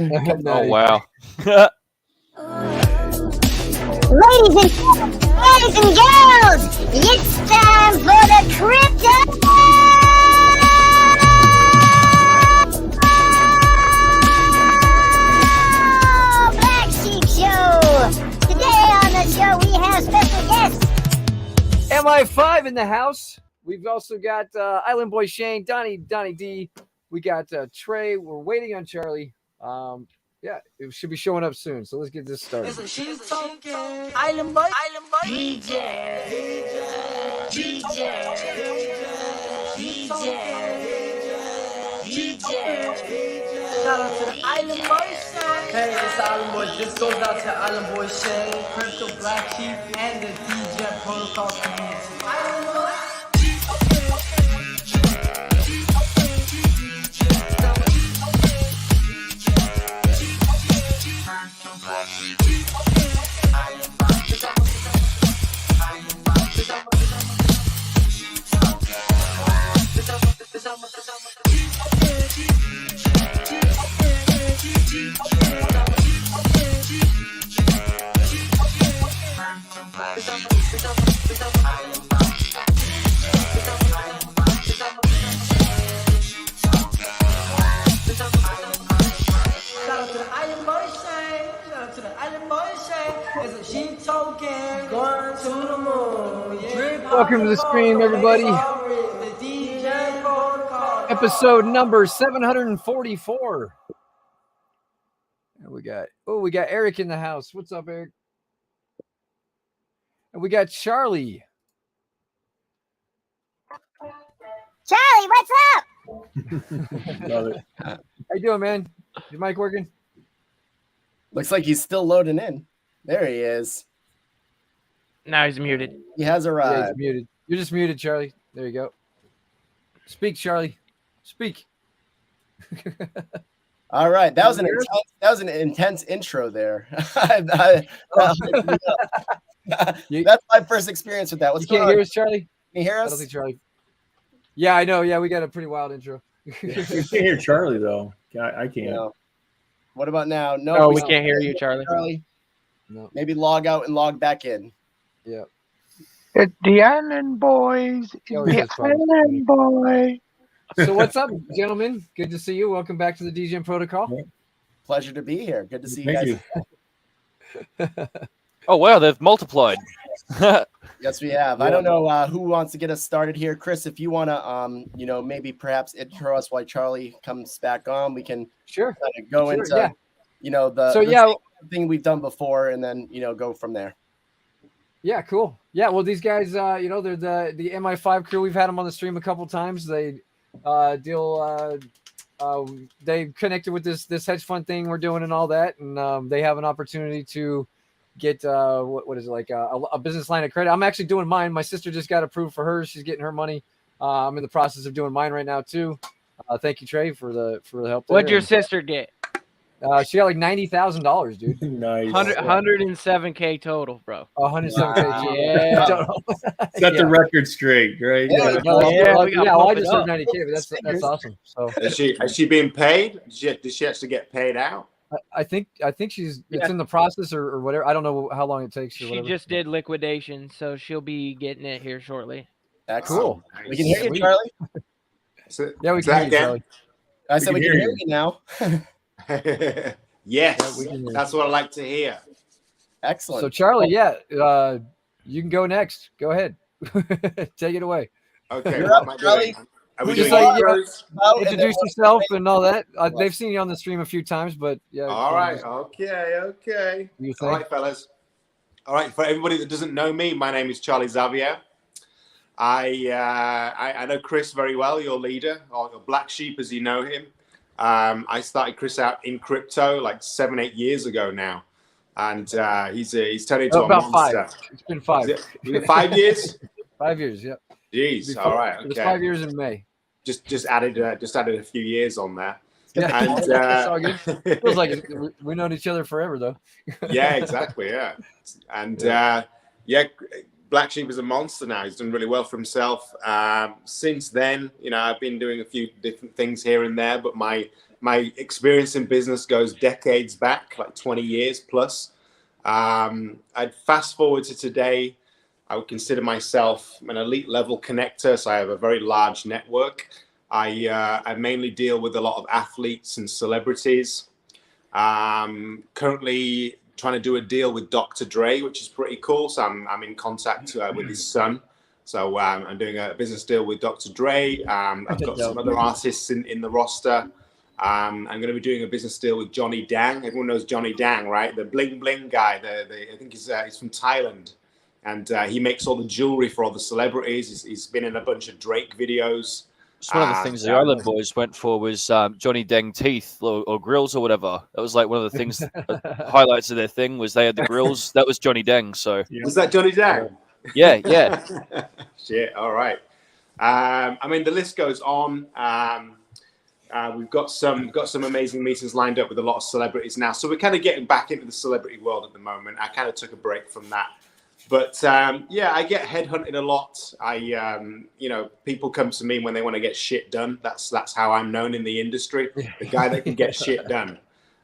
Oh, wow. Ladies and girls, it's time for the crypto Black Sheep Show. Today on the show we have special guests. MI5 in the house. We've also got Island Boy Shane, Donnie D. We got Trey. We're waiting on Charlie. Yeah, it should be showing up soon. So let's get this started. She's talking. Island Boy. DJ. Shout out to the Island Boy Shane. Hey, it's Island Boy. This goes out to Island Boy Shane, Crypto Black Sheep, and the DJ Protocol community. Island Boy. Welcome to the stream, everybody. Episode number 744. And we got Eric in the house. What's up, Eric? And we got Charlie. Charlie, what's up? Love it. How you doing, man? Your mic working? Looks like he's still loading in. There he is. Now he's muted. He has arrived. Yeah, he's muted. You're just muted, Charlie. There you go. Speak, Charlie. Speak. All right, that was an intense intro there. That's my first experience with that. What's going on? You can't hear us, Charlie? Can you hear us? I don't think Charlie. Yeah, I know. Yeah, we got a pretty wild intro. You can't hear Charlie though. I can't. No. What about now? No, we can't hear you, Charlie. No. Maybe log out and log back in. Yeah. It's the Island Boys. The Island Boy. So what's up, gentlemen? Good to see you. Welcome back to the DGM Protocol. Pleasure to be here. Good to see you guys. Oh, wow, they've multiplied. Yes, we have. I don't know who wants to get us started here. Chris, if you want to, maybe perhaps intro us while Charlie comes back on, we can kind of go into, the thing we've done before and then, go from there. Yeah, cool. Yeah, well, these guys, they're the MI5 crew. We've had them on the stream a couple times. They they connected with this hedge fund thing we're doing and all that, and they have an opportunity to get what is it, like a business line of credit. I'm actually doing mine. My sister just got approved for hers. She's getting her money. I'm in the process of doing mine right now too. Thank you, Trey, for the help. What'd your sister get? She got like $90,000, dude. Nice. 107K total, bro. 107K. Yeah. Set the record straight, right? I just heard 90K, but that's awesome. So has she been paid? Did she actually get paid out? I think it's in the process or whatever. I don't know how long it takes. She just did liquidation, so she'll be getting it here shortly. Excellent. Cool. We can hear you, Charlie. Yeah, we can hear you, Charlie. I said we can hear you now. Yes, that's what I like to hear. Excellent. So Charlie, you can go next. Go ahead. Take it away. Okay. You're up, Charlie. Are we Just doing introduce yourself and all that. They've seen you on the stream a few times, but yeah. All right. Okay. All right, fellas. All right. For everybody that doesn't know me, my name is Charlie Xavier. I know Chris very well, your leader, or Black Sheep as you know him. I started Chris out in crypto like 7-8 years ago now, and he's turned into a monster. 5. It's been 5. Is it 5 years? 5 years, yeah. Jeez, all right. Okay. It was 5 years in May. Just added a few years on there. Yeah, and it's all good. Feels like we've known each other forever, though. Yeah, exactly. Yeah, and Black Sheep is a monster now. He's done really well for himself. Since then, I've been doing a few different things here and there, but my my experience in business goes decades back, like 20 years plus. I'd fast forward to today. I would consider myself an elite level connector, so I have a very large network. I mainly deal with a lot of athletes and celebrities. Currently trying to do a deal with Dr. Dre, which is pretty cool. So I'm in contact with his son. So I'm doing a business deal with Dr. Dre. I've got some other artists in the roster. I'm going to be doing a business deal with Johnny Dang. Everyone knows Johnny Dang, right? The bling bling guy. I think he's from Thailand, and he makes all the jewelry for all the celebrities. He's been in a bunch of Drake videos. It's one of the things the Island Boys went for was Johnny Dang teeth or grills or whatever. That was like one of the things, highlights of their thing was they had the grills. That was Johnny Dang. So was that Johnny Dang? Yeah. Shit. All right. I mean, the list goes on. We've got some amazing meetings lined up with a lot of celebrities now. So we're kind of getting back into the celebrity world at the moment. I kind of took a break from that. But yeah, I get headhunted a lot. People come to me when they want to get shit done. That's how I'm known in the industry, the guy that can get shit done.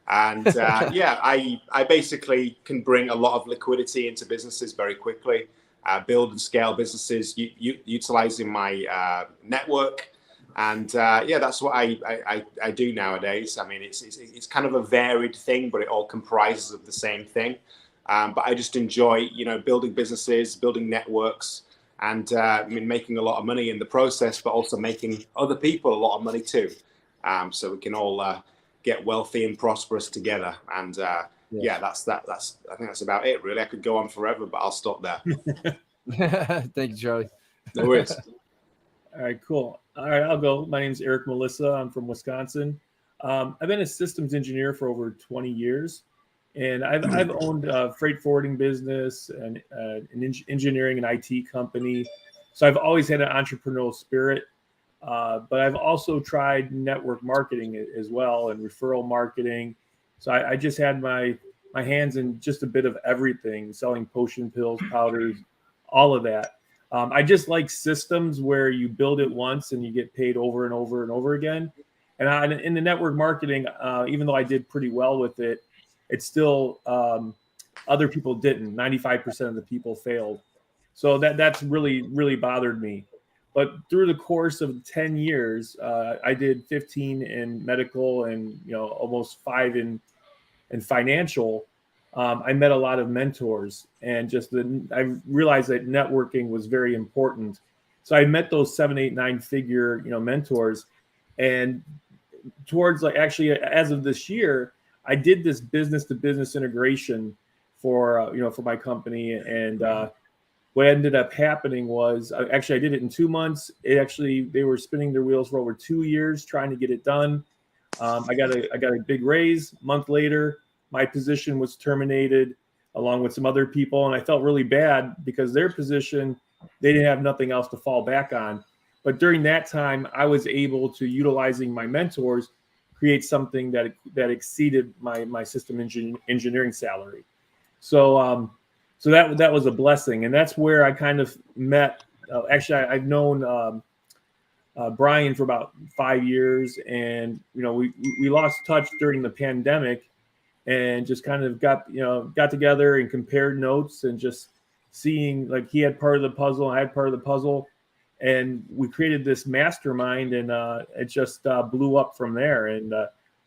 And yeah, I basically can bring a lot of liquidity into businesses very quickly, build and scale businesses utilizing my network. And yeah, that's what I do nowadays. I mean, it's kind of a varied thing, but it all comprises of the same thing. But I just enjoy, building businesses, building networks, and making a lot of money in the process, but also making other people a lot of money too. So we can all get wealthy and prosperous together. And yeah, that's I think that's about it, really. I could go on forever, but I'll stop there. Thank you, Charlie. No worries. All right, cool. All right, I'll go. My name's Eric Melissa. I'm from Wisconsin. I've been a systems engineer for over 20 years. And I've owned a freight forwarding business and an engineering and IT company. So I've always had an entrepreneurial spirit. But I've also tried network marketing as well and referral marketing. So I just had my hands in just a bit of everything, selling potion pills, powders, all of that. I just like systems where you build it once and you get paid over and over and over again. And in the network marketing, even though I did pretty well with it, it's still other people didn't. 95% of the people failed. So that's really, really bothered me. But through the course of 10 years, I did 15 in medical and almost 5 in financial. I met a lot of mentors, and I realized that networking was very important. So I met those 7, 8, 9 figure mentors, and towards actually as of this year, I did this business to business integration for my company, and what ended up happening was I did it in 2 months. They were spinning their wheels for over 2 years trying to get it done. I got a big raise. A month later, my position was terminated along with some other people, and I felt really bad because their position, they didn't have nothing else to fall back on. But during that time, I was able to, utilizing my mentors, create something that exceeded my system engineering salary. So that was a blessing, and that's where I kind of met. I've known Brian for about 5 years, and we lost touch during the pandemic, and just kind of got together and compared notes and just seeing he had part of the puzzle, I had part of the puzzle. And we created this mastermind, and it just blew up from there. And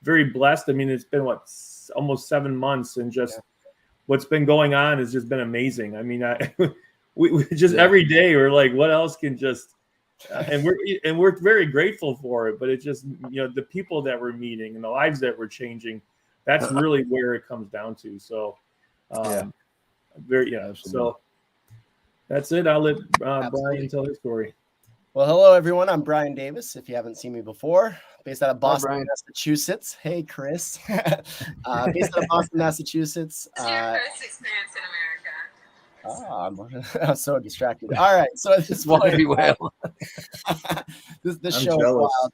very blessed. I mean, it's been almost 7 months, and just what's been going on has just been amazing. I mean, we just every day we're like, what else can just, and we're very grateful for it. But it just the people that we're meeting and the lives that we're changing, that's really where it comes down to. So so. That's it. I'll let Brian tell his story. Well, hello, everyone. I'm Brian Davis. If you haven't seen me before, based out of Boston, Massachusetts. Hey, Chris. Based out of Boston, Massachusetts. This is your first experience in America. I'm so distracted. All right. So this this show is wild.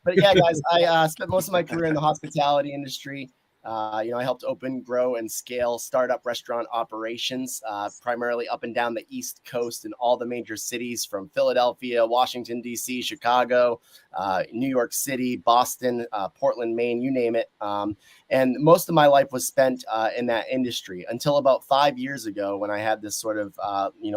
But yeah, guys, I spent most of my career in the hospitality industry. I helped open, grow, and scale startup restaurant operations, primarily up and down the East Coast in all the major cities from Philadelphia, Washington, D.C., Chicago, New York City, Boston, Portland, Maine, you name it. And most of my life was spent in that industry until about 5 years ago when I had this sort of,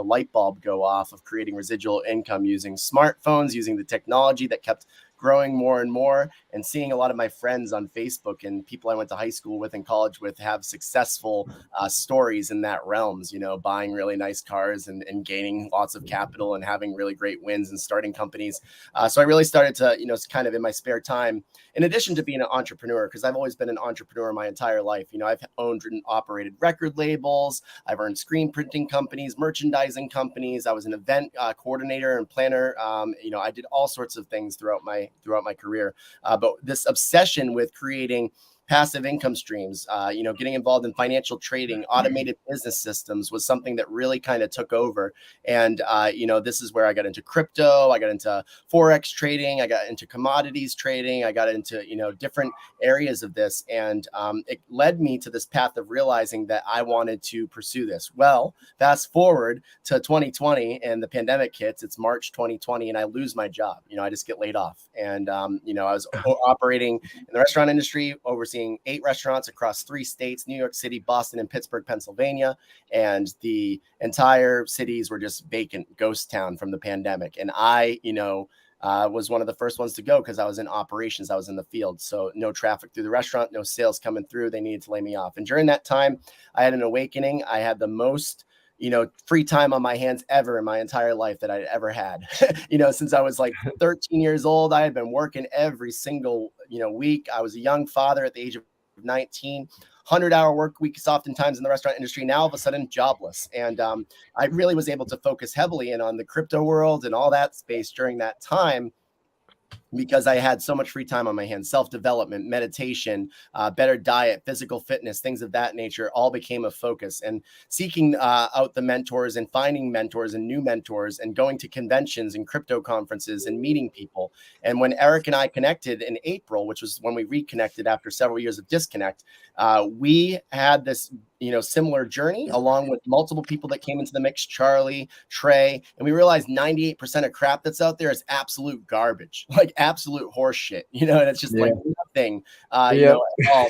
light bulb go off of creating residual income using smartphones, using the technology that kept growing more and more, and seeing a lot of my friends on Facebook and people I went to high school with and college with have successful stories in that realms, buying really nice cars and gaining lots of capital and having really great wins and starting companies. So I really started to, kind of in my spare time, in addition to being an entrepreneur, because I've always been an entrepreneur my entire life. I've owned and operated record labels. I've earned screen printing companies, merchandising companies. I was an event coordinator and planner. I did all sorts of things throughout my career. But this obsession with creating passive income streams, getting involved in financial trading, automated business systems was something that really kind of took over. And, this is where I got into crypto. I got into Forex trading. I got into commodities trading. I got into, different areas of this. And it led me to this path of realizing that I wanted to pursue this. Well, fast forward to 2020 and the pandemic hits. It's March 2020 and I lose my job. I just get laid off. And, I was operating in the restaurant industry, overseeing 8 restaurants across 3 states, New York City, Boston, and Pittsburgh, Pennsylvania. And the entire cities were just vacant, ghost town from the pandemic. And I, was one of the first ones to go because I was in operations. I was in the field. So no traffic through the restaurant, no sales coming through. They needed to lay me off. And during that time, I had an awakening. I had the most free time on my hands ever in my entire life that I'd ever had. Since I was like 13 years old, I had been working every single, week. I was a young father at the age of 19, 100-hour work weeks, oftentimes in the restaurant industry, now all of a sudden jobless. And I really was able to focus heavily in on the crypto world and all that space during that time, because I had so much free time on my hands. Self-development, meditation, better diet, physical fitness, things of that nature all became a focus. And seeking out the mentors and finding mentors and new mentors and going to conventions and crypto conferences and meeting people. And when Eric and I connected in April, which was when we reconnected after several years of disconnect, we had this similar journey along with multiple people that came into the mix, Charlie, Trey, and we realized 98% of crap that's out there is absolute garbage, like absolute horse shit, and it's just like nothing, at all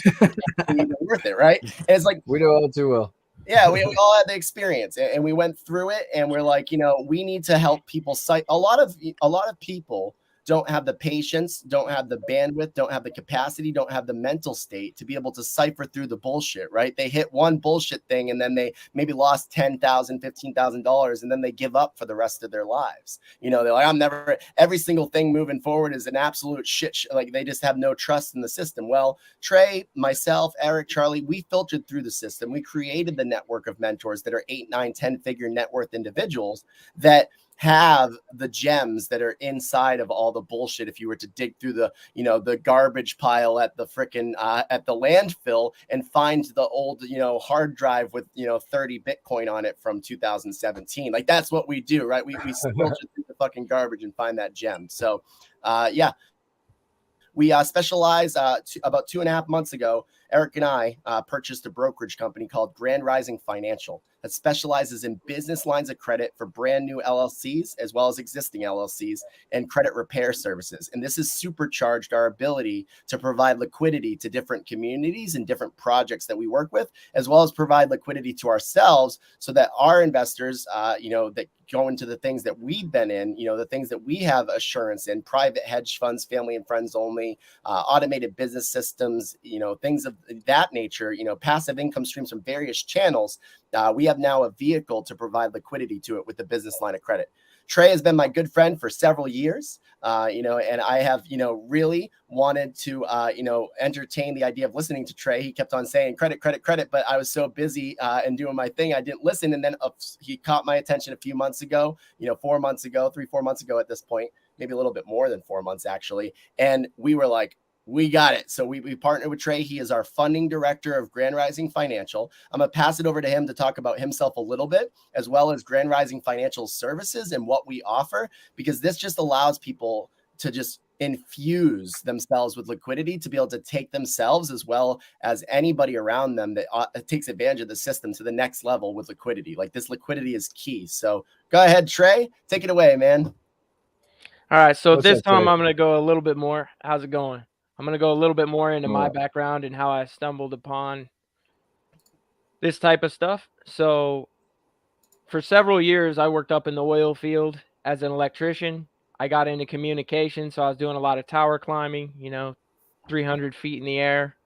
even worth it, right? And it's like, we know all too well. Yeah, we all had the experience and we went through it, and we're like, we need to help people a lot of people don't have the patience, don't have the bandwidth, don't have the capacity, don't have the mental state to be able to cipher through the bullshit, right? They hit one bullshit thing and then they maybe lost $10,000, $15,000, and then they give up for the rest of their lives. They're like, every single thing moving forward is an absolute shit. Like they just have no trust in the system. Well, Trey, myself, Eric, Charlie, we filtered through the system. We created the network of mentors that are 8, 9, 10 figure net worth individuals that have the gems that are inside of all the bullshit. If you were to dig through the garbage pile at the frickin' at the landfill and find the old, hard drive with, 30 Bitcoin on it from 2017, like that's what we do, right? We filter through the fucking garbage and find that gem. So, we specialize about 2.5 months ago. Eric and I purchased a brokerage company called Grand Rising Financial that specializes in business lines of credit for brand new LLCs as well as existing LLCs and credit repair services. And this has supercharged our ability to provide liquidity to different communities and different projects that we work with, as well as provide liquidity to ourselves so that our investors, that go into the things that we've been in, the things that we have assurance in, private hedge funds, family and friends only, automated business systems, things of that nature, passive income streams from various channels. We have now a vehicle to provide liquidity to it with the business line of credit. Trey has been my good friend for several years, and I have, really wanted to, entertain the idea of listening to Trey. He kept on saying credit, but I was so busy and doing my thing, I didn't listen. And then he caught my attention a few months ago, 4 months ago, 3-4 months ago at this point, maybe a little bit more than 4 months actually. And we were like, we got it. So we partnered with Trey. He is our funding director of Grand Rising Financial. I'm going to pass it over to him to talk about himself a little bit, as well as Grand Rising Financial Services and what we offer, because this just allows people to just infuse themselves with liquidity to be able to take themselves as well as anybody around them that takes advantage of the system to the next level with liquidity. Like, this liquidity is key. So go ahead, Trey, take it away, man. All right, so What's this up, time Trey? I'm going to go a little bit more. How's it going? I'm going to go a little bit more into my background and how I stumbled upon this type of stuff. So for several years, I worked up in the oil field as an electrician. I got into communication, so I was doing a lot of tower climbing, 300 feet in the air,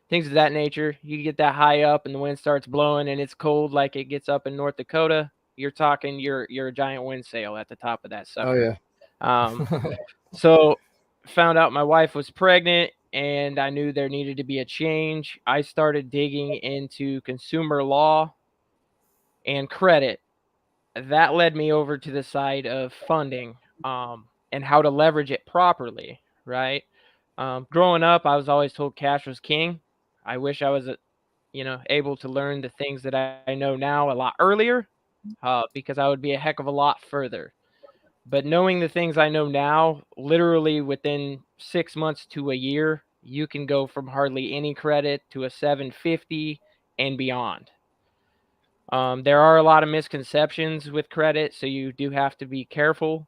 things of that nature. You get that high up and the wind starts blowing and it's cold like it gets up in North Dakota. You're talking you're a giant wind sail at the top of that sucker. Oh yeah. So found out my wife was pregnant and I knew there needed to be a change. I started digging into consumer law and credit. That led me over to the side of funding and how to leverage it properly, right? Growing up, I was always told cash was king. I wish I was, able to learn the things that I know now a lot earlier because I would be a heck of a lot further. But knowing the things I know now, literally within 6 months to a year, you can go from hardly any credit to a 750 and beyond. There are a lot of misconceptions with credit, so you do have to be careful.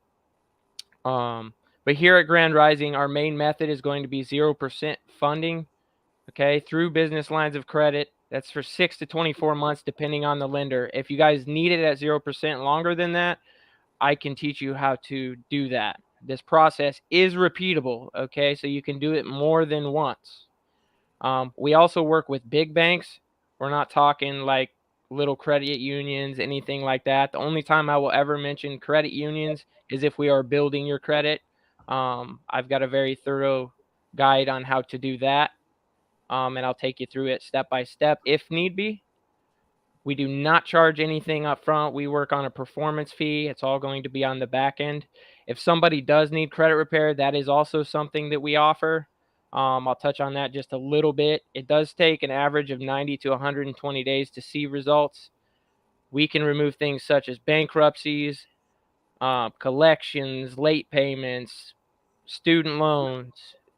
But here at Grand Rising, our main method is going to be 0% funding, okay, through business lines of credit. That's for 6 to 24 months, depending on the lender. If you guys need it at 0% longer than that, I can teach you how to do that. This process is repeatable, okay, so you can do it more than once. We also work with big banks. We're not talking like little credit unions, anything like that. The only time I will ever mention credit unions is if we are building your credit. I've got a very thorough guide on how to do that, and I'll take you through it step by step if need be. We do not charge anything up front. We work on a performance fee. It's all going to be on the back end. If somebody does need credit repair, that is also something that we offer. I'll touch on that just a little bit. It does take an average of 90 to 120 days to see results. We can remove things such as bankruptcies, collections, late payments, student loans,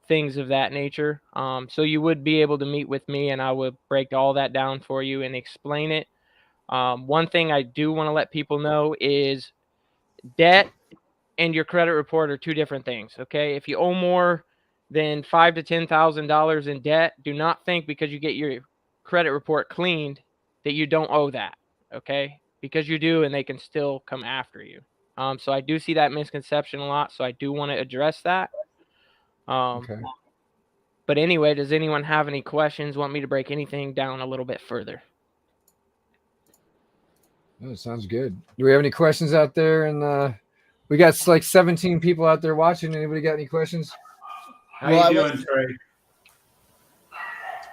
things of that nature. So you would be able to meet with me and I would break all that down for you and explain it. One thing I do want to let people know is debt and your credit report are two different things. Okay, if you owe more than $5,000 to $10,000 in debt, do not think because you get your credit report cleaned that you don't owe that. Okay, because you do, and they can still come after you. So I do see that misconception a lot. So I do want to address that. Okay. But anyway, does anyone have any questions? Want me to break anything down a little bit further? Oh, sounds good. Do we have any questions out there? And we got like 17 people out there watching. Anybody got any questions? How you doing, Trey?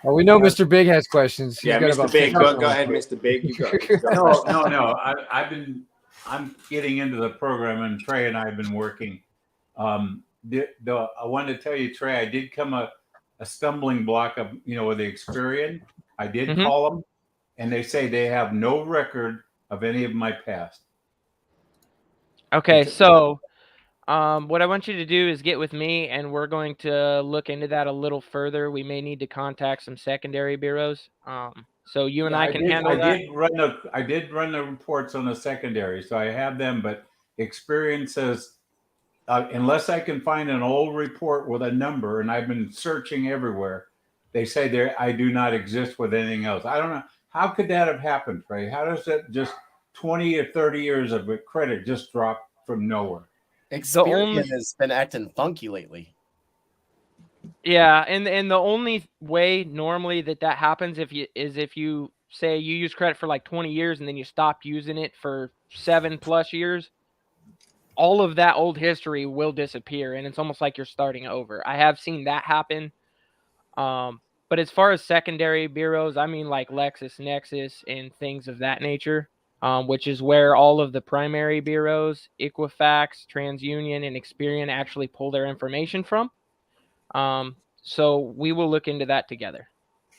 Well, we know Mr. Big has questions. Yeah, Mr. Big, go ahead, Mr. Big. You go. No. I'm getting into the program, and Trey and I have been working. I wanted to tell you, Trey, I did come a stumbling block of with the Experian. I did call them, and they say they have no record of any of my past. Okay, so what I want you to do is get with me, and we're going to look into that a little further. We may need to contact some secondary bureaus. So you and I can handle that. I did run the reports on the secondary, so I have them. But Experian says unless I can find an old report with a number, and I've been searching everywhere, they say I do not exist with anything else. I don't know. How could that have happened, Trey? How does that just 20 or 30 years of credit just drop from nowhere? Experian has been acting funky lately. Yeah, and the only way normally that happens if you say you use credit for like 20 years and then you stop using it for 7+ years, all of that old history will disappear and it's almost like you're starting over. I have seen that happen. But as far as secondary bureaus, I mean like LexisNexis and things of that nature, which is where all of the primary bureaus, Equifax, TransUnion, and Experian actually pull their information from. So we will look into that together.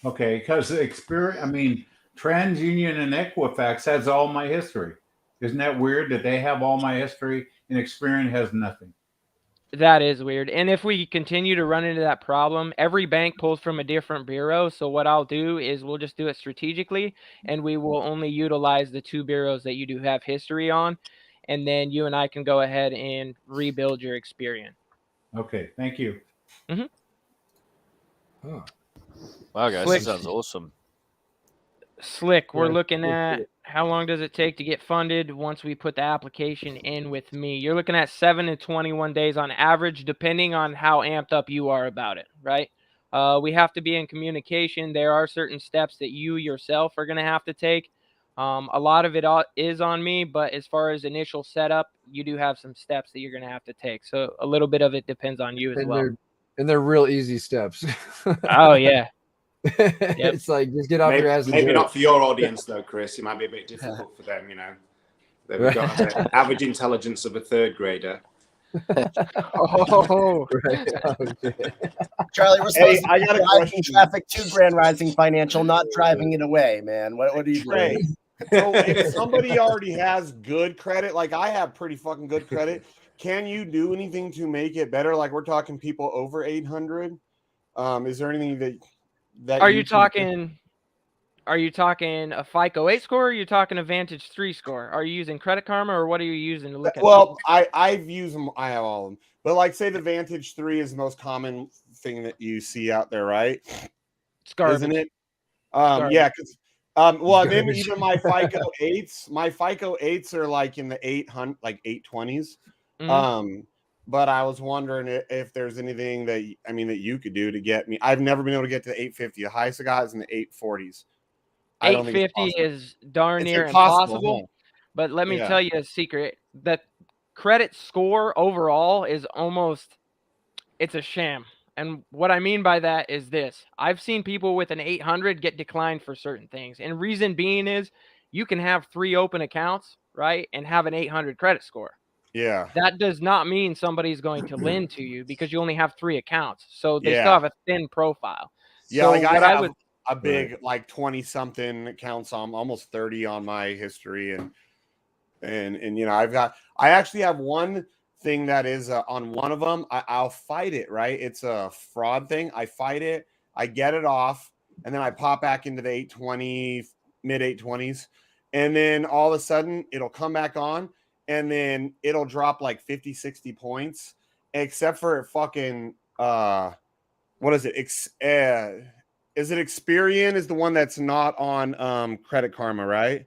Okay, because TransUnion and Equifax has all my history. Isn't that weird that they have all my history and Experian has nothing? That is weird. And if we continue to run into that problem, every bank pulls from a different bureau. So what I'll do is we'll just do it strategically, and we will only utilize the 2 bureaus that you do have history on. And then you and I can go ahead and rebuild your Experian. Okay, thank you. Mm-hmm. Wow, guys, Slick. that sounds awesome. Slick, we're looking at how long does it take to get funded once we put the application in with me. You're looking at 7 to 21 days on average, depending on how amped up you are about it, right? We have to be in communication. There are certain steps that you yourself are going to have to take. A lot of it is on me, but as far as initial setup, you do have some steps that you're going to have to take. So a little bit of it depends on you as well. They're real easy steps. Oh, yeah. It's like, just get off your ass. Maybe not for your audience though, Chris. It might be a bit difficult for them. You know, they've got the average intelligence of a 3rd grader. Oh, right. Charlie, we're supposed to I be got a driving question. traffic to Grand Rising Financial, not driving it away, man. What do you Trey, think? so if somebody already has good credit, like I have pretty fucking good credit, can you do anything to make it better? Like we're talking people over 800. Is there anything that Are you talking a FICO 8 score, or are you talking a Vantage 3 score? Are you using Credit Karma, or what are you using to look at? Well, I've used them. I have all of them. But like, say the Vantage 3 is the most common thing that you see out there, right? It's garbage. Isn't it? Yeah, because well, and then even my FICO 8s are like in the 800, like 820s. Mm-hmm. But I was wondering if there's anything that you could do to get me. I've never been able to get to the 850. The highest I got is in the 840s. 850 is darn near impossible. impossible. But let me Yeah. tell you a secret. That credit score overall is it's a sham. And what I mean by that is this. I've seen people with an 800 get declined for certain things. And reason being is you can have 3 open accounts, right, and have an 800 credit score. Yeah. That does not mean somebody's going to lend to you because you only have 3 accounts. So they Yeah. still have a thin profile. Yeah, So like I what have I would a big like 20-something accounts on, almost 30 on my history, and you know, I actually have one thing that is on one of them. I'll fight it, right? It's a fraud thing. I fight it, I get it off, and then I pop back into the 820, mid 820s, and then all of a sudden it'll come back on, and then it'll drop like 50, 60 points, except for fucking what is it? Is it Experian is the one that's not on Credit Karma, right?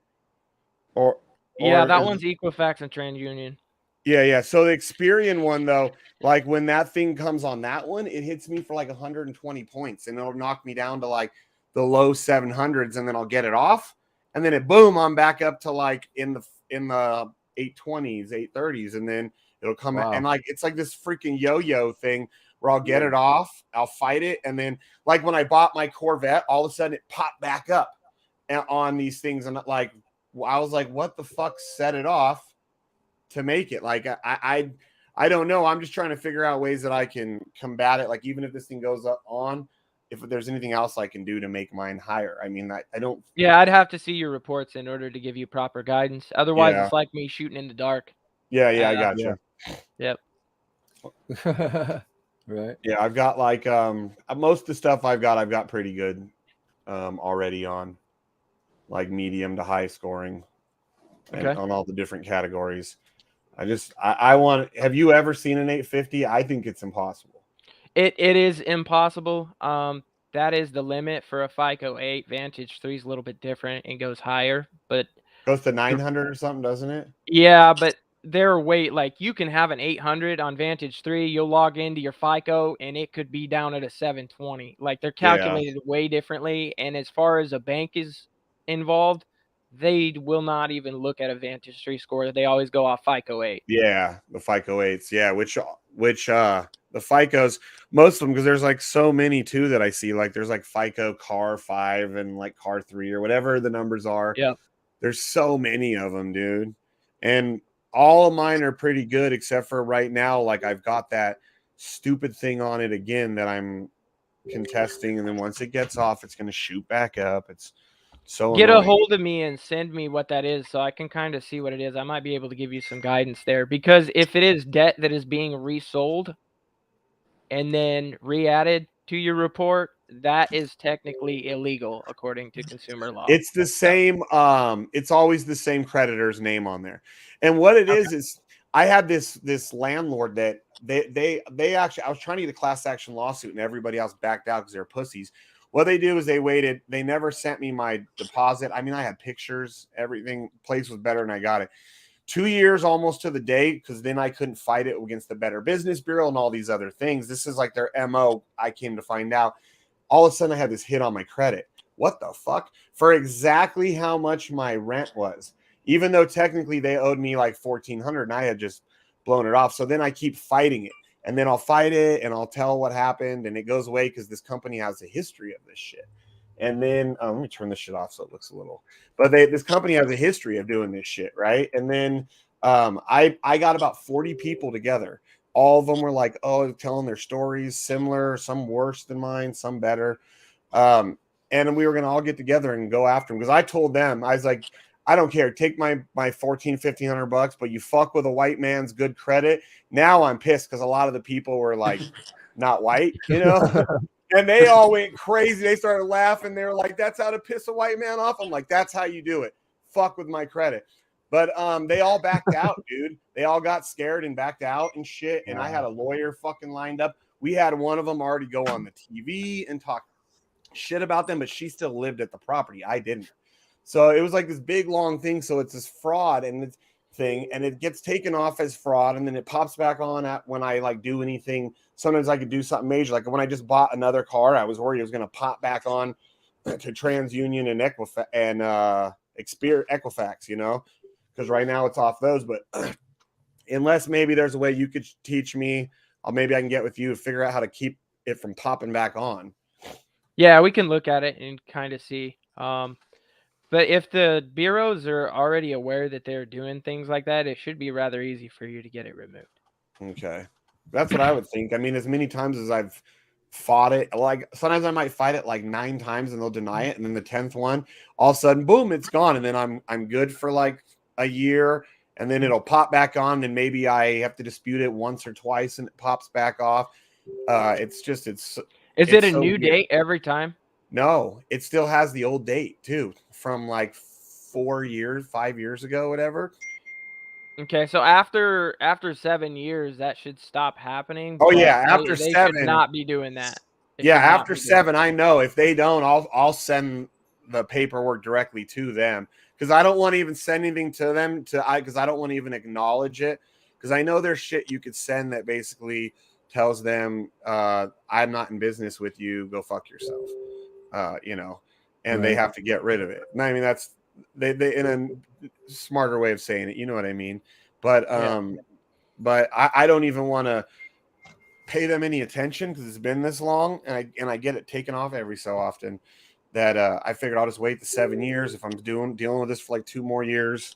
Yeah, that one's Equifax and TransUnion. Yeah. So the Experian one, though, like when that thing comes on that one, it hits me for like 120 points, and it'll knock me down to like the low 700s, and then I'll get it off, and then boom, I'm back up to like in the 820s, 830s, and then it'll come out, and like it's like this freaking yo-yo thing where I'll get it off, I'll fight it, and then like when I bought my Corvette, all of a sudden it popped back up on these things, and like I was like, what the fuck set it off to make it? Like I don't know. I'm just trying to figure out ways that I can combat it. Like even if this thing goes up on, if there's anything else I can do to make mine higher. I mean, I don't. Yeah, I'd have to see your reports in order to give you proper guidance. Otherwise, it's like me shooting in the dark. Yeah, I got you. Yep. Right. Yeah, I've got like most of the stuff I've got pretty good already on like medium to high scoring and on all the different categories. I want. Have you ever seen an 850? I think it's impossible. It is impossible. That is the limit for a FICO 8. Vantage 3 is a little bit different and goes higher, but goes to 900 or something, doesn't it? Yeah, but their weight, like you can have an 800 on Vantage 3, you'll log into your FICO and it could be down at a 720. Like they're calculated way differently, and as far as a bank is involved, they will not even look at a Vantage 3 score. They always go off FICO 8. Yeah, the FICO 8s. Yeah, which the FICOs, most of them, because there's like so many too that I see. Like there's like FICO CAR 5 and like CAR 3 or whatever the numbers are. Yeah. There's so many of them, dude. And all of mine are pretty good, except for right now, like I've got that stupid thing on it again that I'm contesting, and then once it gets off, it's going to shoot back up. It's So Get a annoying. hold of me and send me what that is so I can kind of see what it is. I might be able to give you some guidance there, because if it is debt that is being resold and then re-added to your report, that is technically illegal according to consumer law. It's the same. It's always the same creditor's name on there. And what it is I had this landlord that they actually, I was trying to get a class action lawsuit and everybody else backed out because they're pussies. What they do is they waited. They never sent me my deposit. I mean, I had pictures, everything. Place was better, and I got it. 2 years almost to the day, because then I couldn't fight it against the Better Business Bureau and all these other things. This is like their MO. I came to find out. All of a sudden, I had this hit on my credit. What the fuck? For exactly how much my rent was, even though technically they owed me like $1,400 and I had just blown it off. So then I keep fighting it, and then I'll fight it and I'll tell what happened, and it goes away because this company has a history of this shit. And then let me turn this shit off so it looks a little. But this company has a history of doing this shit, right? And then I got about 40 people together. All of them were like, oh, telling their stories, similar, some worse than mine, some better. And we were gonna all get together and go after them, because I told them, I was like, I don't care, take my $1,400-$1,500, but you fuck with a white man's good credit. Now I'm pissed because a lot of the people were like not white, you know. And they all went crazy. They started laughing. They were like, that's how to piss a white man off. I'm like, that's how you do it. Fuck with my credit. But they all backed out, dude. They all got scared and backed out and shit. And I had a lawyer fucking lined up. We had one of them already go on the TV and talk shit about them, but she still lived at the property. I didn't. So it was like this big long thing. So it's this fraud and it's thing, and it gets taken off as fraud, and then it pops back on at when I like do anything. Sometimes I could do something major, like when I just bought another car, I was worried it was going to pop back on to TransUnion and Equifax, you know, because right now it's off those. But unless maybe there's a way you could teach me, maybe I can get with you to figure out how to keep it from popping back on. Yeah, we can look at it and kind of see. But if the bureaus are already aware that they're doing things like that, it should be rather easy for you to get it removed. Okay. That's what I would think. I mean, as many times as I've fought it, like sometimes I might fight it like 9 times and they'll deny it. And then the 10th one, all of a sudden, boom, it's gone. And then I'm good for like a year, and then it'll pop back on. And maybe I have to dispute it once or twice and it pops back off. Is it a new date every time? No, it still has the old date too, from like 5 years ago, whatever. Okay, so after 7 years, that should stop happening. Oh yeah, after they 7, should not be doing that. Yeah, after 7, I know if they don't, I'll send the paperwork directly to them, because I don't want to even send anything to them because I don't want to even acknowledge it, because I know there's shit you could send that basically tells them I'm not in business with you, go fuck yourself, you know, and they have to get rid of it. And I mean, that's they in a smarter way of saying it, you know what I mean? But but I don't even want to pay them any attention because it's been this long, and I get it taken off every so often, that I figured I'll just wait the 7 years. If I'm dealing with this for like 2 more years,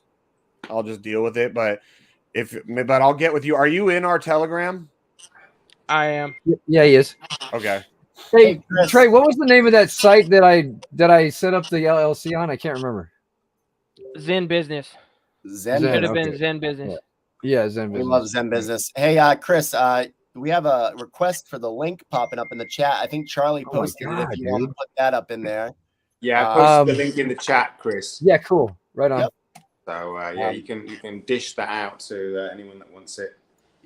I'll just deal with it. But I'll get with you. Are you in our Telegram? I am. Yeah, he is. Okay. Hey, Trey, what was the name of that site that I set up the LLC on? I can't remember. Zen Business. Zen should have been Zen Business. Yeah, Zen Business. We love Zen Business. Hey, Chris, we have a request for the link popping up in the chat. I think Charlie posted it. If you want to put that up in there. Yeah, I posted the link in the chat, Chris. Yeah, cool. Right on. Yep. So yeah, you can dish that out to anyone that wants it.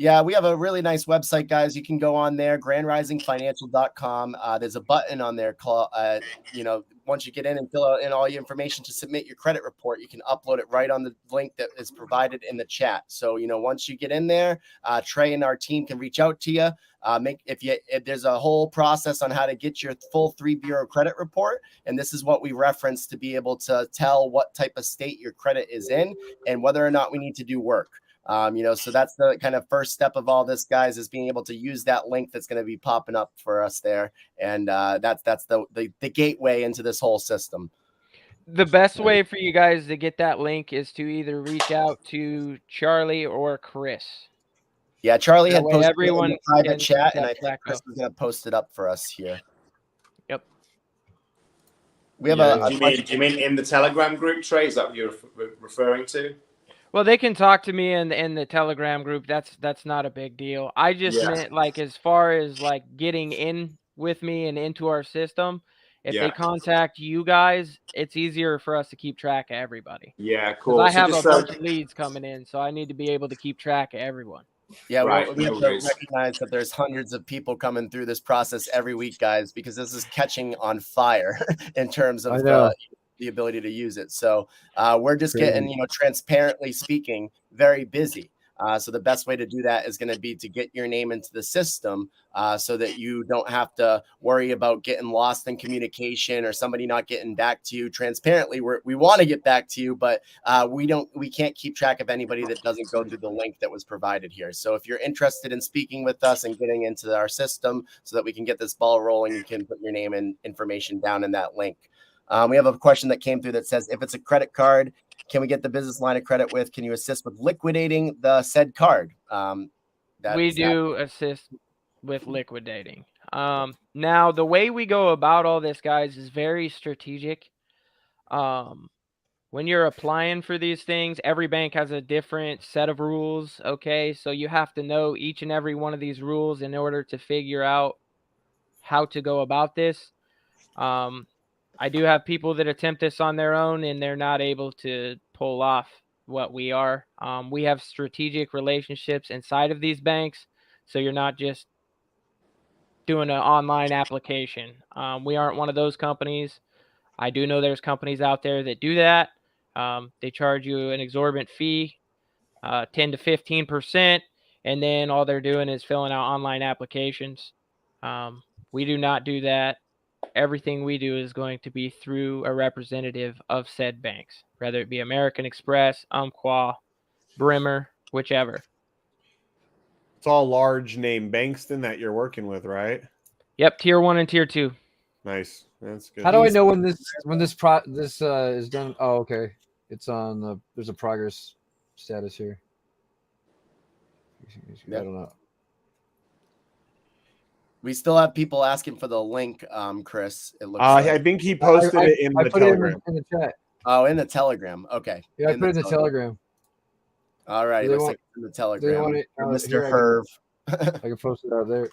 Yeah, we have a really nice website, guys. You can go on there, grandrisingfinancial.com. There's a button on there called, you know, once you get in and fill out in all your information to submit your credit report, you can upload it right on the link that is provided in the chat. So, you know, once you get in there, Trey and our team can reach out to you. If there's a whole process on how to get your full 3 bureau credit report, and this is what we reference to be able to tell what type of state your credit is in and whether or not we need to do work. You know, so that's the kind of first step of all this, guys, is being able to use that link that's going to be popping up for us there. And that's the gateway into this whole system. The best way for you guys to get that link is to either reach out to Charlie or Chris. Yeah, Charlie had posted everyone it in the private chat, and I think back Chris up. is going to post it up for us here. Yep. We have Do you mean in the Telegram group, Trey? Is that what you're referring to? Well, they can talk to me in the Telegram group. That's not a big deal. I just meant like as far as like getting in with me and into our system. If they contact you guys, it's easier for us to keep track of everybody. Yeah, Because cool. I So have a just bunch of leads coming in, so I need to be able to keep track of everyone. Yeah, Right, we have no to worries. recognize that there's hundreds of people coming through this process every week, guys, because this is catching on fire in terms of the ability to use it. So we're just getting, transparently speaking, very busy. So the best way to do that is going to be to get your name into the system so that you don't have to worry about getting lost in communication or somebody not getting back to you. Transparently, we want to get back to you, but we can't keep track of anybody that doesn't go through the link that was provided here. So if you're interested in speaking with us and getting into our system so that we can get this ball rolling, you can put your name and information down in that link. We have a question that came through that says, if it's a credit card, can we get the business line of credit with? Can you assist with liquidating the said card? We do assist with liquidating. Now, the way we go about all this, guys, is very strategic. When you're applying for these things, every bank has a different set of rules, okay? So you have to know each and every one of these rules in order to figure out how to go about this. I do have people that attempt this on their own, and they're not able to pull off what we are. We have strategic relationships inside of these banks, so you're not just doing an online application. We aren't one of those companies. I do know there's companies out there that do that. They charge you an exorbitant fee, 10 to 15%, and then all they're doing is filling out online applications. We do not do that. Everything we do is going to be through a representative of said banks, whether it be American Express, Umpqua, Bremer, whichever. It's all large name banks then that you're working with, right? Yep, tier 1 and tier 2. Nice. That's good. How do I know when this is done? Oh, okay. It's on the there's a progress status here. I don't know. We still have people asking for the link, Chris. It looks like. I think he posted it in the Telegram. In the chat. Oh, in the Telegram. Okay. Yeah, I put it in the Telegram. All right. Looks like it's in the Telegram. Mr. Herv. I can post it out there.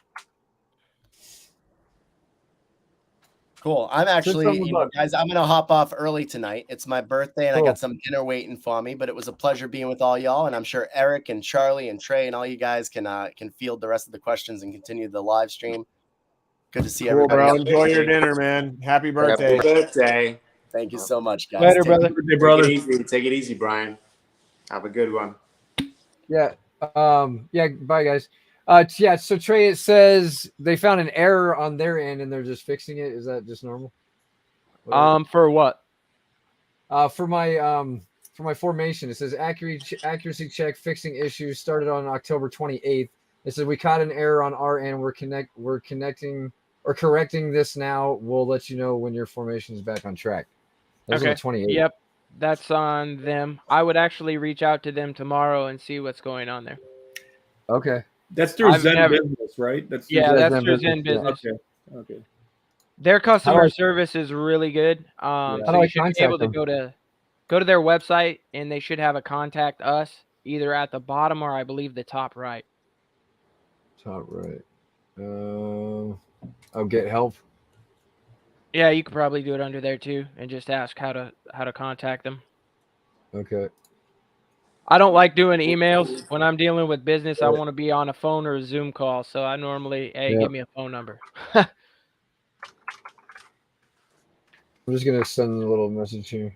Cool. I'm actually, guys, I'm going to hop off early tonight. It's my birthday and I got some dinner waiting for me, but it was a pleasure being with all y'all. And I'm sure Eric and Charlie and Trey and all you guys can field the rest of the questions and continue the live stream. Good to see everybody. Bro. Enjoy your dinner, man. Happy birthday. Happy birthday. Thank you so much, guys. Later, brother. Take it easy, Brian. Have a good one. Yeah. Bye, guys. So Trey, it says they found an error on their end and they're just fixing it. Is that just normal? For what? For my formation, it says accuracy check fixing issues started on October 28th. It says we caught an error on our end. We're connecting or correcting this now. We'll let you know when your formation is back on track. That's on the 28th. Yep, that's on them. I would actually reach out to them tomorrow and see what's going on there. Okay. That's through Zen Business, right? That's through Zen Business. Yeah. Okay. Their customer service is really good. So you should be able to go to their website and they should have a contact us either at the bottom or I believe the top right. Top right. I'll get help. Yeah, you could probably do it under there too and just ask how to contact them. Okay. I don't like doing emails when I'm dealing with business. I want to be on a phone or a Zoom call. So I normally, give me a phone number. I'm just going to send a little message here.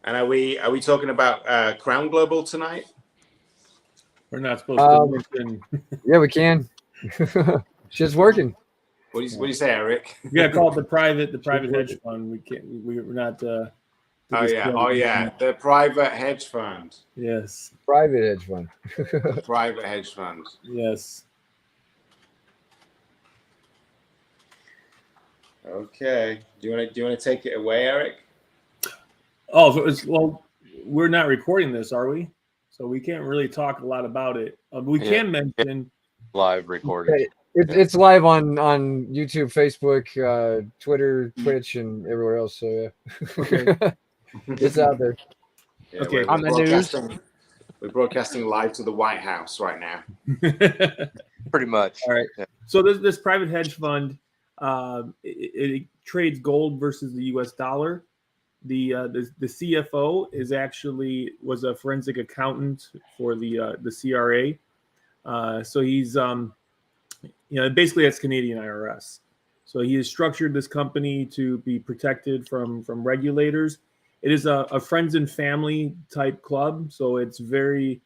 And are we talking about Crown Global tonight? We're not supposed to mention. Yeah, we can. Shit's working. What do you say, Eric? Yeah, call it the private hedge fund. We can't. We're not. Oh yeah, the private hedge fund. Yes. Private hedge fund. Private hedge fund. Yes. Okay. Do you want to take it away, Eric? Oh, well, we're not recording this, are we? So we can't really talk a lot about it. We can mention live recording. It's live on YouTube, Facebook, Twitter, Twitch, and everywhere else. So yeah, Okay. it's out there. Yeah, Okay. On the news. We're broadcasting live to the White House right now. Pretty much. All right. Yeah. So this private hedge fund, it trades gold versus the U.S. dollar. The CFO was a forensic accountant for the CRA. So he's basically that's Canadian IRS. So he has structured this company to be protected from regulators. It is a friends and family type club, so it's very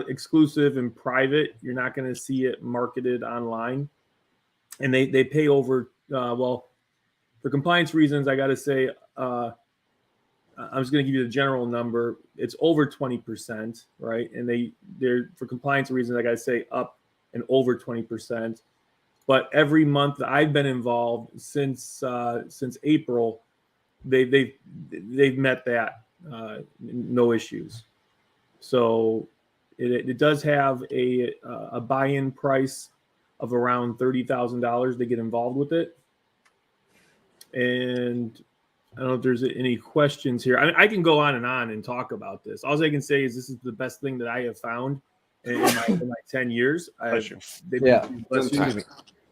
exclusive and private. You're not going to see it marketed online, and they pay over. Well, for compliance reasons, I got to say, I'm just going to give you the general number. It's over 20%, right? And they're for compliance reasons, I got to say up and over 20%. But every month that I've been involved since April, they've met that, no issues. So it does have a buy-in price of around $30,000 to get involved with it. And I don't know if there's any questions here. I can go on and talk about this. All I can say is this is the best thing that I have found in my 10 years. Yeah.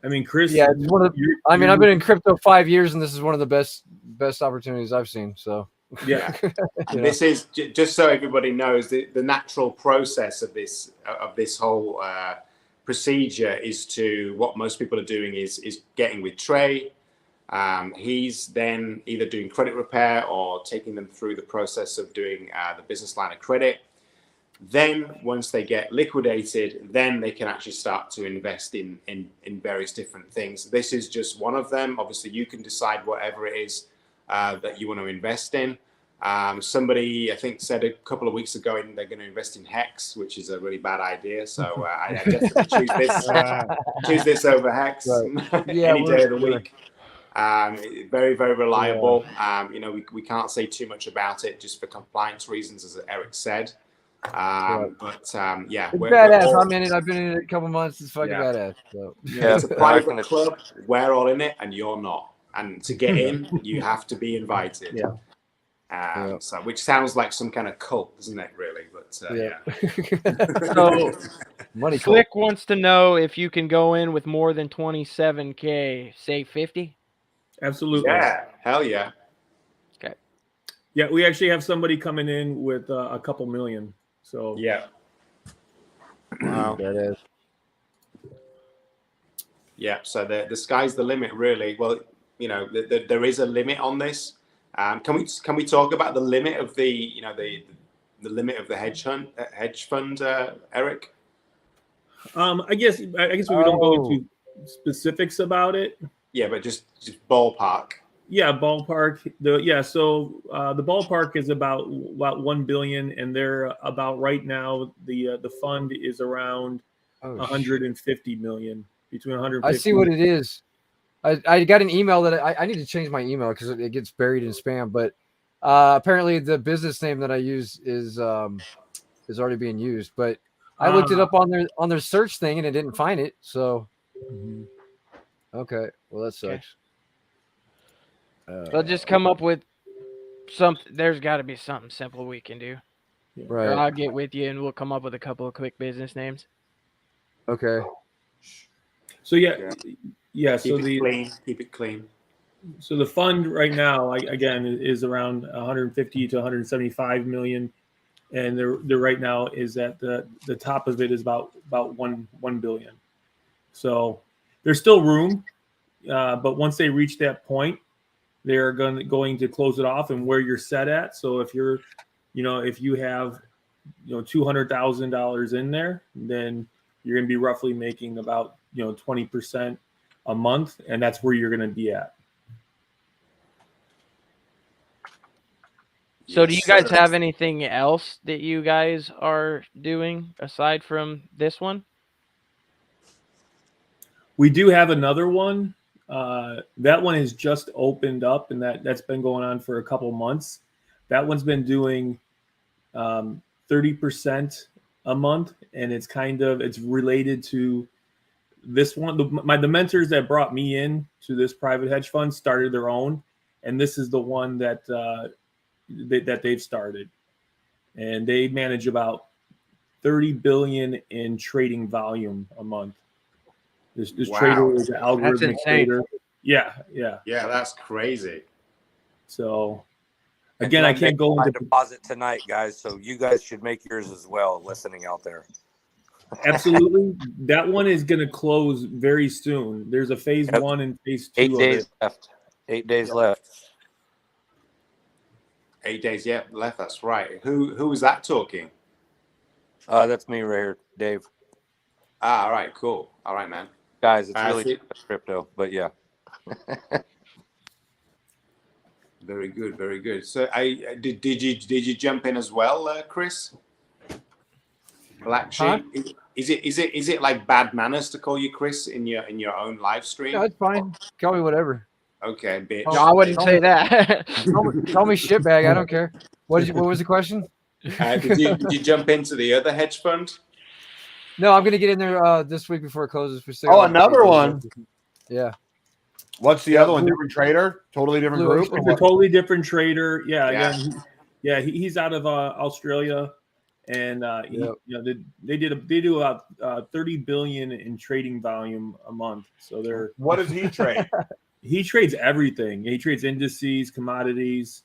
I mean, Chris. Yeah, it's one of. I've been in crypto 5 years, and this is one of the best opportunities I've seen. So yeah, this is just so everybody knows the natural process of this whole procedure is to what most people are doing is getting with Trey. He's then either doing credit repair or taking them through the process of doing the business line of credit. Then once they get liquidated, then they can actually start to invest in various different things. This is just one of them. Obviously, you can decide whatever it is that you want to invest in. Somebody, I think, said a couple of weeks ago they're going to invest in Hex, which is a really bad idea. So I definitely choose this over Hex any day of the week. Very, very reliable. Yeah. We can't say too much about it just for compliance reasons, as Eric said. Yeah, it's badass. I'm in it. I've been in it a couple months. It's fucking badass. So. Yeah, it's a private club. We're all in it, and you're not. And to get in, you have to be invited. Yeah. So, which sounds like some kind of cult, doesn't it? Really, but So, Slick wants to know if you can go in with more than 27K, say 50. Absolutely. Yeah. Hell yeah. Okay. Yeah, we actually have somebody coming in with a couple million. So yeah. Wow. That is. Yeah. So the sky's the limit, really. Well, there is a limit on this. Can we talk about the limit of the limit of the hedge fund, Eric? I guess we don't go into specifics about it. Yeah, but just ballpark. Yeah, ballpark. So the ballpark is about 1 billion, and they're about right now. The fund is around 150 million, between 150. I see what it is. I got an email that I need to change my email because it gets buried in spam. But apparently the business name that I use is already being used. But I looked it up on their search thing and it didn't find it. So okay, well that sucks. They'll just come up with something. There's got to be something simple we can do. Right. Or I'll get with you and we'll come up with a couple of quick business names. Okay. So yeah. So keep it clean. So the fund right now, again, is around 150 to 175 million, and they're right now is at the top of it is about 1 billion. So there's still room, but once they reach that point, they're going to close it off and where you're set at. So if you're, if you have, $200,000 in there, then you're going to be roughly making about 20% a month, and that's where you're going to be at. So do you guys have anything else that you guys are doing aside from this one? We do have another one. That one has just opened up, and that's been going on for a couple months. That one's been doing 30% a month, and it's related to this one, the mentors that brought me in to this private hedge fund started their own, and this is the one that that they've started, and they manage about 30 billion in trading volume a month. This Wow. trader is an That's algorithmic insane. trader. Yeah. Yeah, that's crazy. So And again, I I'm can't making go my into deposit tonight, guys. So you guys should make yours as well, listening out there. absolutely. That one is going to close very soon. There's a phase Yep. 1 and phase 2 8 of days it. left. 8 days left. 8 days, yeah, left. That's right. Who was that talking? That's me right here, Dave. Ah, all right, cool. All right, man. Guys, it's really see- crypto, but yeah. Very good, very good. So, did you jump in as well, Chris? Black Sheep. Is it like bad manners to call you Chris in your own live stream? No, it's fine. Call me whatever. Okay, bitch. No, I wouldn't say that. Call me shitbag. I don't care. What was the question? Did you jump into the other hedge fund? No, I'm gonna get in there this week before it closes for sale. Oh, another one. Yeah. What's the other one? Different trader? Totally different Blue group? Ocean. It's a totally different trader. Yeah, Yeah. again, he's out of Australia, and Yep. they do about 30 billion in trading volume a month. So they're What does he trade? he trades everything. He trades indices, commodities,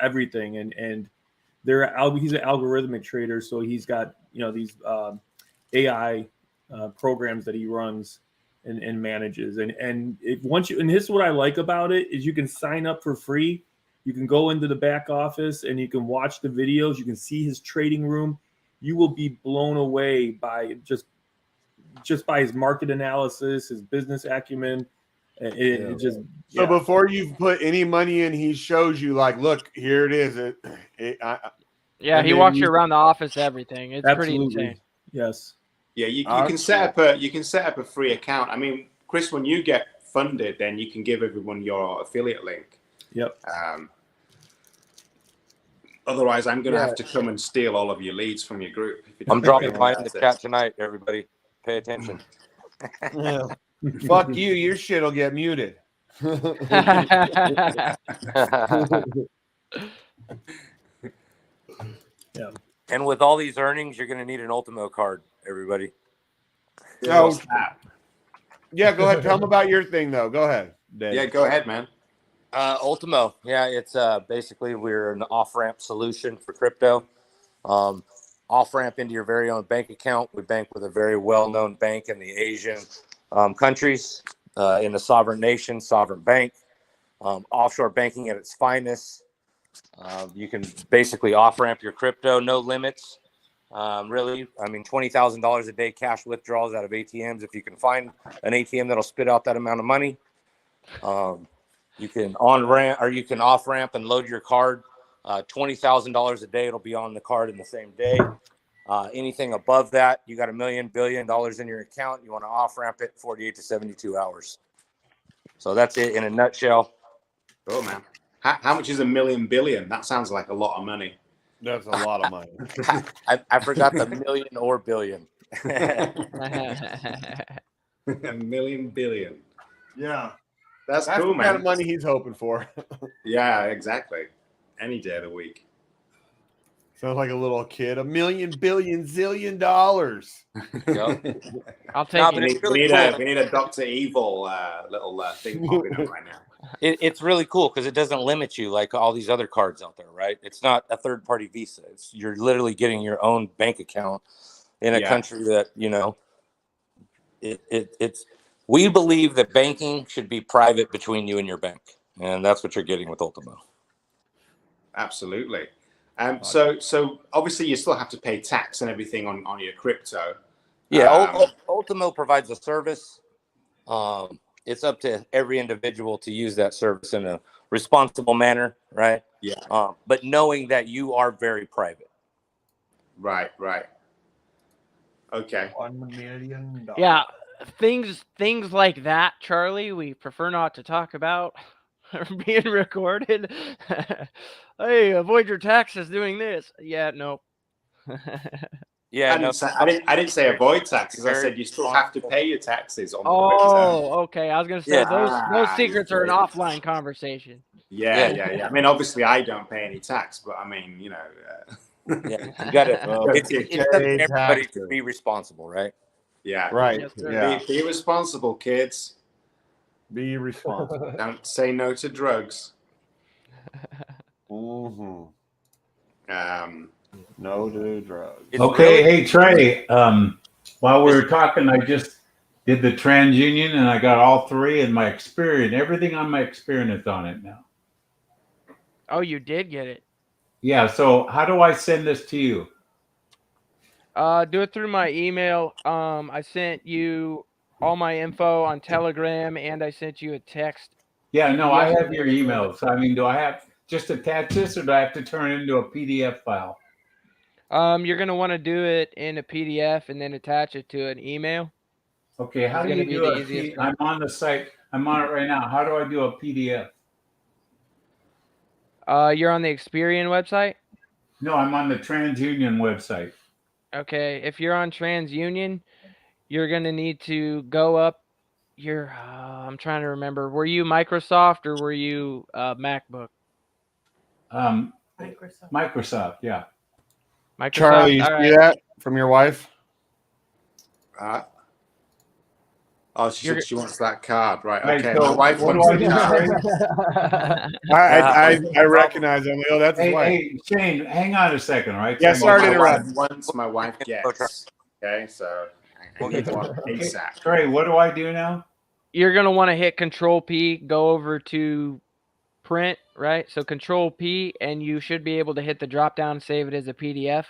everything, and he's an algorithmic trader. So he's got these AI programs that he runs and manages, and this is what I like about it is you can sign up for free. You can go into the back office and you can watch the videos. You can see his trading room. You will be blown away by just by his market analysis, his business acumen. So before you put any money in, he shows you like, look, here it is. Yeah, he walks you around the office, everything. It's pretty insane. Yes. Yeah, you can set up a free account. I mean, Chris, when you get funded, then you can give everyone your affiliate link. Yep. Otherwise, I'm going to have to come and steal all of your leads from your group. I'm dropping mine in the chat tonight, everybody. Pay attention. Yeah. Fuck you. Your shit will get muted. Yeah. And with all these earnings, you're going to need an Ultimo card, everybody. Oh, yeah, go ahead. Tell them about your thing, though. Go ahead, Dave. Yeah, go ahead, man. Ultimo. Yeah, it's basically we're an off-ramp solution for crypto. Off-ramp into your very own bank account. We bank with a very well-known bank in the Asian countries, in the sovereign nation, sovereign bank. Offshore banking at its finest. You can basically off-ramp your crypto, no limits. Really, I mean, $20,000 a day cash withdrawals out of ATMs. If you can find an ATM that'll spit out that amount of money, you can on-ramp or you can off-ramp and load your card. $20,000 a day, it'll be on the card in the same day. Anything above that, you got $1 billion in your account. You want to off-ramp it 48 to 72 hours. So that's it in a nutshell. Oh, man. How much is $1 million billion? That sounds like a lot of money. That's a lot of money. I forgot the million or billion. $1 million billion. Yeah. That's That's cool, the man. kind of money he's hoping for. Yeah, exactly. Any day of the week. Sounds like a little kid. $1 million billion zillion dollars. Yep. I'll take We it. need, we need a Dr. Evil little thing popping up right now. It's really cool because it doesn't limit you like all these other cards out there, right? It's not a third-party Visa. You're literally getting your own bank account in a country that, it's. We believe that banking should be private between you and your bank, and that's what you're getting with Ultimo. Absolutely. So obviously you still have to pay tax and everything on your crypto. Yeah, Ultimo provides a service. It's up to every individual to use that service in a responsible manner, right? Yeah. But knowing that you are very private. Right. Okay. $1 million. Yeah, things like that, Charlie, we prefer not to talk about. Are being recorded. Hey, avoid your taxes doing this. Yeah, no. Yeah, I didn't say avoid taxes. I Very said you still have to pay your taxes on the QuickTime. Oh, okay. I was gonna say Yeah. those secrets are an offline conversation. Yeah. I mean, obviously, I don't pay any tax, but I mean, you know. Yeah, you got to. It's up to everybody taxes. to be responsible, right? Yeah. Right. Yes, sir. Yeah. Be responsible, kids. Be responsible. Don't say no to drugs. Mm-hmm. No to drugs. Okay, hey Trey. While we were talking, I just did the TransUnion and I got all three, and my Experian, everything on my Experian is on it now. Oh, you did get it. Yeah. So how do I send this to you? Do it through my email. I sent you all my info on Telegram, and I sent you a text. Yeah, no, I have your emails. I mean, do I have just attach this, or do I have to turn it into a PDF file? You're gonna want to do it in a PDF and then attach it to an email. Okay, how do you do it? I'm on the site. I'm on it right now. How do I do a PDF? You're on the Experian website? No, I'm on the TransUnion website. Okay, if you're on TransUnion, you're gonna need to go up your. I'm trying to remember. Were you Microsoft or were you MacBook? Microsoft, yeah. Microsoft. Charlie, you see that from your wife? Oh, she said she wants that card, right? Right, Okay, so my wife what wants do the card. I recognize him. Oh, that's his wife. Hey, Shane, hang on a second, right? Yeah, sorry to interrupt. Once my wife gets, okay, so ASAP. Trey, what do I do now? You're gonna want to hit Control P, go over to print, right? So Control P, and you should be able to hit the drop down, save it as a PDF.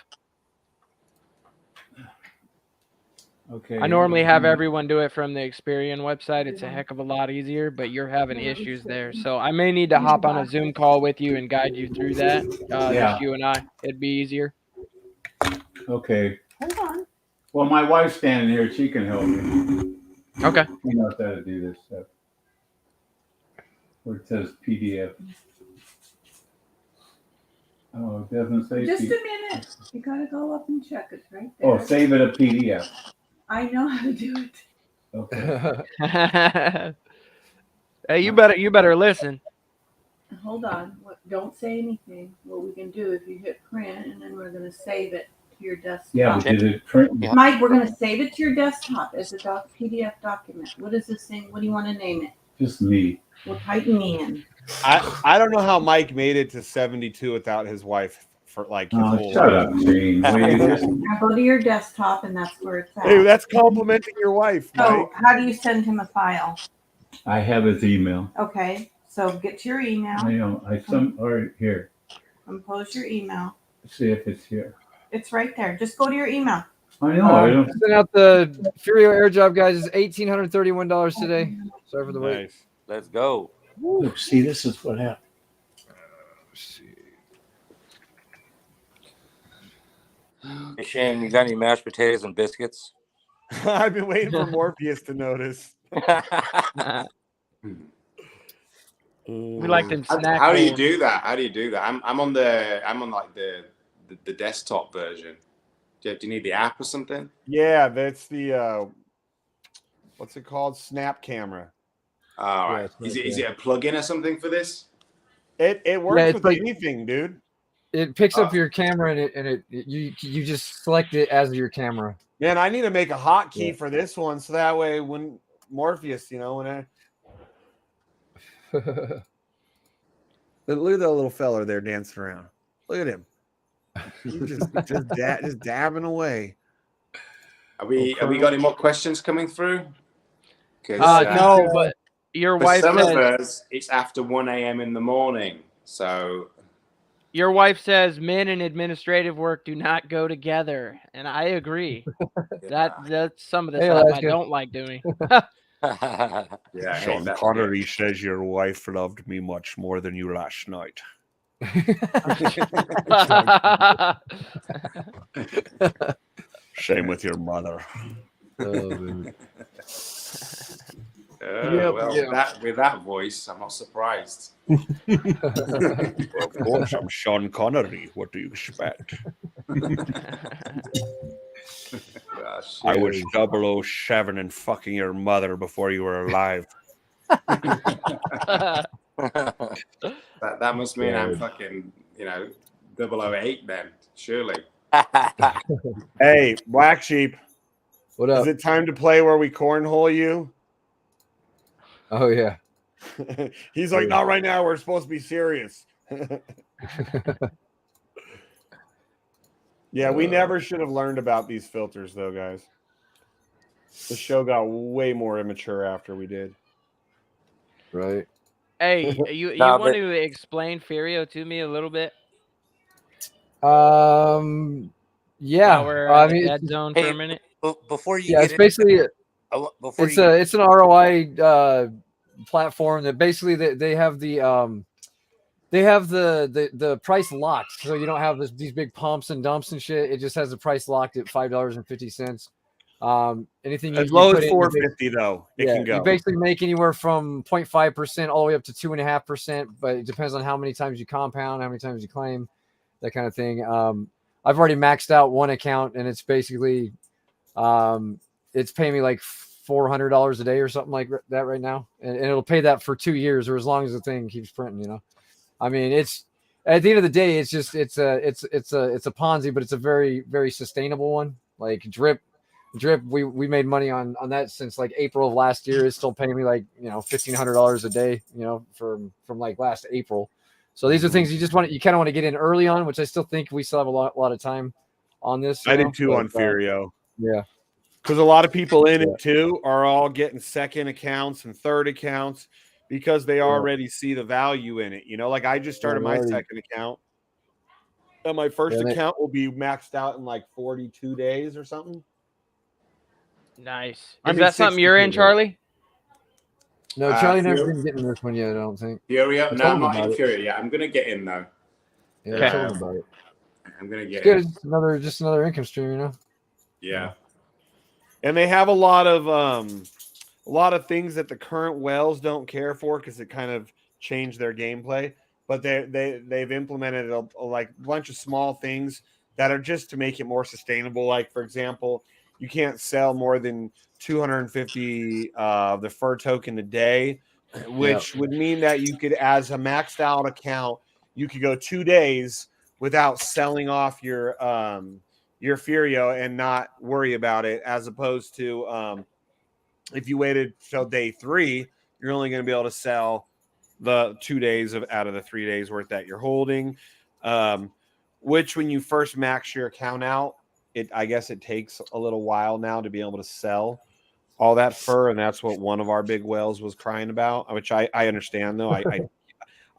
Okay. I normally have everyone do it from the Experian website. It's a heck of a lot easier, but you're having issues there. So I may need to hop on a Zoom call with you and guide you through that. Just you and I. It'd be easier. Okay. Hold on. Well, my wife's standing here. She can help me. Okay. She knows how to do this stuff. Where it says PDF. Oh, it doesn't say Just PDF. a minute. You gotta go up and check it right there. Oh, save it a PDF. I know how to do it. Okay. Hey, you better listen. Hold on. Don't say anything. What we can do if you hit print, and then we're gonna save it to your desktop. Yeah, we did it print. Mike, we're gonna save it to your desktop as a PDF document. What is this thing? What do you want to name it? Just me. We'll type me in. I don't know how Mike made it to 72 without his wife for like his whole shut life. up, Shane. Now go to your desktop, and that's where it's at. Hey, that's complimenting your wife, Mike. So, how do you send him a file? I have his email. Okay, so get to your email. I know. All right, here. Compose your email. Let's see if it's here. It's right there. Just go to your email. I know. I don't. Sent out the Furio air job, guys. Is $1,831 today. Sorry for the wait. Let's go. Look, see, this is what happened. Hey, Shane, you got any mashed potatoes and biscuits? I've been waiting for Morpheus to notice. We like them snack. How do you do that? How do you do that? I'm on like the desktop version. Do you need the app or something? Yeah, that's the what's it called? Snap camera. All right. Is it a plugin or something for this? It works it's with like- anything, dude. It picks up your camera and you just select it as your camera. Man, I need to make a hotkey for this one so that way when Morpheus, when I look at that little fella there dancing around. Look at him. He's just dabbing away. Have we got any more questions coming through? No, but your for wife some says, of us, it's after 1 a.m. in the morning. So your wife says men and administrative work do not go together, and I agree. That's some of the stuff I don't like doing. Sean Connery says your wife loved me much more than you last night. Same with your mother. With that voice, I'm not surprised. Of course, I'm Sean Connery. What do you expect? I was 007 and fucking your mother before you were alive. That must mean I'm fucking, 008 then, surely. Hey, Black Sheep. What up? Is it time to play where we cornhole you? Oh, yeah. He's like, not right now. We're supposed to be serious. Yeah, we never should have learned about these filters, though, guys. The show got way more immature after we did. Right. Hey, you want to explain Furio to me a little bit? Yeah. While we're in the dead zone for a minute. Before you Yeah, get it's basically it's an ROI platform that basically they have the price locked, so you don't have these big pumps and dumps and shit. It just has the price locked at $5.50. Anything as you low put as in, $4.50 though, it can go. You basically make anywhere from 0.5% all the way up to 2.5%, but it depends on how many times you compound, how many times you claim, that kind of thing. I've already maxed out one account, and it's basically it's paying me like $400 a day or something like that right now, and it'll pay that for 2 years or as long as the thing keeps printing. I mean, it's at the end of the day, it's just it's a Ponzi, but it's a very, very sustainable one. Like drip, we made money on that since like April of last year. It's still paying me like $1,500 a day, from like last April. So these are things you kind of want to get in early on, which I still think we still have a lot of time on this. I did too on Furio. Yeah. Because a lot of people in it too are all getting second accounts and third accounts because they already see the value in it. Like I just started my second account. And my first account will be maxed out in like 42 days or something. Nice. Is that something you're in, days. Charlie? No, Charlie never been getting this one yet, I don't think. Furio? No, I'm not in Furio yet. I'm going to get in, though. Yeah, I told him about it. I'm going to get in. in. Just another income stream, Yeah. And they have a lot of things that the current whales don't care for because it kind of changed their gameplay. But they've implemented a bunch of small things that are just to make it more sustainable. Like, for example, you can't sell more than 250 of the fur token a day, which would mean that you could, as a maxed out account, you could go 2 days without selling off your Furio and not worry about it, as opposed to if you waited till day 3, you're only going to be able to sell the 2 days out of the 3 days worth that you're holding, which when you first max your account out, I guess it takes a little while now to be able to sell all that fur, and that's what one of our big whales was crying about, which I understand though.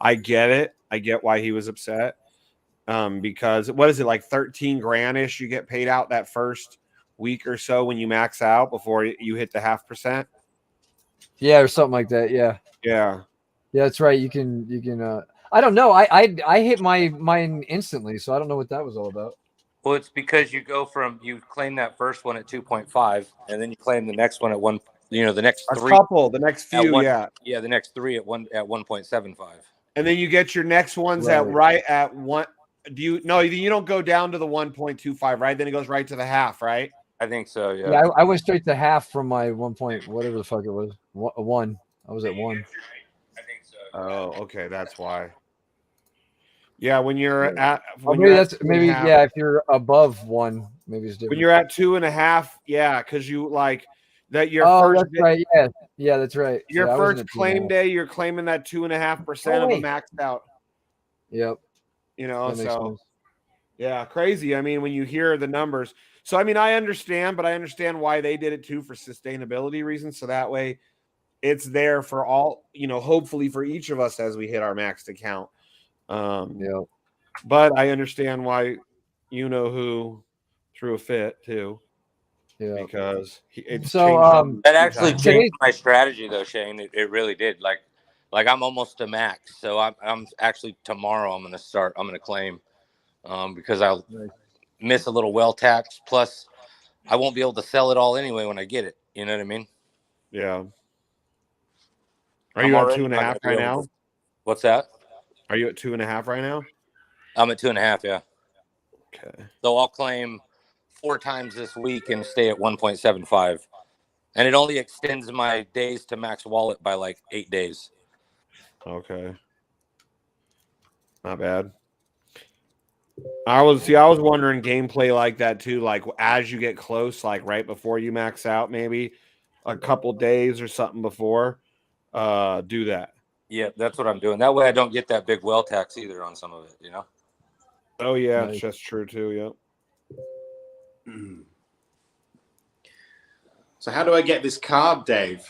I get it. I get why he was upset. Because what is it, like 13 grand-ish you get paid out that first week or so when you max out before you hit the 0.5%? Yeah, or something like that. Yeah. Yeah. Yeah, that's right. You can I don't know. I hit mine instantly, so I don't know what that was all about. Well, it's because you claim that first one at 2.5, and then you claim the next one at one. The next three. The next few, yeah, the next 3 at 1.75. And then you get your next ones at 1. You don't go down to the 1.25, right? Then it goes right to the half, right? I think so. Yeah. Yeah, I went straight to half from my 1 point, whatever the fuck it was. 1. I was at 1. I think so. Oh, okay, that's why. Yeah, when you're at if you're above 1, maybe it's different. When you're at 2.5, yeah, because you like that your first. That's right. Yeah, that's right. Your first claim day, you're claiming that 2.5% of a maxed out. Yep. Yeah, crazy. I mean, when you hear the numbers, so I mean, I understand why they did it too, for sustainability reasons. So that way, it's there for all, hopefully for each of us as we hit our maxed account. But I understand why who threw a fit too. Yeah, because it's that actually changed my strategy though, Shane. It really did. Like I'm almost to max, so I'm actually tomorrow I'm gonna claim, because I'll miss a little well tax. Plus, I won't be able to sell it all anyway when I get it. You know what I mean? Yeah. Are you at 2.5 right now? What's that? Are you at 2.5 right now? I'm at 2.5. Yeah. Okay. So I'll claim 4 times this week and stay at 1.75. And it only extends my days to max wallet by like 8 days. Okay. Not bad. I was wondering gameplay like that too, like as you get close, like right before you max out, maybe a couple days or something before, do that. Yeah, that's what I'm doing. That way I don't get that big well tax either on some of it, you know? Oh yeah, Nice. that's true too. Yep. So how do I get this card, Dave?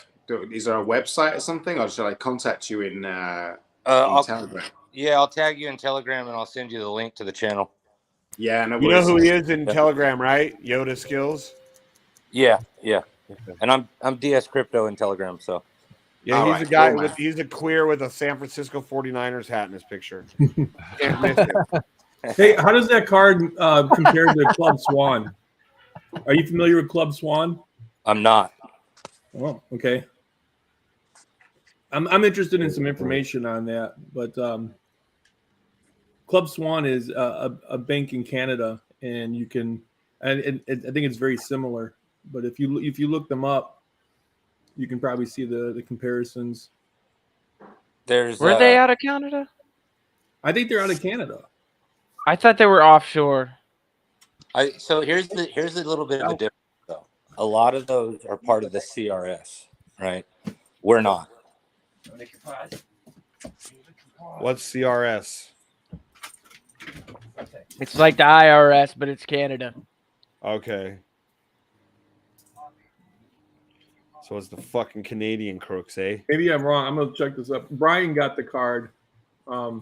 Is there a website or something, or should I contact you in Telegram? Yeah, I'll tag you in Telegram and I'll send you the link to the channel. Yeah, no You know worries. who he is in Telegram, right? Yoda Skills. Yeah. And I'm DS Crypto in Telegram, so. Yeah, he's a guy with he's a queer with a San Francisco 49ers hat in his picture. Can't miss it. Hey, how does that card compare to Club Swan? Are you familiar with Club Swan? I'm not. Oh, okay. I'm interested in some information on that, but Club Swan is a bank in Canada, and you can, and I think it's very similar. But if you look them up, you can probably see the comparisons. Were they out of Canada? I think they're out of Canada. I thought they were offshore. So here's a little bit of a difference though. A lot of those are part of the CRS, right? We're not. What's CRS? It's like the IRS, but it's Canada. Okay. So it's the fucking Canadian crooks, eh? Maybe I'm wrong. I'm gonna check this up. Brian got the card. Let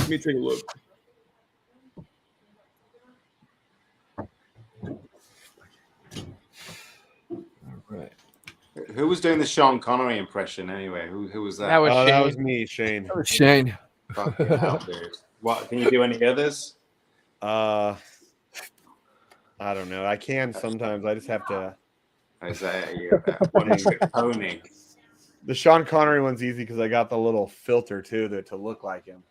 me take a look. Right. Who was doing the Sean Connery impression anyway? Who was that? That was Shane. That was me, Shane. That was Shane. Fucking hell, dude. What, can you do any others? I don't know. I can sometimes. I just have to. Is that one pony? The Sean Connery one's easy because I got the little filter too to look like him.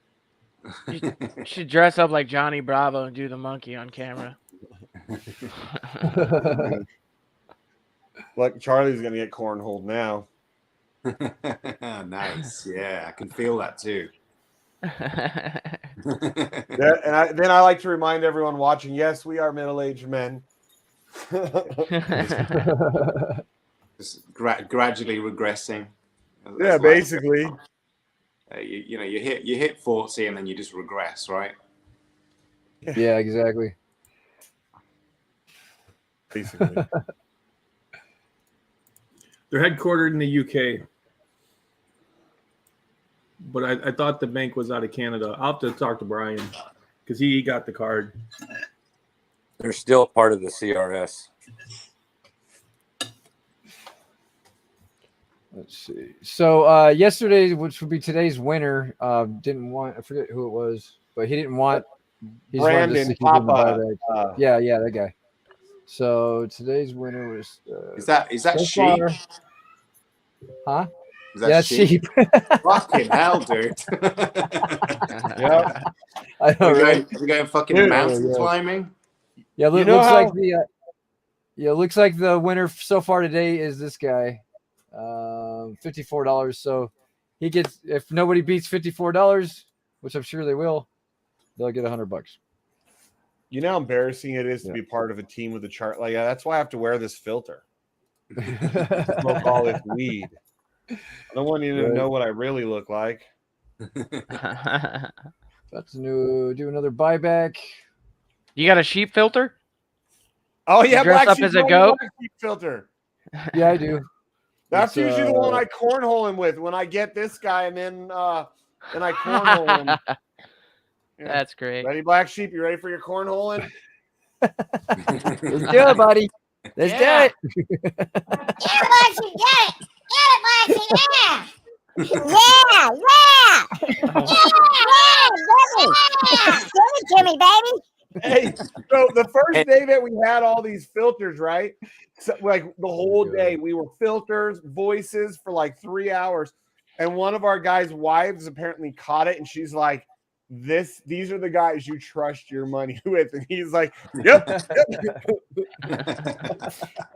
You should dress up like Johnny Bravo and do the monkey on camera. Like Charlie's gonna get cornholed now. Nice. Yeah, I can feel that too. Yeah, and then I like to remind everyone watching, yes, we are middle-aged men. Just gradually regressing. Yeah, basically. You hit 40 and then you just regress, right? Yeah, exactly. Basically. They're headquartered in the UK, but I thought the bank was out of Canada. I'll have to talk to Brian because he got the card. They're still part of the CRS. Let's see. So yesterday, which would be today's winner, didn't want. I forget who it was, but he didn't want. He's Brandon Papa. Yeah, that guy. So today's winner was. Is that so sheep? far, huh? Is that sheep. Fucking hell, dude. Yeah. I know, right? We're going fucking mountain climbing. Yeah, looks like the winner so far today is this guy. $54. So he gets, if nobody beats $54, which I'm sure they will, they'll get $100. You know how embarrassing it is to be part of a team with a chart like that? That's why I have to wear this filter. Smoke all this weed. I don't want you to know what I really look like. About to do another buyback. You got a sheep filter? Oh yeah, dress Black up Sheep as a goat. filter. Yeah, I do. That's usually the one I cornhole him with. When I get this guy, and then I cornhole him. Yeah. That's great. Ready, Black Sheep? You ready for your cornholing? Let's do it, buddy. Let's do it. Get it, Blacksheep, get it. Get it, Blacksheep, yeah. Yeah. Give it to me, baby. Hey, so the first day that we had all these filters, right? So, like the whole day, we were filters, voices for like 3 hours. And one of our guys' wives apparently caught it, and she's like, these are the guys you trust your money with. And he's like, yep.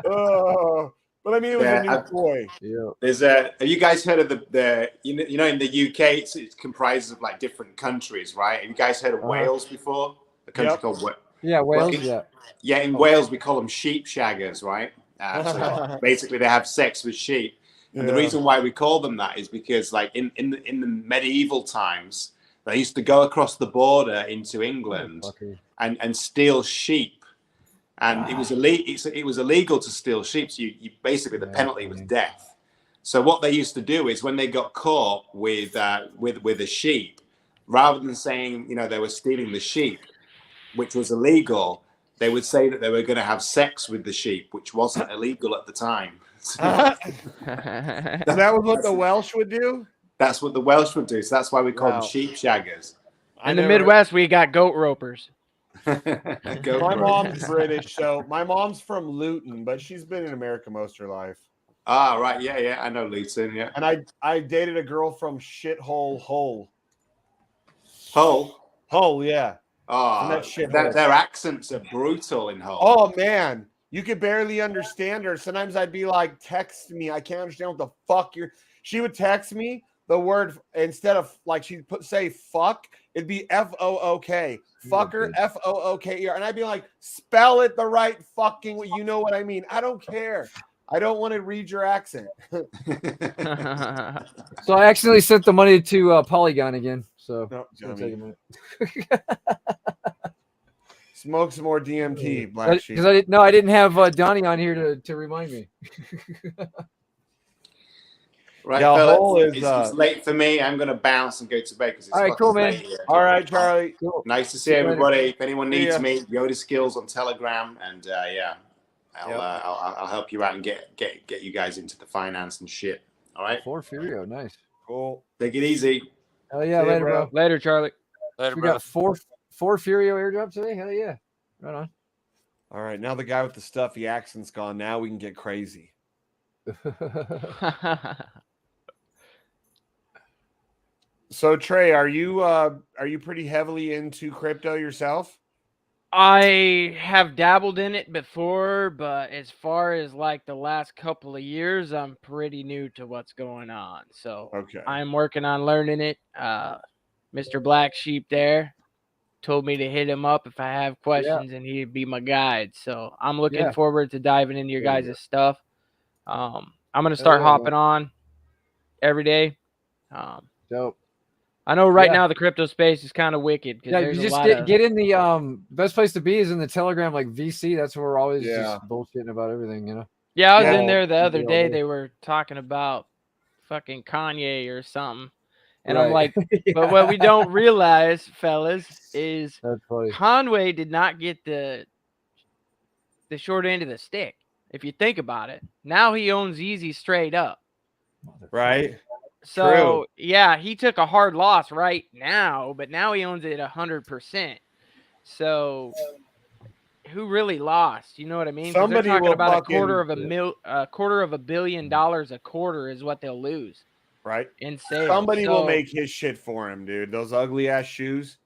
Oh, but I mean, it was a new toy. Yeah. There's have you guys heard of the you know in the UK it's comprised of like different countries, right? Have you guys heard of Wales before? A country called Wales. In Wales we call them sheep shaggers, right? So basically they have sex with sheep. And the reason why we call them that is because like in the medieval times, they used to go across the border into England and steal sheep. And it was illegal to steal sheep. So you basically the penalty was death. So what they used to do is when they got caught with a sheep, rather than saying they were stealing the sheep, which was illegal, they would say that they were going to have sex with the sheep, which wasn't illegal at the time. So that was what the Welsh would do? That's what the Welsh would do. So that's why we call them sheep shaggers. In the Midwest, we got goat ropers. My mom's British, so my mom's from Luton, but she's been in America most of her life. Ah, right. Yeah. I know Luton, yeah. And I dated a girl from shithole Hull. Hull, yeah. Oh, their accents are brutal in Hull. Oh, man. You could barely understand her. Sometimes I'd be like, text me. I can't understand what the fuck She would text me the word instead of like she'd say fuck, it'd be F-O-O-K. Fucker, F-O-O-K-E-R. And I'd be like, spell it the right fucking way. You know what I mean? I don't care. I don't want to read your accent. So I accidentally sent the money to Polygon again. So it's gonna take a minute. Smoke some more DMT, Black Sheep. Because I didn't have Donnie on here to remind me. Right, fellas, it's late for me. I'm going to bounce and go to bed because it's all right, cool, man. All right, Charlie. Cool. Nice to see everybody. If anyone needs me, Yoda Skills on Telegram, and I'll help you out and get you guys into the finance and shit. All right. For Furio, nice. Cool. Take it easy. Hell yeah, later, bro. Later, Charlie. Later, we got four Furio airdrop today. Hell yeah. Right on. All right, now the guy with the stuffy accent's gone. Now we can get crazy. So Trey, are you pretty heavily into crypto yourself? I have dabbled in it before, but as far as like the last couple of years, I'm pretty new to what's going on. So I'm working on learning it. Mr. Black Sheep there told me to hit him up if I have questions, and he'd be my guide. So I'm looking forward to diving into your guys' stuff. I'm gonna start hopping on every day. Dope. I know right now the crypto space is kind of wicked. Yeah, you just get in the best place to be is in the Telegram, like VC. That's where we're always just bullshitting about everything, you know. Yeah, I was in there the other day. They were talking about fucking Kanye or something, and I'm like, but what we don't realize, fellas, is Conway did not get the short end of the stick. If you think about it, now he owns Easy straight up, right? So yeah, he took a hard loss right now, but now he owns it 100%. So who really lost? You know what I mean? Somebody they're talking will about $250 million a quarter is what they'll lose. Right. In sales. Somebody will make his shit for him, dude. Those ugly ass shoes.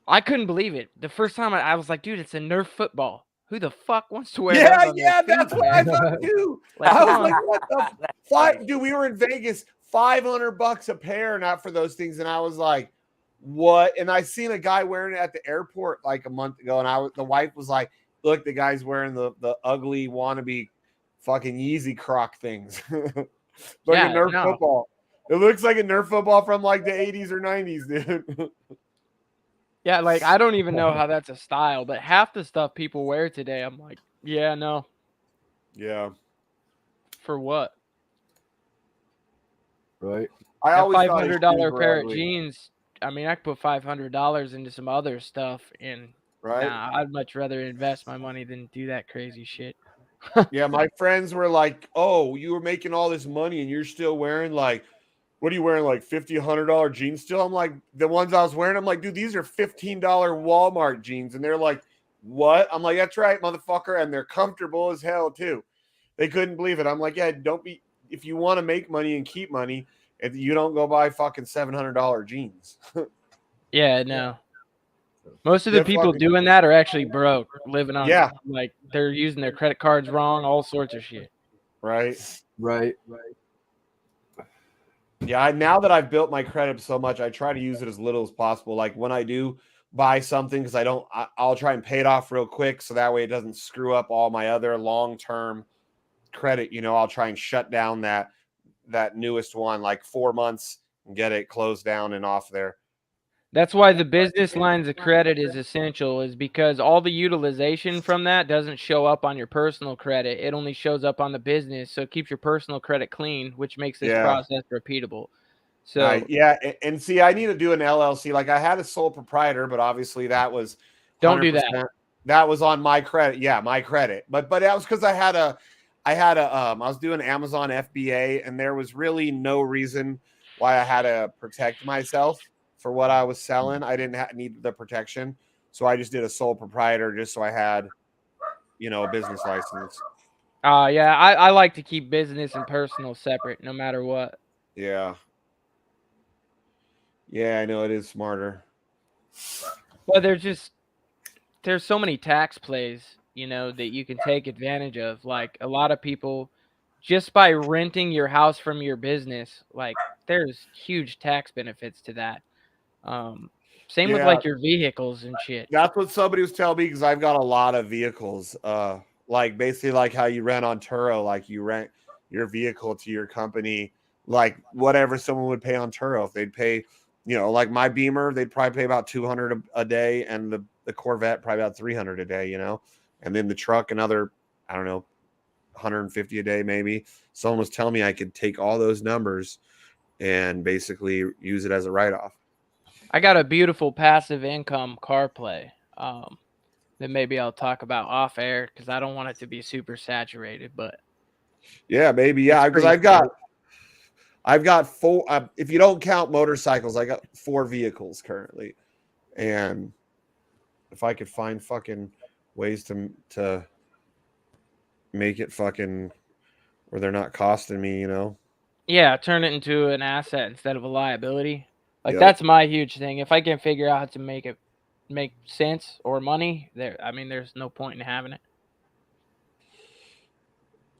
I couldn't believe it. The first time I was like, dude, it's a Nerf football. Who the fuck wants to wear that? Yeah, that's what I thought too. I was like, what the fuck? Dude, we were in Vegas. $500 a pair, not for those things, and I was like, "What?" And I seen a guy wearing it at the airport like a month ago, and the wife was like, "Look, the guy's wearing the ugly wannabe fucking Yeezy Croc things, like a Nerf football. It looks like a Nerf football from like the 80s or 90s, dude." Yeah, like I don't even know how that's a style, but half the stuff people wear today, I'm like, yeah, no. Yeah. For what? Right. I always $500 pair of jeans. I mean, I could put $500 into some other stuff, and I'd much rather invest my money than do that crazy shit. Yeah, my friends were like, "Oh, you were making all this money, and you're still wearing like, what are you wearing? Like $50, $100 jeans still?" I'm like, the ones I was wearing, I'm like, dude, these are $15 Walmart jeans, and they're like, what? I'm like, that's right, motherfucker, and they're comfortable as hell too. They couldn't believe it. I'm like, yeah, don't be. If you want to make money and keep money, if you don't go buy fucking $700 jeans. Yeah, no. Most of the They're people fucking- doing that are actually broke, living on Yeah. like they're using their credit cards wrong, all sorts of shit. Right. Right. Yeah, now that I've built my credit so much, I try to use it as little as possible. Like when I do buy something, because I'll try and pay it off real quick, so that way it doesn't screw up all my other long-term credit. You know, I'll try and shut down that newest one, like 4 months, and get it closed down and off there. That's why the business lines of credit is essential, is because all the utilization from that doesn't show up on your personal credit. It only shows up on the business, so it keeps your personal credit clean, which makes this process repeatable. So yeah, and see, I need to do an LLC. Like I had a sole proprietor, but obviously that was don't do that. That was on my credit. Yeah, my credit. But that was because I was doing Amazon FBA, and there was really no reason why I had to protect myself for what I was selling. I didn't need the protection, so I just did a sole proprietor just so I had, a business license. Yeah, I like to keep business and personal separate, no matter what. Yeah. Yeah, I know it is smarter. Well, there's so many tax plays, that you can take advantage of. Like a lot of people, just by renting your house from your business, like there's huge tax benefits to that. Same with like your vehicles and shit. That's what somebody was telling me, because I've got a lot of vehicles. Like basically like how you rent on Turo, like you rent your vehicle to your company, like whatever someone would pay on Turo. If they'd pay, like my Beamer, they'd probably pay about $200 a day, and the Corvette probably about $300 a day, and then the truck another, I don't know, $150 a day maybe. Someone was telling me I could take all those numbers and basically use it as a write-off. I got a beautiful passive income car play that maybe I'll talk about off air, because I don't want it to be super saturated. But yeah, maybe, yeah, because I've got 4. If you don't count motorcycles, I got 4 vehicles currently, and if I could find fucking ways to make it fucking where they're not costing me, yeah, turn it into an asset instead of a liability. Like that's my huge thing. If I can figure out how to make it make sense or money, there's no point in having it.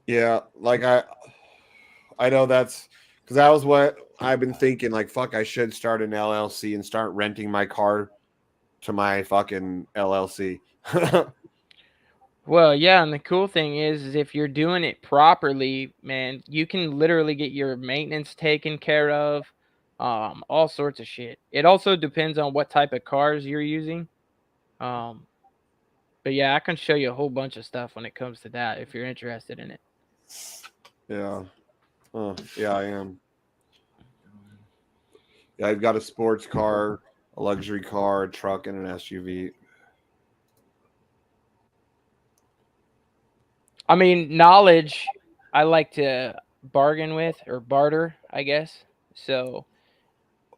Yeah, like I know that's because that was what I've been thinking. Like, fuck, I should start an LLC and start renting my car to my fucking LLC. Well, yeah, and the cool thing is if you're doing it properly, man, you can literally get your maintenance taken care of, all sorts of shit. It also depends on what type of cars you're using. But yeah, I can show you a whole bunch of stuff when it comes to that if you're interested in it. Yeah. Yeah, I am. Yeah, I've got a sports car, a luxury car, a truck, and an SUV. I mean, knowledge, I like to bargain with or barter, I guess. So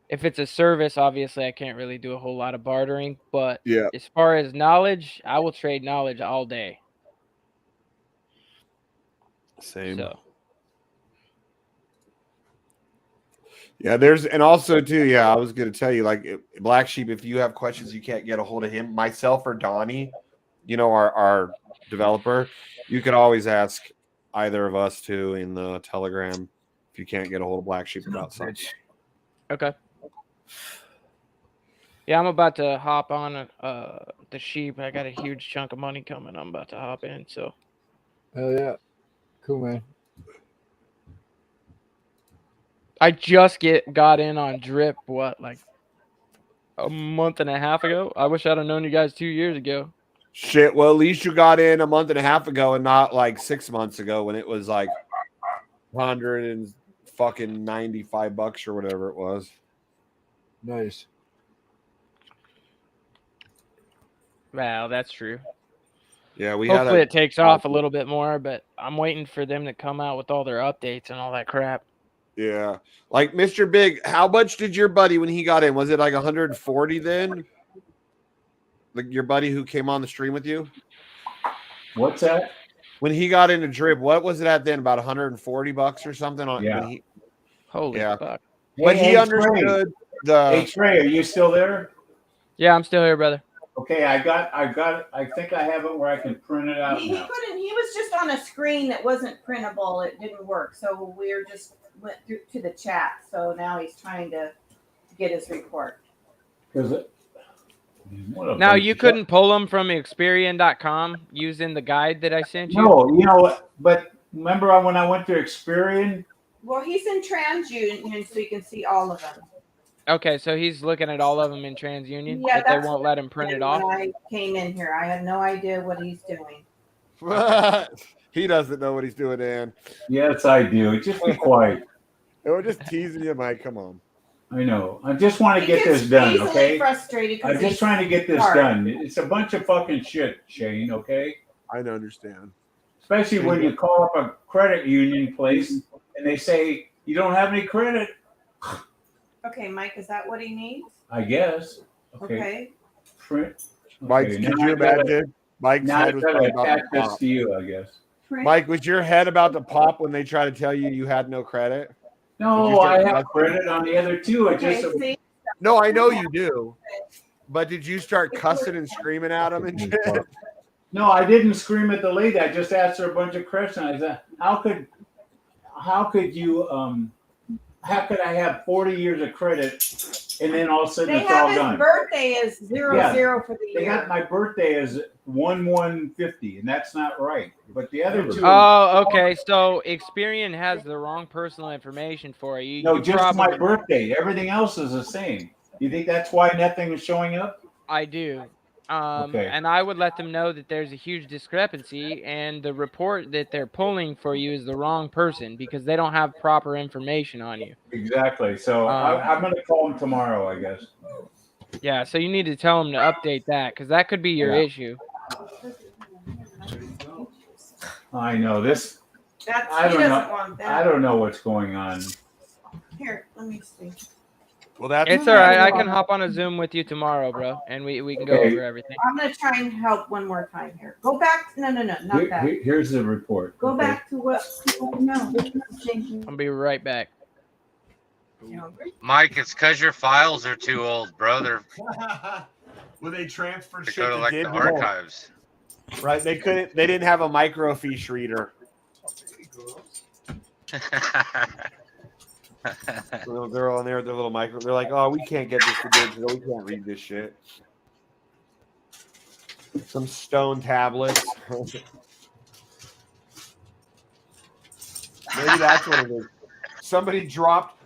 if it's a service, obviously I can't really do a whole lot of bartering. But as far as knowledge, I will trade knowledge all day. Same. So. Yeah, and also too, yeah, I was going to tell you, like Black Sheep, if you have questions, you can't get a hold of him, myself or Donnie, our developer, you can always ask either of us too in the Telegram if you can't get a hold of Black Sheep about something. Okay. Yeah, I'm about to hop on the sheep. I got a huge chunk of money coming. I'm about to hop in. So. Hell yeah, cool, man. I just got in on Drip, like a month and a half ago? I wish I'd have known you guys 2 years ago. Shit, well, at least you got in a month and a half ago and not like 6 months ago when it was like $195 or whatever it was. Nice. Well, that's true. Yeah, hopefully it takes off a little bit more, but I'm waiting for them to come out with all their updates and all that crap. Yeah. Like Mr. Big, how much did your buddy when he got in? Was it like 140 then? Like your buddy who came on the stream with you? What's that? When he got into Drip, what was it at then? About $140 or something? Holy fuck. But he understood Hey, Trey, are you still there? Yeah, I'm still here, brother. Okay, I think I have it where I can print it out He now. couldn't. He was just on a screen that wasn't printable. It didn't work. So we're just went through to the chat. So now he's trying to get his report. Now, you couldn't pull them from Experian.com using the guide that I sent you? No, you know, but remember when I went to Experian? Well, he's in TransUnion, so you can see all of them. Okay, so he's looking at all of them in TransUnion, Yeah, but they that's won't let him print it when off? I came in here, I have no idea what he's doing. He doesn't know what he's doing, Dan. Yes, I do. Just be quiet. We're just teasing you, Mike. Come on. I know. I just want to He get gets this done, easily okay? frustrated 'cause I'm just he's trying to get this hard. done. It's a bunch of fucking shit, Shane, okay? I don't understand. Especially when you call up a credit union place and they say, you don't have any credit, Okay, Mike, is that what he needs? I guess. Okay. Print. Mike, Okay, could now you I gotta- imagine? Mike's now I head was gotta probably about attach to this pop. to you, I guess. Mike, was your head about to pop when they try to tell you had no credit? No, I have credit on the other two. No, I know you do. But did you start cussing and screaming at them and shit? No, I didn't scream at the lady. I just asked her a bunch of questions. I said, how could I have 40 years of credit and then all of a sudden They it's all have his done? birthday is 00 for the They year. got my birthday is 1150, and that's not right. But the other two. Oh, okay. So Experian has the wrong personal information for you. No, You just my probably- birthday. Everything else is the same. You think that's why nothing is showing up? I do. Okay. And I would let them know that there's a huge discrepancy, and the report that they're pulling for you is the wrong person because they don't have proper information on you. Exactly. So I'm going to call them tomorrow, I guess. Yeah, so you need to tell them to update that because that could be your Yeah. issue. I know this. That's, I he don't doesn't know. want that. I don't know what's going on. Here, let me see. Well, that's It's all right. I can hop on a Zoom with you tomorrow, bro, and we can go Okay. over everything. I'm gonna try and help one more time here. Go back. No, not that. Here's the report. Go Okay. back to what people know. I'll be right back. Mike, it's because your files are too old, brother. Well, they transferred To shit go to like the digital. archives. Right? They couldn't. They didn't have a microfiche reader. The little girl in there, their little micro. They're like, oh, we can't get this to digital. We can't read this shit. Some stone tablets. Maybe that's what it is.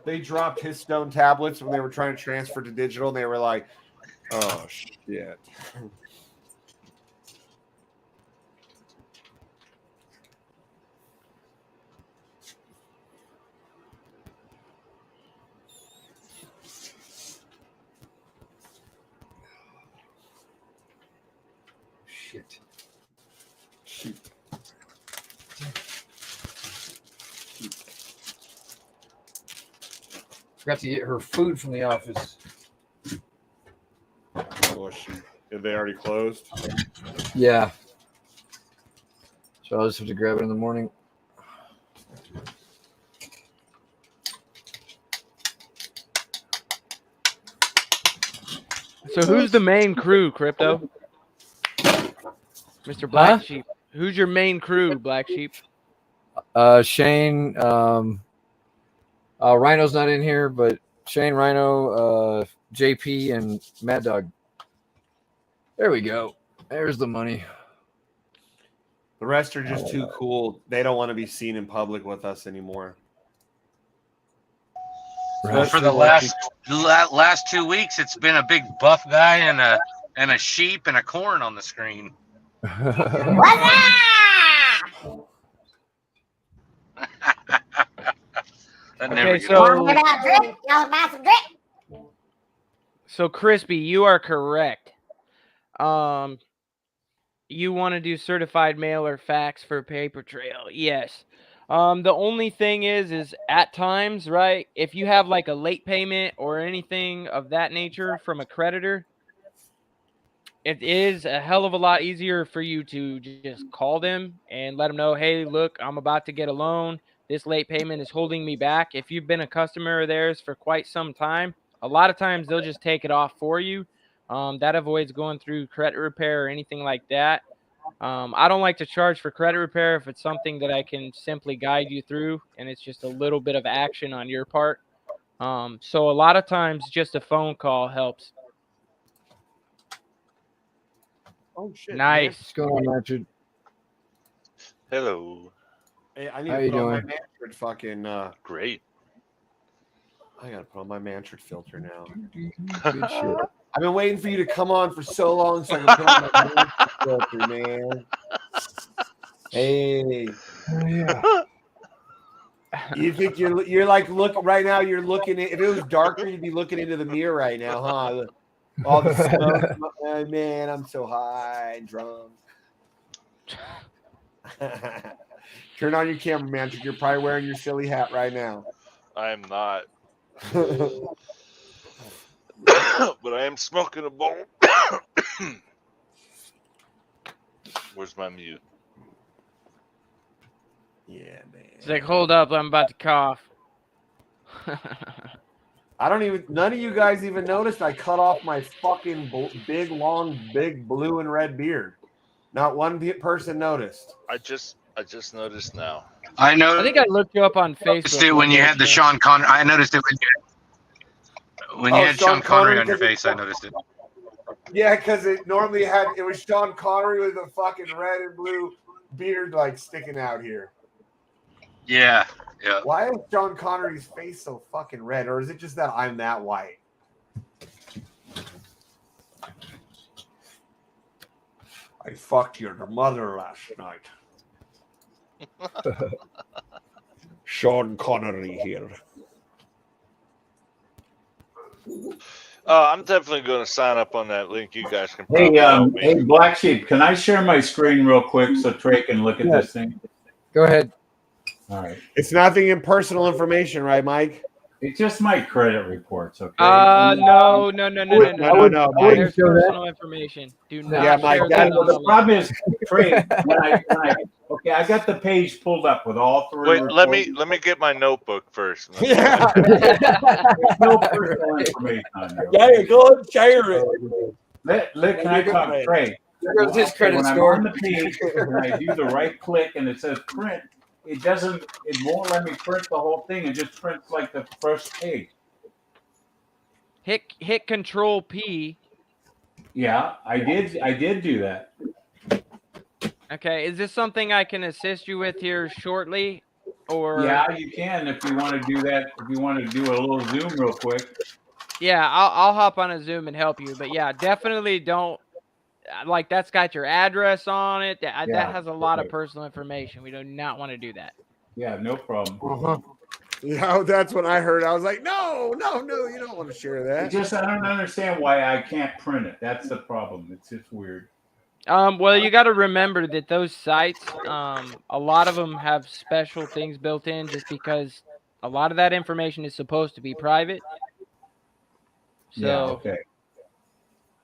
They dropped his stone tablets when they were trying to transfer to digital, and they were like, oh shit. Shit. Forgot to get her food from the office. Oh shoot. Did they already closed? Yeah. So I'll just have to grab it in the morning. So who's the main crew, Crypto? Mr. Black Sheep. Who's your main crew, Black Sheep? Shane, Rhino's not in here, but Shane, Rhino, JP, and Mad Dog. There we go. There's the money. The rest are just too cool. They don't want to be seen in public with us anymore. Well, for the last 2 weeks, it's been a big buff guy and a sheep and a corn on the screen. Okay, so Crispy, you are correct. You want to do certified mail or fax for paper trail? Yes. The only thing is at times, right? If you have like a late payment or anything of that nature from a creditor, it is a hell of a lot easier for you to just call them and let them know, hey, look, I'm about to get a loan. This late payment is holding me back. If you've been a customer of theirs for quite some time, a lot of times they'll just take it off for you. That avoids going through credit repair or anything like that. I don't like to charge for credit repair if it's something that I can simply guide you through and it's just a little bit of action on your part. So a lot of times just a phone call helps. Oh shit! Nice. What's going on, Richard? Hello. Hey, I need How to you put on my doing? Manfred fucking. Great. I gotta put on my Manfred filter now. Good shit. I've been waiting for you to come on for so long so I can put on my Manfred filter, man. Hey. Oh, yeah. You think you're like look right now? You're looking at if it was darker, you'd be looking into the mirror right now, huh? All the smoke, oh, man. I'm so high and drunk. Turn on your camera, man. You're probably wearing your silly hat right now. I'm not. But I am smoking a bowl. Where's my mute? Yeah, man. It's like, hold up, I'm about to cough. I don't even. None of you guys even noticed I cut off my fucking big, long, big blue and red beard. Not one person noticed. I just noticed now. I know. I think I looked you up on Facebook it when you had the Sean Connery. I noticed it when you had Sean Connery on your face. I noticed it. Yeah, because it normally it was Sean Connery with a fucking red and blue beard like sticking out here. Yeah, yeah. Why is Sean Connery's face so fucking red, or is it just that I'm that white? I fucked your mother last night. Sean Connery here. I'm definitely going to sign up on that link. You guys can probably Hey, help me. hey, Black Sheep, can I share my screen real quick so Trey can look at this thing? Go ahead. All right. It's nothing in personal information, right, Mike? It's just my credit reports, okay? No. Mike. There's personal information. Do not Yeah, Mike. share that on The the problem is, Trey, okay, I got the page pulled up with all three. Wait, let me get my notebook first. Yeah. There's no personal information on there. Yeah, go and share it. Can I talk, Trey? There goes his credit when score. I'm on the page and I do the right click and it says print, it won't let me print the whole thing. It just prints like the first page. Hit Control P. Yeah, I did do that. Okay, is this something I can assist you with here shortly? Or yeah, you can if you want to do that. If you want to do a little Zoom real quick. Yeah, I'll hop on a Zoom and help you. But yeah, definitely don't. Like, that's got your address on it. That has a lot of personal information. We do not want to do that. Yeah, no problem. Yeah, that's what I heard. I was like, no, you don't want to share that. I don't understand why I can't print it. That's the problem. It's just weird. Well, you got to remember that those sites, a lot of them have special things built in just because a lot of that information is supposed to be private. So, yeah, okay.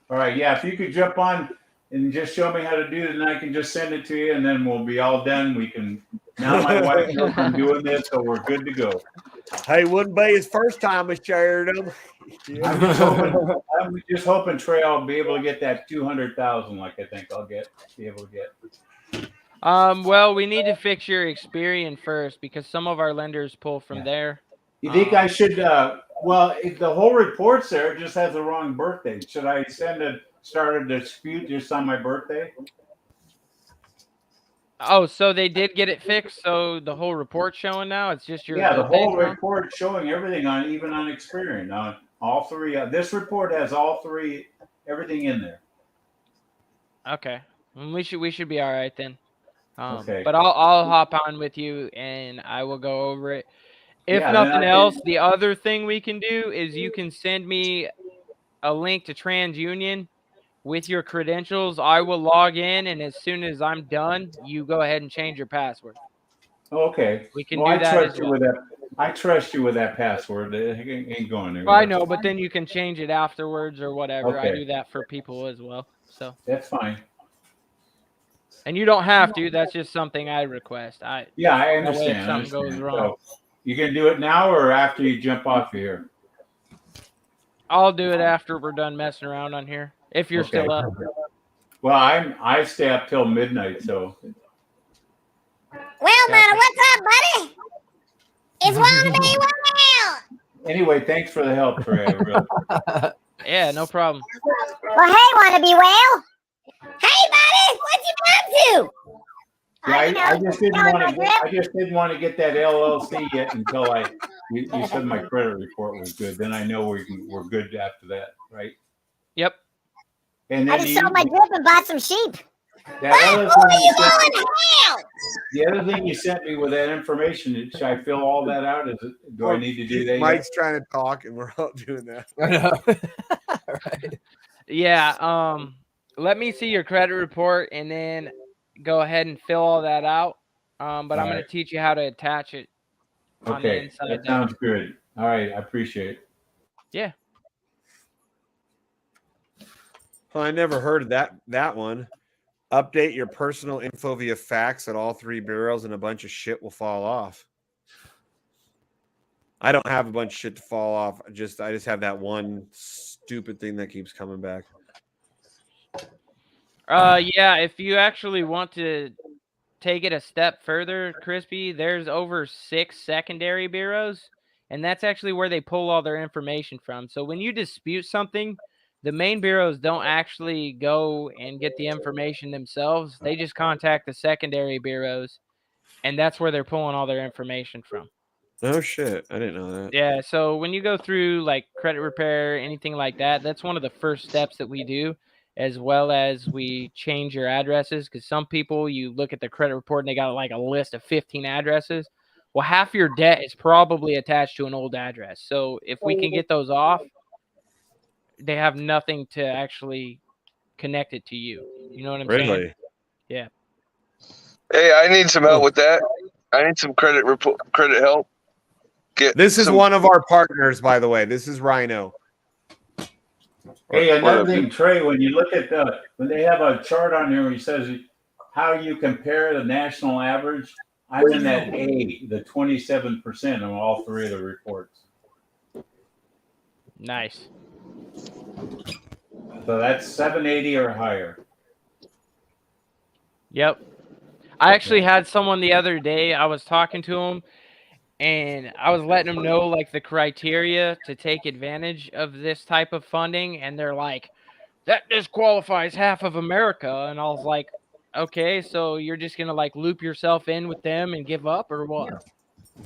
All right, yeah, if you could jump on and just show me how to do it, and I can just send it to you, and then we'll be all done. We can. Now my wife knows I'm doing this, so we're good to go. Hey, wouldn't be his first time I shared them. I'm just hoping Trey will be able to get that 200,000, like I think I'll be able to get. Well, we need to fix your Experian first because some of our lenders pull from there. You think I should? Well, if the whole report's there, it just has the wrong birthday. Should I start a dispute just on my birthday? Oh, so they did get it fixed. So the whole report's showing now. It's just your the birthday whole now? report showing everything on, even on Experian, on all three. This report has all three, everything in there. Okay, we should be all right then. Okay. But I'll hop on with you and I will go over it. If Yeah, nothing else, the other thing we can do is you can send me a link to TransUnion with your credentials. I will log in, and as soon as I'm done, you go ahead and change your password. Okay. We can well, do that I trust as you well. with that. I trust you with that password. It ain't going anywhere. Well, I know, but then you can change it afterwards or whatever. I Okay. do that for people as well. So that's fine. And you don't have to. That's just something I request. Yeah, I that way if understand. something goes wrong. So, you can do it now or after you jump off here? I'll do it after we're done messing around on here. if you're still up. Well, I stay up till midnight, so. Well, Mona, what's up, buddy? It's Wannabe Well. Anyway, thanks for the help, Trey. Yeah, no problem. Well, hey, Wannabe Well. Hey, buddy, what you been up to? Yeah, I just didn't want to get that LLC yet until you said my credit report was good. Then I know we're good after that, right? Yep. And I then just sold my drip and bought some sheep. the other thing you sent me with that information, should I fill all that out? Do I need to do that? Mike's trying to talk, and we're all doing that. I know. Right. Yeah. Let me see your credit report, and then go ahead and fill all that out. But I'm going to teach you how to attach it on the inside. That sounds good. All right, I appreciate it. Yeah. Well, I never heard of that one. Update your personal info via fax at all 3 bureaus, and a bunch of shit will fall off. I don't have a bunch of shit to fall off. I just have that one stupid thing that keeps coming back. Yeah, if you actually want to take it a step further, Crispy, there's over 6 secondary bureaus, and that's actually where they pull all their information from. So when you dispute something, the main bureaus don't actually go and get the information themselves. They just contact the secondary bureaus, and that's where they're pulling all their information from. Oh, shit. I didn't know that. Yeah, so when you go through, like, credit repair, anything like that, that's one of the first steps that we do, as well as we change your addresses, because some people, you look at the credit report, and they got, like, a list of 15 addresses. Well, half your debt is probably attached to an old address. So if we can get those off, they have nothing to actually connect it to you. You know what I'm saying? Really? Yeah. Hey, I need some help with that. I need some credit help. This is one of our partners, by the way. This is Rhino. Hey, another thing, Trey, when you look at when they have a chart on here where he says how you compare the national average, I'm in that A, the 27% on all 3 of the reports. Nice. So that's 780 or higher. Yep. I actually had someone the other day, I was talking to him, and I was letting them know, like, the criteria to take advantage of this type of funding, and they're like, that disqualifies half of America. And I was like, okay, so you're just going to, like, loop yourself in with them and give up, or what?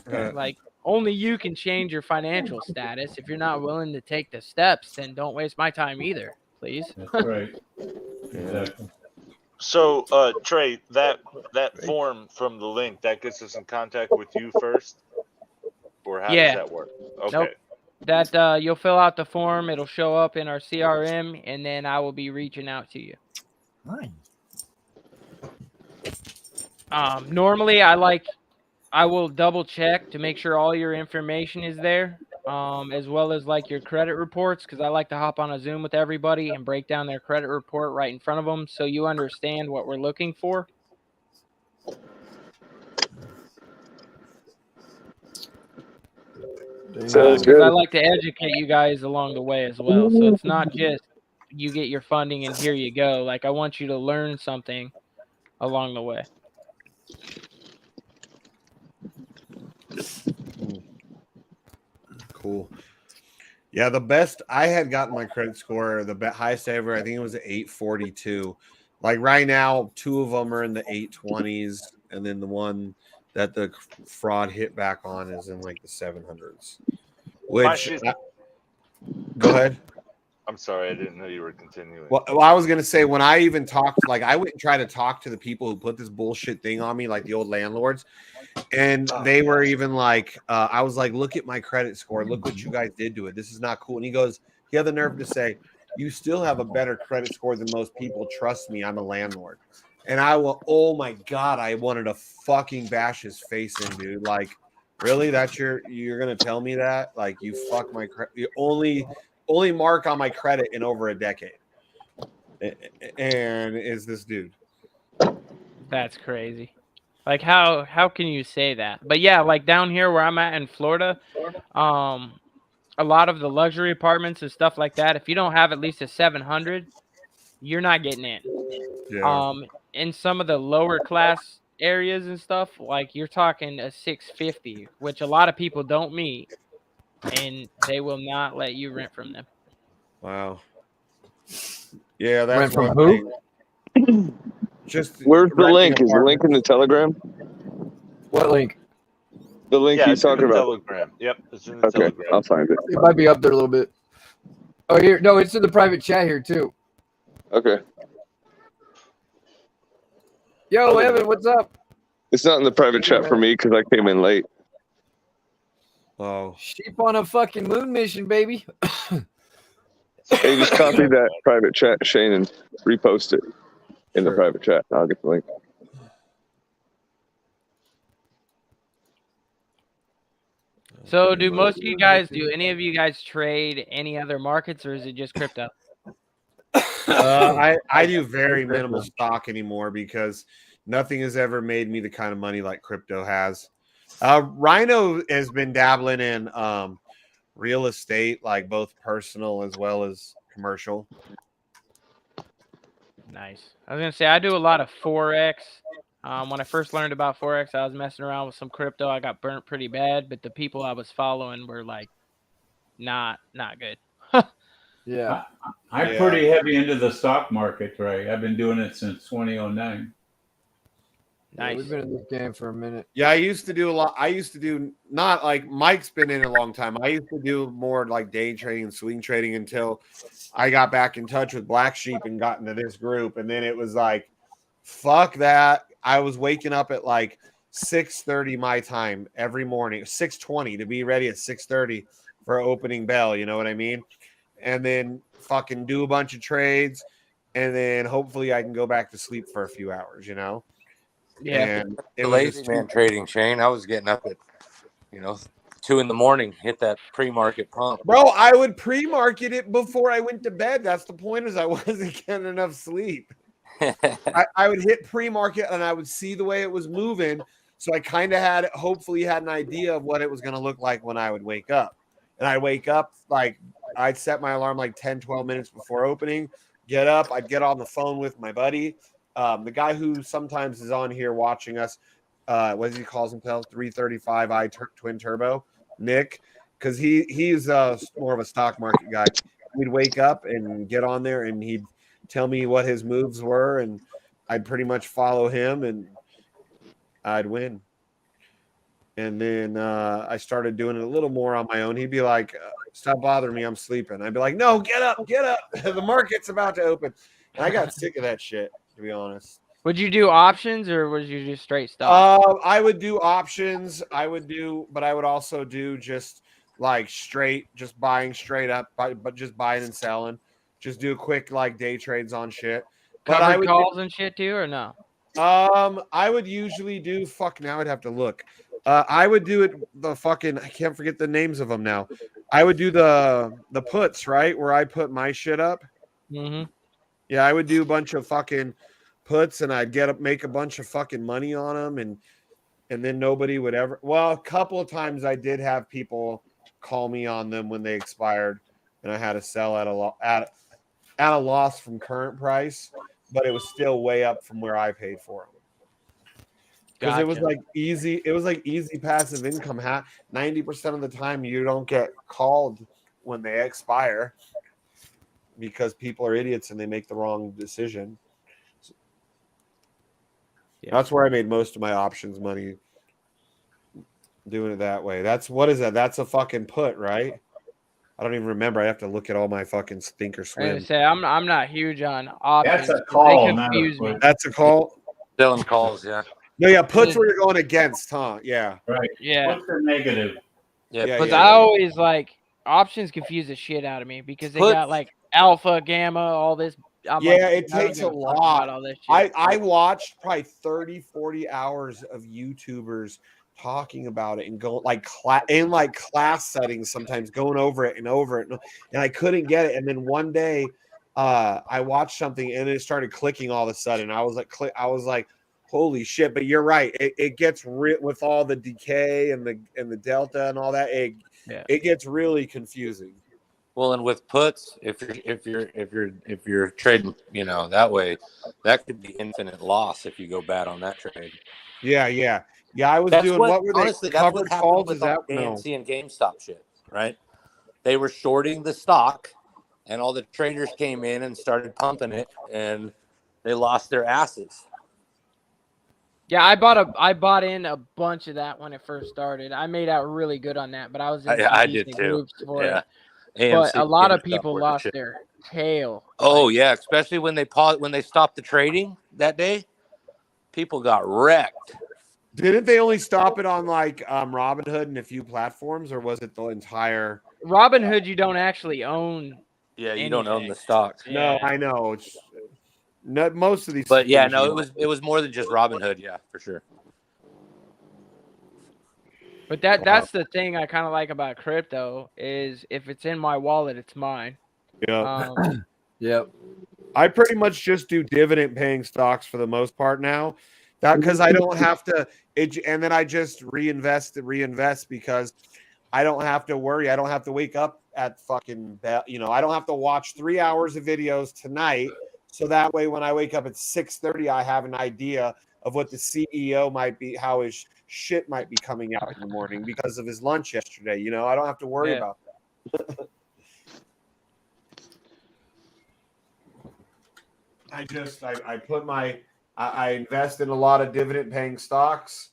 Like, only you can change your financial status. If you're not willing to take the steps, then don't waste my time either, please. That's right. Exactly. So, Trey, that form from the link, that gets us in contact with you first? Or how does that work? Okay. Nope. That you'll fill out the form, it'll show up in our CRM, and then I will be reaching out to you. Nice. Normally I will double check to make sure all your information is there, as well as, like, your credit reports, because I like to hop on a Zoom with everybody and break down their credit report right in front of them, so you understand what we're looking for. Because I like to educate you guys along the way as well. So it's not just you get your funding and here you go. Like, I want you to learn something along the way. Cool. Yeah, the best I had gotten my credit score, the highest ever, I think it was an 842. Like right now, 2 of them are in the 820s, and then the one that the fraud hit back on is in like the 700s. Which go ahead. I'm sorry, I didn't know you were continuing. Well, I was gonna say, when I even talked, like, I went and tried to talk to the people who put this bullshit thing on me, like the old landlords, and they were even like, I was like, look at my credit score, look what you guys did to it. This is not cool. And he goes, he had the nerve to say, you still have a better credit score than most people. Trust me, I'm a landlord. And I will, oh my God, I wanted to fucking bash his face in, dude. Like, really? That's you're gonna tell me that? Like, you fuck my credit. You only mark on my credit in over a decade. And is this dude. That's crazy. Like, how can you say that? But yeah, like down here where I'm at in Florida, a lot of the luxury apartments and stuff like that, if you don't have at least a 700, you're not getting in. Yeah. In some of the lower class areas and stuff, like you're talking a 650, which a lot of people don't meet, and they will not let you rent from them. Wow. Yeah, that's Rent from one who? thing. Just Where's the renting link? Is the link in the Telegram? What link? The link Yeah, he's it's in talking the about. Telegram. Yep, it's in the Okay, Telegram. I'll find it. It might be up there a little bit. Oh, here. No, it's in the private chat here too. Okay. Yo, Evan, what's up? It's not in the private chat for me because I came in late. Oh. Sheep on a fucking moon mission, baby. Hey, just copy that private chat, Shane, and repost it in the private chat. I'll get the link. So do most of you guys, do any of you guys trade any other markets, or is it just crypto? I do very minimal stock anymore because nothing has ever made me the kind of money like crypto has. Rhino has been dabbling in real estate, like both personal as well as commercial. Nice. I was gonna say I do a lot of Forex. When I first learned about Forex, I was messing around with some crypto. I got burnt pretty bad, but the people I was following were like not good. Yeah. I'm pretty heavy into the stock market, Ray. I've been doing it since 2009. Nice. Yeah, we've been in this game for a minute. Yeah, I used to do a lot. I used to do not like Mike's been in a long time. I used to do more like day trading and swing trading until I got back in touch with BlackSheep and got into this group. And then it was like, fuck that. I was waking up at like 6:30 my time every morning, 6:20 to be ready at 6:30 for opening bell. You know what I mean? And then fucking do a bunch of trades. And then hopefully I can go back to sleep for a few hours, you know? Yeah. And it The was lazy man trading, Shane. I was getting up at 2 a.m, hit that pre-market pump. Bro, I would pre-market it before I went to bed. That's the point, is I wasn't getting enough sleep. I would hit pre-market and I would see the way it was moving. So I kind of hopefully had an idea of what it was going to look like when I would wake up. And I'd wake up, like I'd set my alarm like 10, 12 minutes before opening, get up, I'd get on the phone with my buddy. The guy who sometimes is on here watching us, what does he calls himself? 335i twin turbo, Nick, because he's more of a stock market guy. We'd wake up and get on there, and he'd tell me what his moves were, and I'd pretty much follow him, and I'd win. And then I started doing it a little more on my own. He'd be like, "Stop bothering me, I'm sleeping." I'd be like, "No, get up, get up. The market's about to open." And I got sick of that shit, to be honest. Would you do options or would you do straight stock? I would do options. But I would also do just like just buying straight up, but just buying and selling. Just do quick like day trades on shit. But I Covered would calls and shit too, or no? I would usually do now I'd have to look. I would do it I can't forget the names of them now. I would do the puts, right? Where I put my shit up. Mm-hmm. Yeah, I would do a bunch of fucking puts and I'd make a bunch of fucking money on them, and then nobody would ever. Well, a couple of times I did have people call me on them when they expired, and I had to sell at a loss from current price, but it was still way up from where I paid for them. Because it was like easy. It was like easy passive income. 90% of the time, you don't get called when they expire because people are idiots and they make the wrong decision. Yeah. That's where I made most of my options money, doing it that way. What is that? That's a fucking put, right? I don't even remember. I have to look at all my fucking Think or Swim. I was gonna say I'm not huge on options. That's a call. They confuse me. That's a call. Selling calls, yeah. No, yeah, puts where you're going against, huh? Yeah. Right. Yeah. Puts are negative. Yeah. Because I always like options confuse the shit out of me because they got like alpha, gamma, all this. It takes a lot. All this shit. I watched probably 30, 40 hours of YouTubers talking about it and go like class settings, sometimes going over it and over it, and I couldn't get it. And then one day, I watched something and it started clicking all of a sudden. I was like, holy shit! But you're right. It gets with all the decay and the delta and all that. It gets really confusing. Well, and with puts, if you're trading, that way, that could be infinite loss if you go bad on that trade. Yeah. I was That's doing, what what were they, honestly, that's what covered happened calls? with Is all that the no? AMC and GameStop shit, right? They were shorting the stock, and all the traders came in and started pumping it, and they lost their asses. Yeah, I bought in a bunch of that when it first started. I made out really good on that, but I was in some I did decent too. groups for Yeah, it. But AMC a lot of GameStop people were the lost shit. their tail. Oh yeah, especially when they stopped the trading that day, people got wrecked. Didn't they only stop it on like Robinhood and a few platforms, or was it the entire? Robinhood, you don't actually own. Yeah, you don't own anything. the stock. No, I know. It's not most of these. But yeah, things no, you it was more than just Robinhood. Yeah, for sure. But that's the thing I kind of like about crypto is if it's in my wallet, it's mine. Yeah. Yep. I pretty much just do dividend paying stocks for the most part now. That because I don't have to and then I just reinvest because I don't have to worry. I don't have to wake up at fucking I don't have to watch 3 hours of videos tonight. So that way when I wake up at 6:30, I have an idea of what the CEO might be, how his shit might be coming out in the morning because of his lunch yesterday. I don't have to worry about that. I invest in a lot of dividend paying stocks.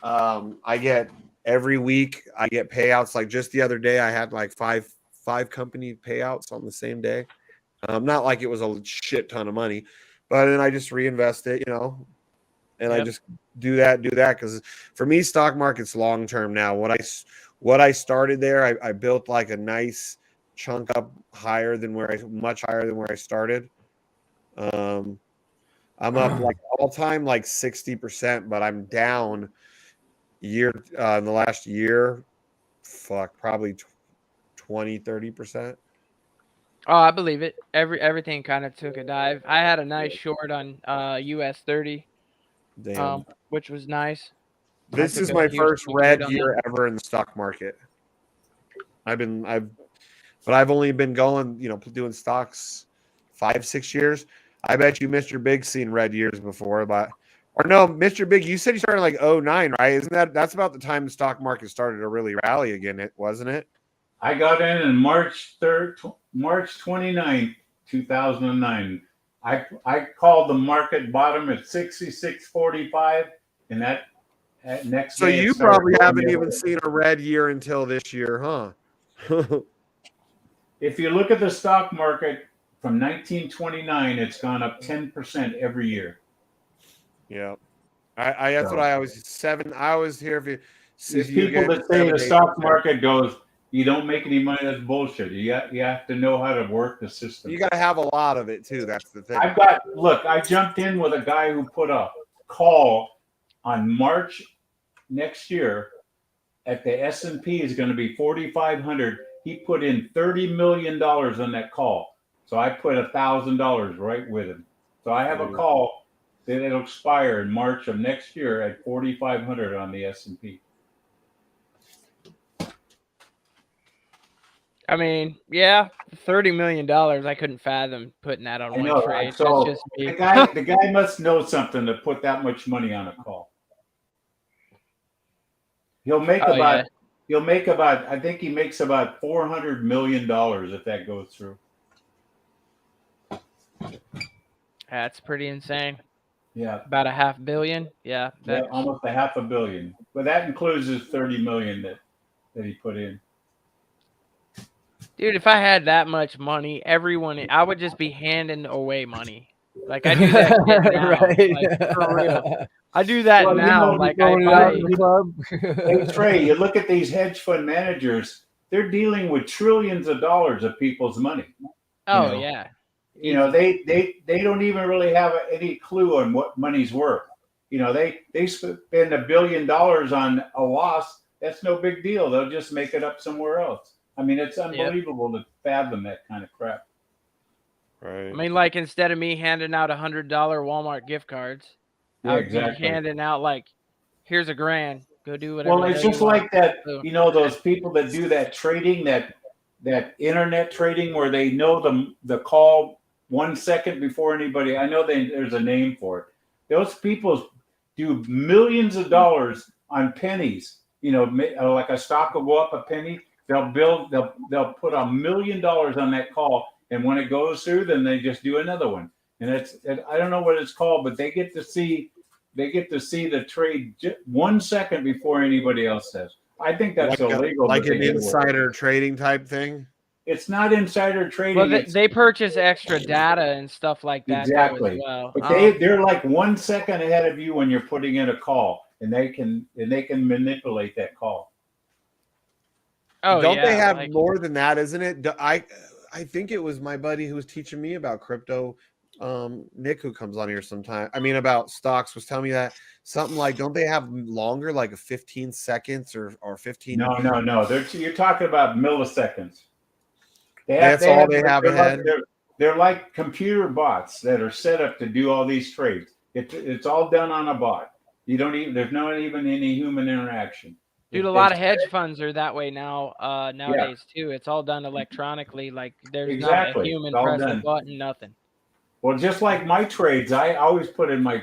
I get every week I get payouts. Like just the other day, I had like five company payouts on the same day. Not like it was a shit ton of money, but then I just reinvest it, and I just do that because for me, stock market's long term now. What I started there, I built like a nice chunk up much higher than where I started. I'm up like all time like 60%, but I'm down in the last year, probably 20-30%. Oh, I believe it. Everything kind of took a dive. I had a nice short on US 30, Damn. which was nice. This is my first red year ever in the stock market. I've only been going, doing stocks 5-6 years. I bet you Mr. Big's seen red years before, or no, Mr. Big, you said you started like 2009, right? That's about the time the stock market started to really rally again, wasn't it? I got in March 29th, 2009. I called the market bottom at 66.45, and that next So day you probably haven't even seen a red year until this year, huh? If you look at the stock market from 1929, it's gone up 10% every year. Yeah, that's what I always I always hear. These people that say the stock market goes, you don't make any money, that's bullshit. You have to know how to work the system. You got to have a lot of it too. That's the thing. I jumped in with a guy who put a call on March next year at the S&P is going to be 4,500. He put in $30 million on that call. So I put $1,000 right with him. So I have a call that it'll expire in March of next year at 4,500 on the S&P. I mean, yeah, $30 million. I couldn't fathom putting that on one trade. So That's just me. the guy must know something to put that much money on a call. He'll make about I think he makes about $400 million if that goes through. That's pretty insane. Yeah. About $500 million. Yeah. Almost $500 million. But that includes his $30 million that he put in. Dude, if I had that much money, I would just be handing away money. Like I do that now. Right. Like, for real. I do that now. Like I buy in the club. Hey Trey, you look at these hedge fund managers, they're dealing with trillions of dollars of people's money. Oh yeah. They don't even really have any clue on what money's worth. They spend $1 billion on a loss. That's no big deal. They'll just make it up somewhere else. I mean, it's unbelievable to fathom that kind of crap. Right. I mean, like instead of me handing out $100 Walmart gift cards, I would be handing out like, here's $1,000. Go do whatever. Well, it's just like that. Those people that do that trading that that internet trading where they know the call 1 second before anybody. I know there's a name for it. Those people do millions of dollars on pennies. You know, like a stock will go up a penny. They'll put $1 million on that call, and when it goes through, then they just do another one. And I don't know what it's called, but they get to see the trade 1 second before anybody else does. I think that's illegal. Like an insider trading type thing. It's not insider trading. Well, they purchase extra data and stuff like that though, as well. But they're like 1 second ahead of you when you're putting in a call, and they can manipulate that call. Oh, don't they have more than that? Isn't it? I think it was my buddy who was teaching me about crypto. Nick, who comes on here sometime. I mean, about stocks, was telling me that something like, don't they have longer, like a 15 seconds or 15? No. You're talking about milliseconds. That's all they have ahead. They're like computer bots that are set up to do all these trades. It's all done on a bot. There's not even any human interaction. Dude, a lot of hedge funds are that way now nowadays too. It's all done electronically. Like there's not a human press a button, nothing. Well, just like my trades, I always put in my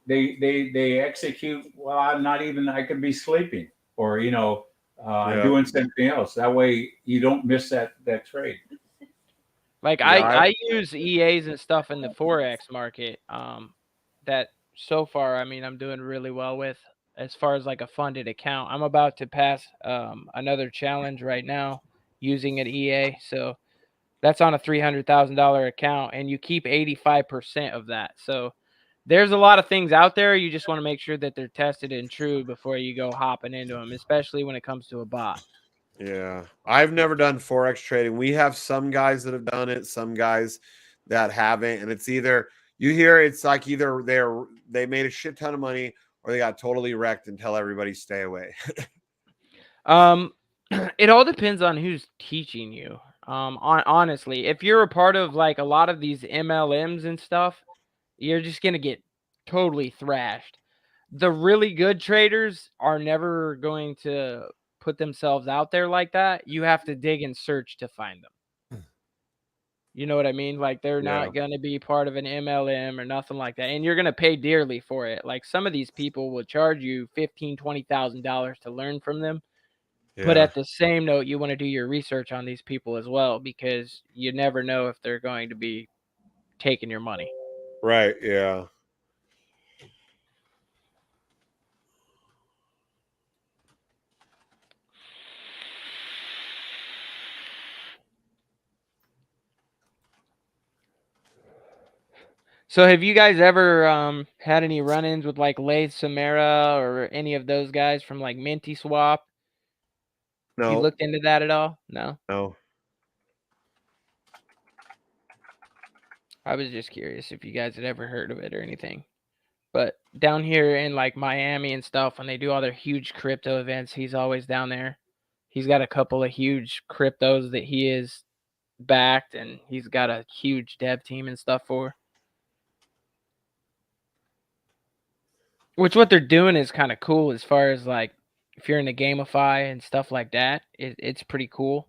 they execute. Well, I'm not even. I could be sleeping or doing something else. That way you don't miss that trade. Like I use EAs and stuff in the Forex market. That so far, I mean, I'm doing really well with as far as like a funded account. I'm about to pass another challenge right now using an EA. So that's on a $300,000 account, and you keep 85% of that. So there's a lot of things out there. You just want to make sure that they're tested and true before you go hopping into them, especially when it comes to a bot. Yeah, I've never done Forex trading. We have some guys that have done it, some guys that haven't, and it's either it's like either they made a shit ton of money or they got totally wrecked and tell everybody stay away. It all depends on who's teaching you. Honestly, if you're a part of like a lot of these MLMs and stuff, you're just gonna get totally thrashed. The really good traders are never going to put themselves out there like that. You have to dig and search to find them. You know what I mean? Like they're not gonna be part of an MLM or nothing like that, and you're gonna pay dearly for it. Like some of these people will charge you $15,000-$20,000 to learn from them. But at the same note, you want to do your research on these people as well, because you never know if they're going to be taking your money. Right, yeah. So have you guys ever had any run-ins with like Lathe Samara or any of those guys from like Minty Swap? No. You looked into that at all? No? No. I was just curious if you guys had ever heard of it or anything. But down here in like Miami and stuff, when they do all their huge crypto events, he's always down there. He's got a couple of huge cryptos that he is backed, and he's got a huge dev team and stuff for. Which what they're doing is kind of cool as far as like if you're into GameFi and stuff like that, it's pretty cool.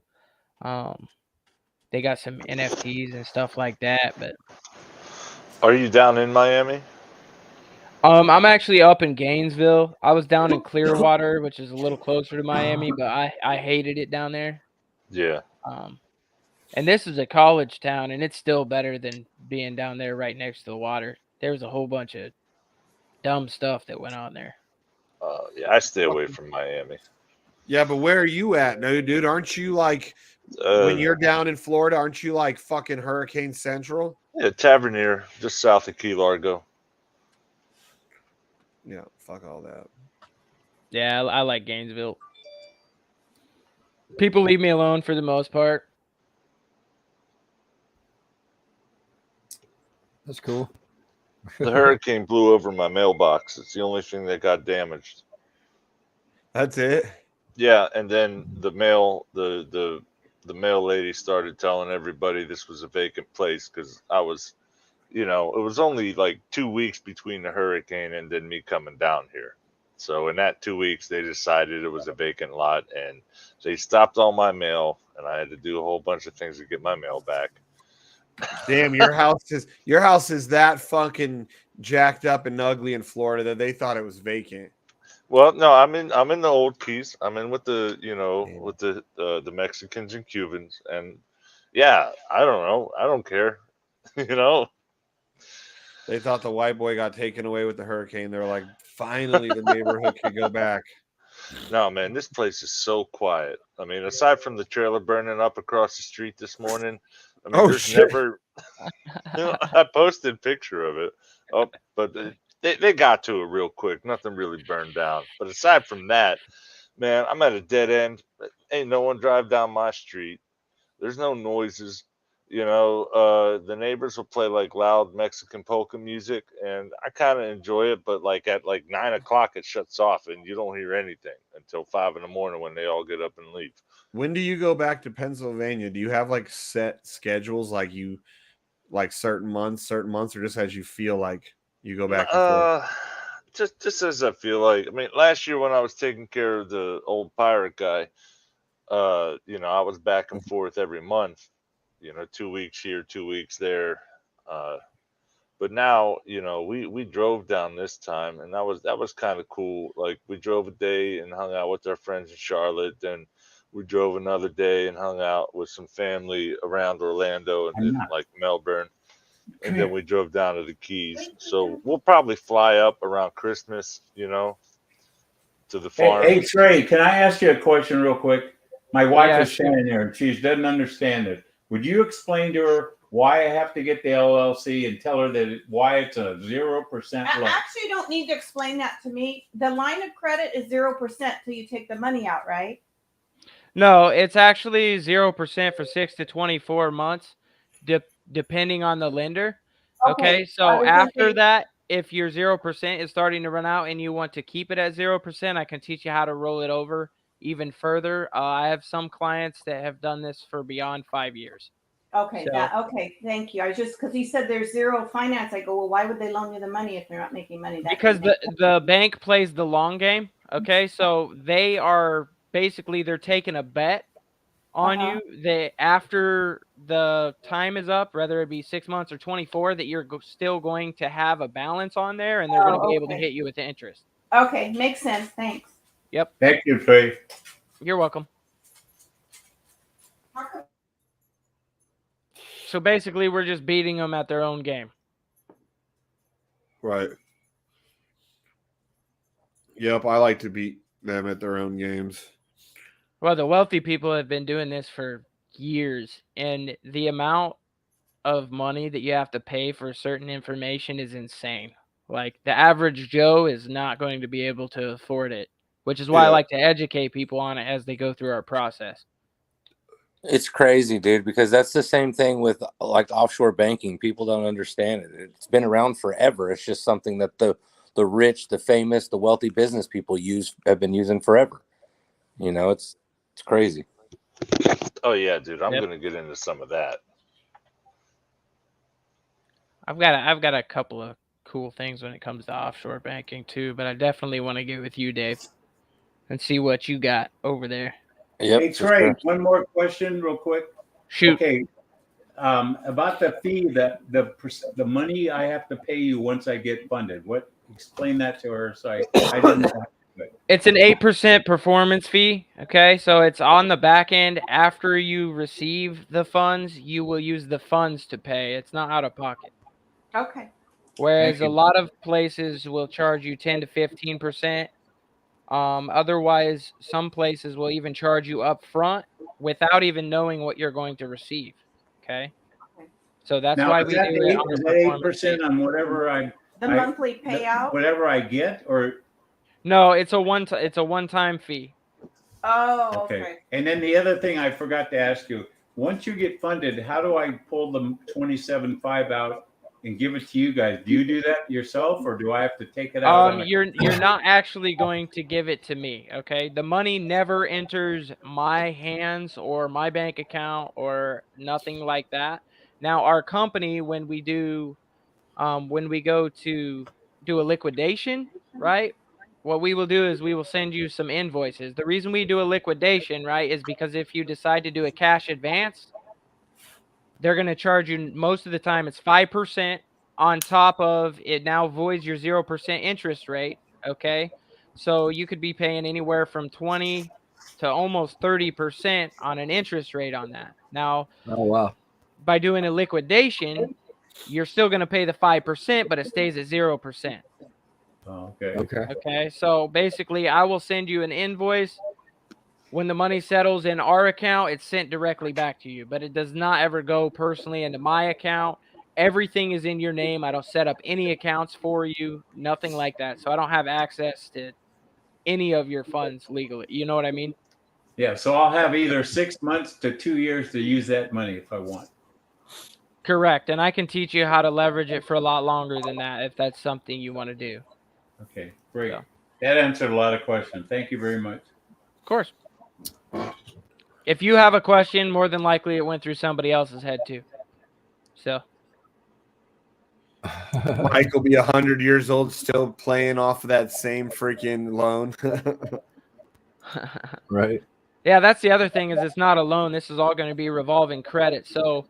They got some NFTs and stuff like that. But are you down in Miami? I'm actually up in Gainesville. I was down in Clearwater, which is a little closer to Miami, but I hated it down there. Yeah. And this is a college town, and it's still better than being down there right next to the water. There was a whole bunch of dumb stuff that went on there. Yeah, I stay away from Miami. Yeah, but where are you at? No, dude, aren't you like when you're down in Florida, aren't you like fucking Hurricane Central? Yeah, Tavernier, just south of Key Largo. Yeah, fuck all that. Yeah, I like Gainesville. People leave me alone for the most part. That's cool. The hurricane blew over my mailbox. It's the only thing that got damaged. That's it? Yeah, and then the mail lady started telling everybody this was a vacant place because I was, it was only like 2 weeks between the hurricane and then me coming down here. So in that 2 weeks, they decided it was a vacant lot, and they stopped all my mail, and I had to do a whole bunch of things to get my mail back. Damn, your house is that fucking jacked up and ugly in Florida that they thought it was vacant. Well, no, I'm in the old Keys. I'm in with the with the Mexicans and Cubans, and yeah, I don't know, I don't care, you know. They thought the white boy got taken away with the hurricane. They were like, finally, the neighborhood could go back. No, man, this place is so quiet. I mean, aside from the trailer burning up across the street this morning, I mean, there's never. I posted a picture of it. Oh, but they got to it real quick. Nothing really burned down. But aside from that, man, I'm at a dead end. Ain't no one drive down my street. There's no noises. The neighbors will play like loud Mexican polka music, and I kind of enjoy it. But like at 9 o'clock, it shuts off, and you don't hear anything until 5 in the morning when they all get up and leave. When do you go back to Pennsylvania? Do you have like set schedules, like certain months, or just as you feel like you go back and forth? Just as I feel like. I mean, last year when I was taking care of the old pirate guy, I was back and forth every month. 2 weeks here, 2 weeks there. But now, we drove down this time, and that was kind of cool. Like, we drove a day and hung out with our friends in Charlotte. Then we drove another day and hung out with some family around Orlando and then like Melbourne. And then we drove down to the Keys. So we'll probably fly up around Christmas, to the farm. Hey, Trey, can I ask you a question real quick? My wife is standing there and she doesn't understand it. Would you explain to her why I have to get the LLC and tell her that why it's a 0% loan? Actually, you don't need to explain that to me. The line of credit is 0% till you take the money out, right? No, it's actually 0% for 6 to 24 months, depending on the lender. Okay, so after that, if your 0% is starting to run out and you want to keep it at 0%, I can teach you how to roll it over even further. I have some clients that have done this for beyond 5 years. Okay, thank you. I just because he said there's zero finance. I go, well, why would they loan you the money if they're not making money? Because the bank plays the long game. Okay, so they are basically they're taking a bet on you that after the time is up, whether it be 6 months or 24, that you're still going to have a balance on there, and they're going to be able to hit you with the interest. Okay, makes sense. Thanks. Yep. Thank you, Trey. You're welcome. So basically, we're just beating them at their own game. Right. Yep, I like to beat them at their own games. Well, the wealthy people have been doing this for years, and the amount of money that you have to pay for certain information is insane. Like, the average Joe is not going to be able to afford it, which is why I like to educate people on it as they go through our process. It's crazy, dude, because that's the same thing with like offshore banking. People don't understand it. It's been around forever. It's just something that the rich, the famous, the wealthy business people have been using forever. It's crazy. Oh yeah, dude, I'm gonna get into some of that. I've got a couple of cool things when it comes to offshore banking too, but I definitely want to get with you, Dave, and see what you got over there. Yep, hey Trey, one more question, real quick. Shoot. Okay, about the fee, the money I have to pay you once I get funded. Explain that to her. So I didn't know. It's an 8% performance fee. Okay, so it's on the back end. After you receive the funds, you will use the funds to pay. It's not out of pocket. Okay. Whereas a lot of places will charge you 10 to 15%. Otherwise, some places will even charge you up front without even knowing what you're going to receive. Okay. So that's why we do it on the 8% on whatever monthly payout, whatever I get, or no, it's a one-time fee. Oh, okay. And then the other thing I forgot to ask you: once you get funded, how do I pull the 27.5 out and give it to you guys? Do you do that yourself, or do I have to take it out? You're not actually going to give it to me. Okay, the money never enters my hands or my bank account or nothing like that. Now, our company, when we go to do a liquidation, right? what we will do is we will send you some invoices. The reason we do a liquidation, right, is because if you decide to do a cash advance, they're going to charge you, most of the time it's 5% on top of it. Now voids your 0% interest rate. Okay. So you could be paying anywhere from 20 to almost 30% on an interest rate on that. Now, Oh, wow. by doing a liquidation, you're still going to pay the 5%, but it stays at 0%. Okay. Okay. So basically, I will send you an invoice. When the money settles in our account, it's sent directly back to you, but it does not ever go personally into my account. Everything is in your name. I don't set up any accounts for you, nothing like that. So I don't have access to any of your funds legally. You know what I mean? Yeah. So I'll have either 6 months to 2 years to use that money if I want. Correct. And I can teach you how to leverage it for a lot longer than that if that's something you want to do. Okay, great. So. That answered a lot of questions. Thank you very much. Of course. If you have a question, more than likely it went through somebody else's head too. So. Mike will be 100 years old, still playing off of that same freaking loan. Right. Yeah, that's the other thing is it's not a loan. This is all going to be revolving credit. So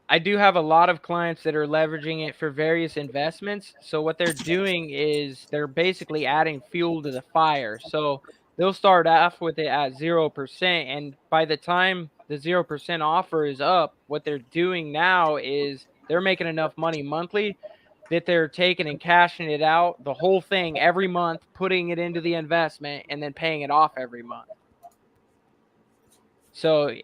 I do have a lot of clients that are leveraging it for various investments. So what they're doing is they're basically adding fuel to the fire. So they'll start off with it at 0%. And by the time the 0% offer is up, what they're doing now is they're making enough money monthly that they're taking and cashing it out, the whole thing every month, putting it into the investment, and then paying it off every month. So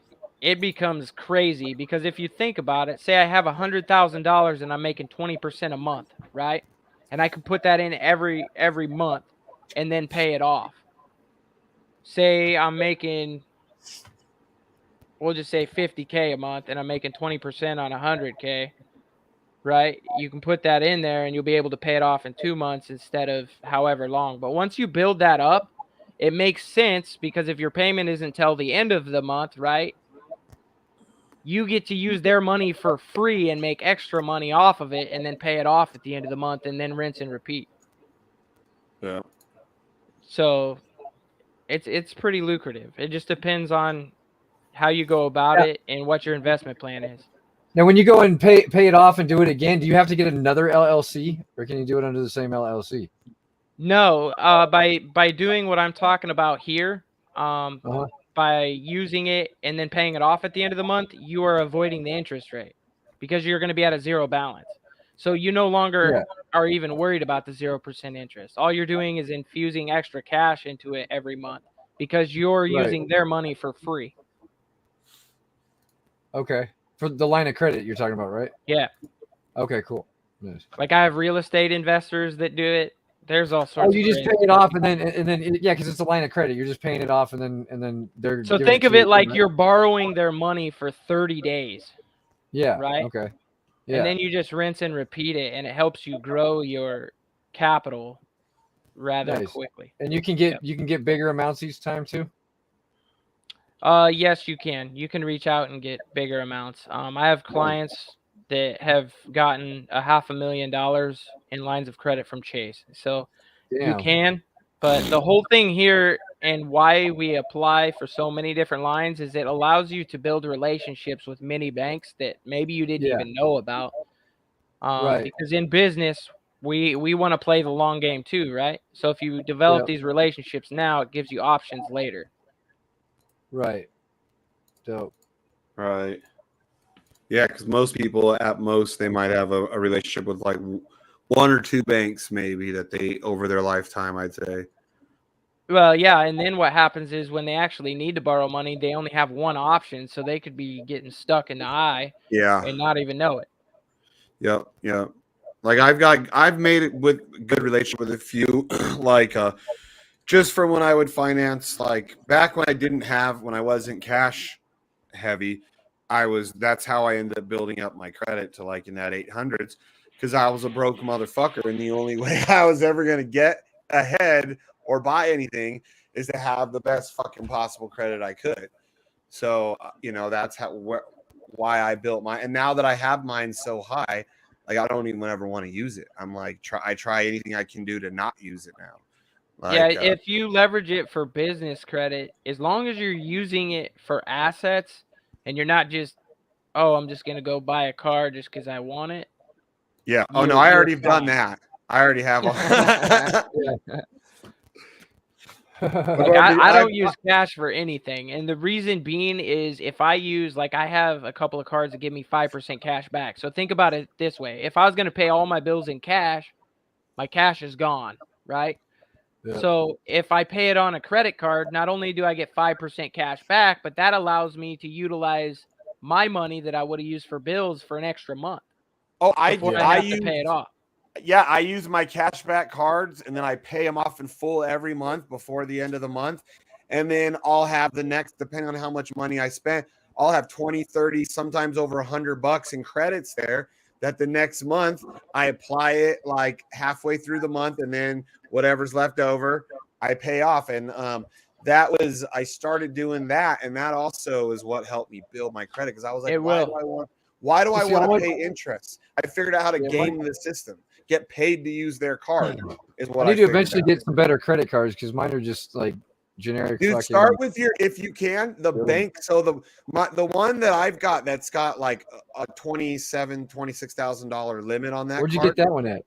it becomes crazy because if you think about it, say I have $100,000 and I'm making 20% a month, right? And I can put that in every month and then pay it off. Say I'm making, we'll just say 50K a month and I'm making 20% on 100K, right? You can put that in there and you'll be able to pay it off in 2 months instead of however long. But once you build that up, it makes sense because if your payment isn't till the end of the month, right? You get to use their money for free and make extra money off of it and then pay it off at the end of the month and then rinse and repeat. Yeah. So it's pretty lucrative. It just depends on how you go about it and what your investment plan is. Now, when you go and pay it off and do it again, do you have to get another LLC or can you do it under the same LLC? No, by doing what I'm talking about here, by using it and then paying it off at the end of the month, you are avoiding the interest rate because you're going to be at a zero balance. So you no longer are even worried about the 0% interest. All you're doing is infusing extra cash into it every month because you're using their money for free. Okay. For the line of credit you're talking about, right? Yeah. Okay, cool. Nice. Like I have real estate investors that do it. There's all sorts. Oh, you just pay it off and then yeah, because it's a line of credit. You're just paying it off and then they're. So think of it like you're borrowing their money for 30 days. Yeah. Right. Okay. Yeah. And then you just rinse and repeat it, and it helps you grow your capital rather quickly. And you can get bigger amounts each time too. Yes, you can. You can reach out and get bigger amounts. I have clients that have gotten $500,000 in lines of credit from Chase. So you can, but the whole thing here and why we apply for so many different lines is it allows you to build relationships with many banks that maybe you didn't even know about. Because in business, we want to play the long game too, right? So if you develop these relationships now, it gives you options later. Right. Dope. Right. Yeah, because most people, at most, they might have a relationship with like one or two banks, maybe that they over their lifetime, I'd say. Well, yeah, and then what happens is when they actually need to borrow money, they only have one option, so they could be getting stuck in the eye, and not even know it. Yep, yep. Like I've made it with good relationship with a few, like just from when I would finance, like back when I wasn't cash heavy, that's how I ended up building up my credit to like in that 800s because I was a broke motherfucker, and the only way I was ever gonna get ahead or buy anything is to have the best fucking possible credit I could. So that's why I built mine. And now that I have mine so high, like I don't even ever want to use it. I'm like I try anything I can do to not use it now. Yeah, Like, if you leverage it for business credit, as long as you're using it for assets and you're not just, oh, I'm just gonna go buy a car just because I want it. yeah. Oh no, I already have done that. I already have. Like I don't use cash for anything, and the reason being is if I use, like, I have a couple of cards that give me 5% cash back. So think about it this way: if I was gonna pay all my bills in cash, my cash is gone, right? Yep. So if I pay it on a credit card, not only do I get 5% cash back, but that allows me to utilize my money that I would have used for bills for an extra month. Oh, before I have to pay it off. Yeah, I use my cashback cards and then I pay them off in full every month before the end of the month. And then I'll have the next, depending on how much money I spent, I'll have 20, 30, sometimes over $100 in credits there that the next month I apply it like halfway through the month, and then whatever's left over, I pay off. And I started doing that. And that also is what helped me build my credit. Cause I was like, why do I want to pay interest? I figured out how to game the system. Get paid to use their card is what I need to figured eventually out. get some better credit cards because mine are just like generic. Dude, fucking, start with if you can, the bank. So the one that I've got that's got like a $26,000 limit on that. Where'd you card, get that one at?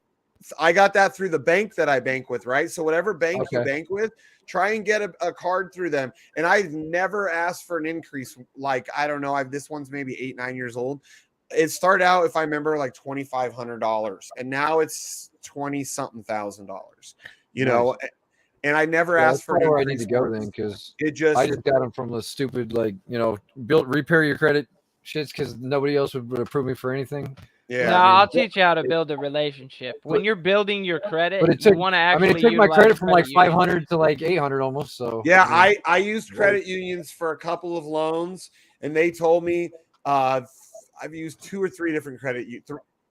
I got that through the bank that I bank with, right? So whatever bank you Okay. bank with, try and get a card through them. And I've never asked for an increase. Like, I don't know, this one's maybe 8, 9 years old. It started out, if I remember, like $2,500, and now it's $20-something thousand. You know, and I never asked for an where I increase. need to go then, because I just got them from the stupid, like, repair your credit shits because nobody else would approve me for anything. Yeah, No, I'll teach you how to build a relationship. When you're building your credit, But it took, you want to actually. it took my credit from like union. 500 to like 800 almost. So yeah, I used credit unions for a couple of loans, and they told me I've used 2 or 3 different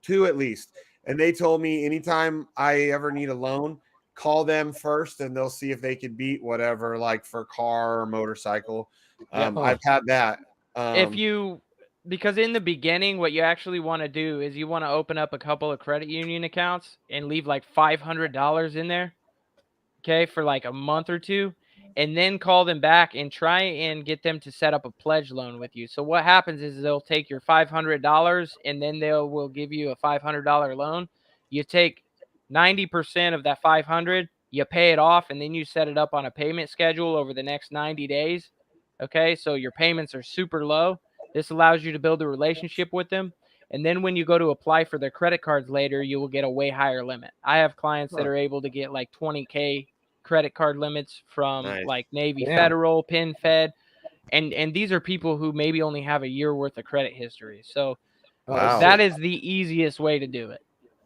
two at least, and they told me anytime I ever need a loan, call them first, and they'll see if they could beat whatever, like for car or motorcycle. I've had that. Because in the beginning, what you actually want to do is you want to open up a couple of credit union accounts and leave like $500 in there, okay, for like a month or two, and then call them back and try and get them to set up a pledge loan with you. So what happens is they'll take your $500 and then will give you a $500 loan. You take 90% of that 500, you pay it off, and then you set it up on a payment schedule over the next 90 days. Okay, so your payments are super low. This allows you to build a relationship with them. And then when you go to apply for their credit cards later, you will get a way higher limit. I have clients that are able to get like 20K credit card limits from like Navy Federal, PenFed. And these are people who maybe only have a year worth of credit history. So that is the easiest way to do it.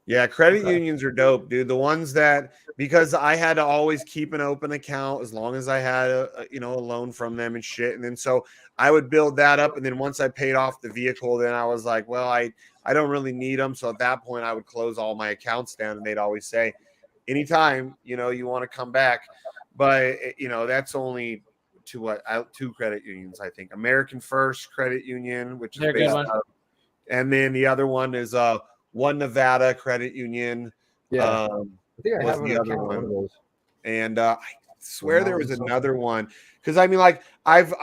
Yeah, credit unions are dope, dude. The ones that, because I had to always keep an open account as long as I had a loan from them and shit. And then so I would build that up, and then once I paid off the vehicle, then I was like, well, I don't really need them. So at that point, I would close all my accounts down, and they'd always say, anytime you want to come back. But that's only two credit unions, I think. American First Credit Union, which is based out, and then the other one is One Nevada Credit Union. Yeah, I think I have the other one of those. And I swear there was another one, because I mean, like I've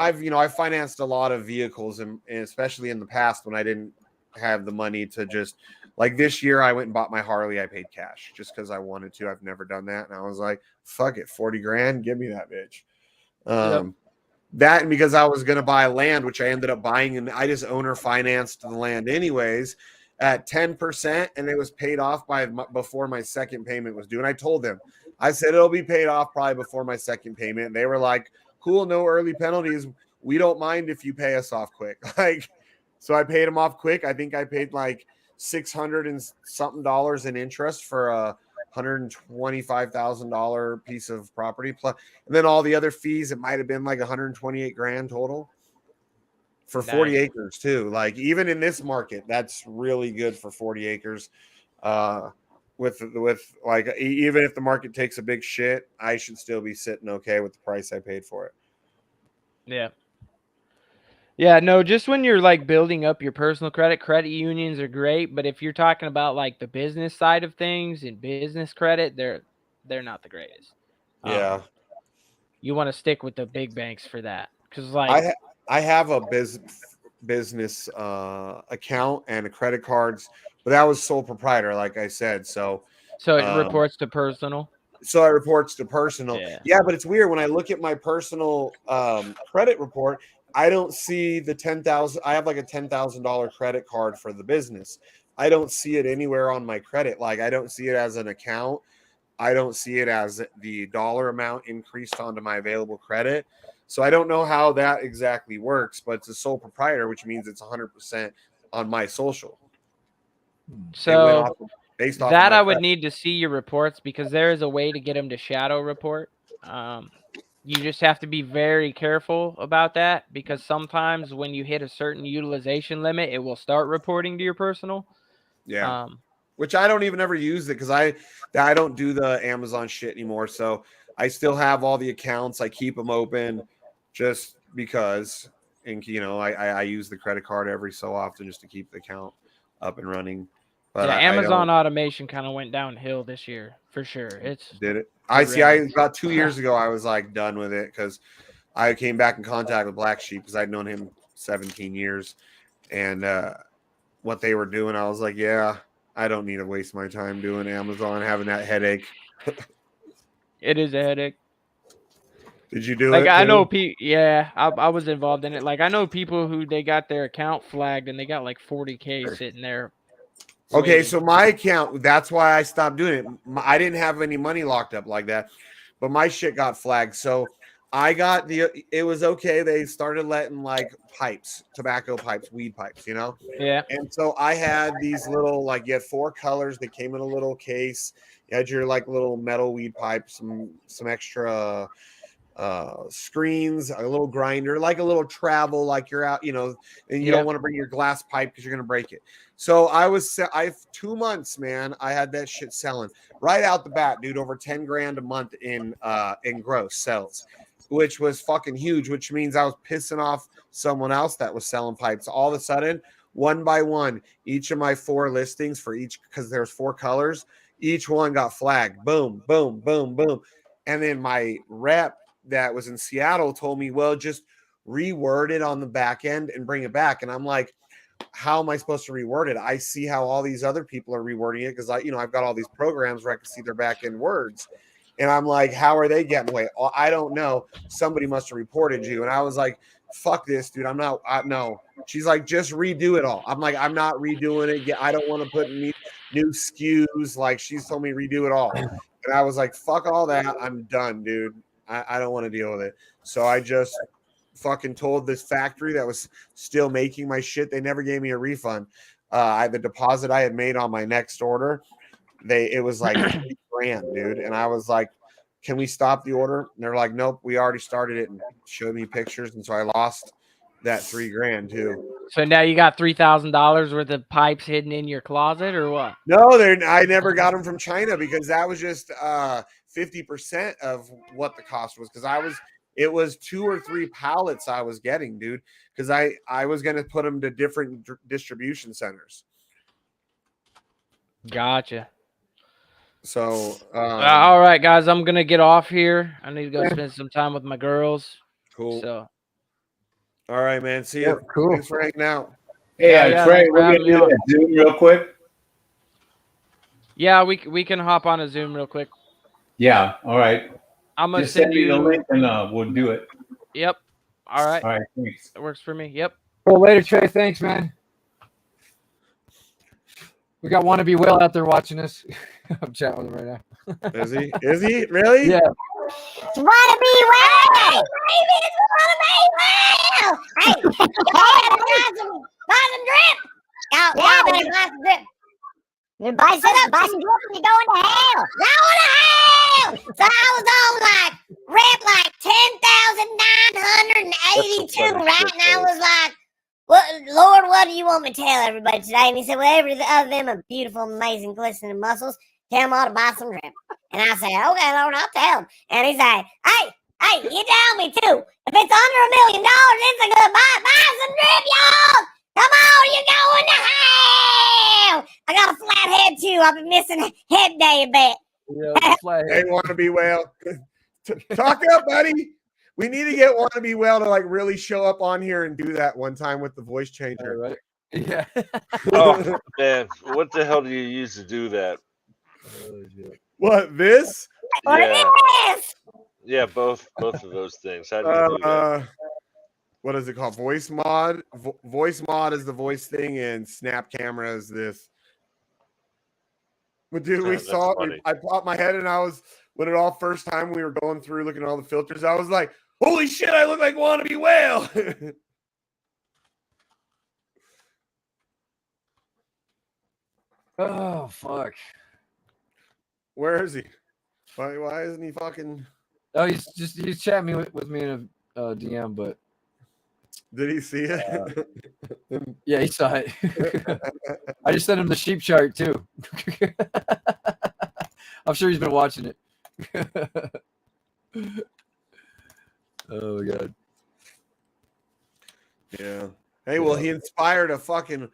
financed a lot of vehicles, and especially in the past when I didn't have the money to just, like this year I went and bought my Harley. I paid cash just because I wanted to. I've never done that, and I was like, fuck it, 40 grand, give me that bitch. That, and because I was gonna buy land, which I ended up buying, and I just owner financed the land anyways at 10%, and it was paid off before my second payment was due. And I told them, I said it'll be paid off probably before my second payment. And they were like, cool, no early penalties. We don't mind if you pay us off quick. Like, so I paid them off quick. I think I paid like $600 and something in interest for a $125,000 piece of property, plus, and then all the other fees. It might have been like 128 grand total. For 40 acres too. Like, even in this market, that's really good for 40 acres. With like, even if the market takes a big shit, I should still be sitting okay with the price I paid for it. Yeah, no, just when you're like building up your personal credit unions are great, but if you're talking about like the business side of things and business credit, they're not the greatest. Yeah. You want to stick with the big banks for that, because like I have a business account and a credit cards, but that was sole proprietor, like I said. So it reports to personal. So it reports to personal. Yeah. Yeah, but it's weird when I look at my personal credit report. I don't see the 10,000. I have like a $10,000 credit card for the business. I don't see it anywhere on my credit. Like I don't see it as an account. I don't see it as the dollar amount increased onto my available credit. So I don't know how that exactly works, but it's a sole proprietor, which means it's 100% on my social. So based off that of I my would credit. need to see your reports, because there is a way to get them to shadow report. You just have to be very careful about that, because sometimes when you hit a certain utilization limit, it will start reporting to your personal. Yeah. Which I don't even ever use it, because I don't do the Amazon shit anymore. So I still have all the accounts. I keep them open just because, and I use the credit card every so often just to keep the account up and running. But yeah, I Amazon don't, automation kind of went downhill this year for sure. did it. I see. About 2 years ago, I was like done with it, because I came back in contact with BlackSheep, because I'd known him 17 years, and what they were doing, I was like, yeah, I don't need to waste my time doing Amazon, having that headache. It is a headache. Did you do like it? I know too? people. Yeah, I was involved in it. Like I know people who they got their account flagged and they got like 40K sitting there. Okay, waiting. so my account, that's why I stopped doing it. I didn't have any money locked up like that, but my shit got flagged. So I got it was okay. They started letting like pipes, tobacco pipes, weed pipes, Yeah. And so I had these little, like, you had 4 colors. They came in a little case. You had your like little metal weed pipe, some extra screens, a little grinder, like a little travel, like you're out, and you don't want to bring your glass pipe because you're going to break it. So I 2 months, man, I had that shit selling right out the bat, dude, over 10 grand a month in gross sales, which was fucking huge, which means I was pissing off someone else that was selling pipes. All of a sudden, one by one, each of my 4 listings for each, because there's 4 colors, each one got flagged. Boom, boom, boom, boom. And then my rep that was in Seattle told me, well, just reword it on the back end and bring it back. And I'm like, how am I supposed to reword it? I see how all these other people are rewording it, because I've got all these programs where I can see their back end words. And I'm like, how are they getting away? I don't know. Somebody must have reported you. And I was like, fuck this, dude. I'm not. No. She's like, just redo it all. I'm like, I'm not redoing it. I don't want to put new SKUs. Like, she's told me redo it all. And I was like, fuck all that. I'm done, dude. I don't want to deal with it. So I just fucking told this factory that was still making my shit. They never gave me a refund. The deposit I had made on my next order, it was like $3 grand, dude. And I was like, can we stop the order? And they're like, nope, we already started it, and showed me pictures. And so I lost that $3 grand too. So now you got $3,000 worth of pipes hidden in your closet, or what? No, I never got them from China, because that was just 50% of what the cost was, because it was 2 or 3 pallets I was getting, dude, because I was going to put them to different distribution centers. Gotcha. So all right, guys, I'm gonna get off here. I need to go spend some time with my girls. Cool. So all right, man, see you. Cool. Thanks for hanging out. Hey, Trey, we're gonna do that Zoom real quick. Yeah, we can hop on a Zoom real quick. Yeah. All right. I'm gonna Just send send me the you link, and we'll do it. Yep. All right. All right. Thanks. That works for me. Yep. Well, later, Trey. Thanks, man. We got Wannabe Will out there watching us. I'm chatting with him right now. Is he? Is he really? Yeah. Wannabe Will! Baby, it's Wannabe Will! Hey, y'all better buy some drip! Y'all better buy some drip. Buy some drip and you're going to hell! Going to hell! So I was on like rep like 10,982, right? And I was like, Lord, what do you want me to tell everybody today? And he said, well, every other them are beautiful, amazing, glistening muscles. Tell them all to buy some drip. And I said, okay, Lord, I'll tell them. And he said, hey, you tell me too. If it's under $1 million, it's a good buy. Buy some drip, y'all. Come on, you're going to hell. I got a flat head too. I've been missing head day a bit. They want to be well. Talk up, buddy. We need to get Wannabe Well to like really show up on here and do that one time with the voice changer. Right? Yeah. Oh man, what the hell do you use to do that? What, this? Yeah. Yeah, both of those things. How do you do that? What is it called? Voice mod. Voice mod is the voice thing, and Snap Camera is this. But dude, we That's saw it. funny. I popped my head, and I was when it all first time we were going through looking at all the filters. I was like, "Holy shit! I look like Wannabe Whale." Oh fuck! Where is he? Why isn't he fucking? Oh, he's chatting me with me in a DM, but did he see it? Yeah, he saw it. I just sent him the sheep chart too. I'm sure he's been watching it. Oh my god. Yeah. Hey, well, he inspired a fucking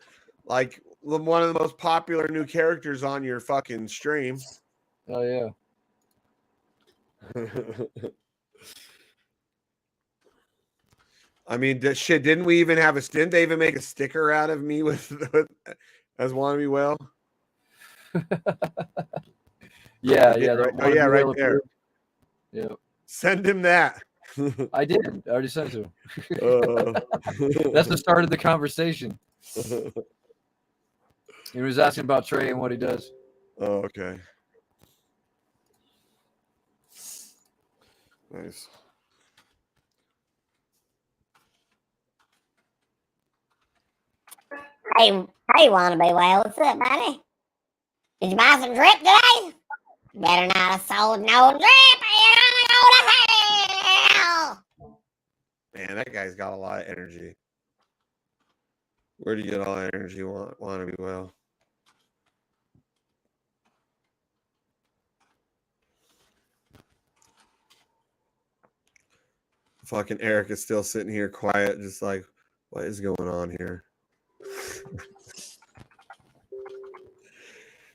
like one of the most popular new characters on your fucking stream. Oh yeah. I mean, shit. Didn't we even have a? Didn't they even make a sticker out of me with as Wannabe Well? Yeah. Right, oh yeah, right there. Yeah. Send him that. I did. I already sent it to him. That's the start of the conversation. He was asking about Trey and what he does. Oh, okay. Nice. Hey, Wannabe Whale, what's up, buddy? Did you buy some drip today? Better not have sold no drip, or you're gonna go to hell. Man, that guy's got a lot of energy. Where do you get all that energy? Wannabe Well. Fucking Eric is still sitting here quiet, just like, what is going on here?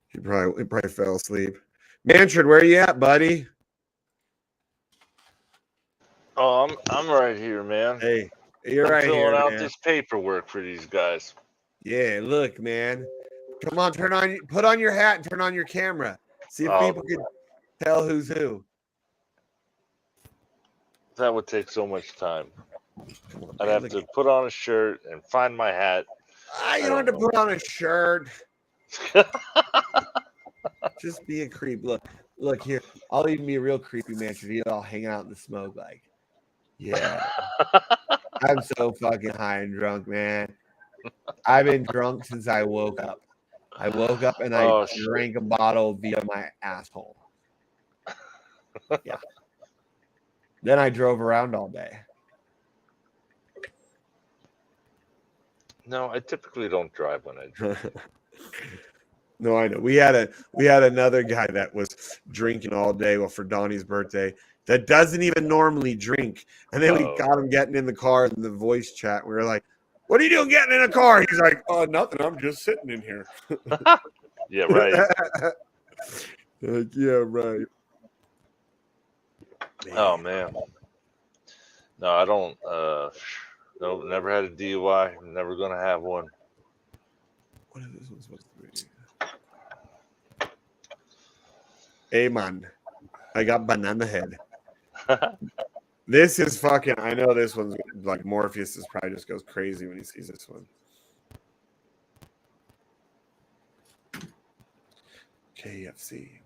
He probably fell asleep. Manfred, where you at, buddy? Oh, I'm right here, man. Hey, you're I'm right filling here, out man. this paperwork for these guys. Yeah, look, man. Come on, put on your hat and turn on your camera. See if people can tell who's who. That would take so much time. I'd have to put on a shirt and find my hat. You don't have to put on a shirt. Just be a creep. Look here. I'll even be a real creepy man. You all hanging out in the smoke, like, yeah. I'm so fucking high and drunk, man. I've been drunk since I woke up. I woke up and I drank a bottle via my asshole. Yeah. Then I drove around all day. No, I typically don't drive when I drink. No, I know. We had another guy that was drinking all day. Well, for Donnie's birthday, that doesn't even normally drink, and then we got him getting in the car in the voice chat. We were like, "What are you doing getting in a car?" He's like, "Oh, nothing. I'm just sitting in here." Yeah, right. Yeah, right. Oh man. No, I don't. No, never had a DUI. I'm never gonna have one. What is this one supposed to be? Hey man, I got banana head. This is fucking. I know this one's like Morpheus is probably just goes crazy when he sees this one. KFC.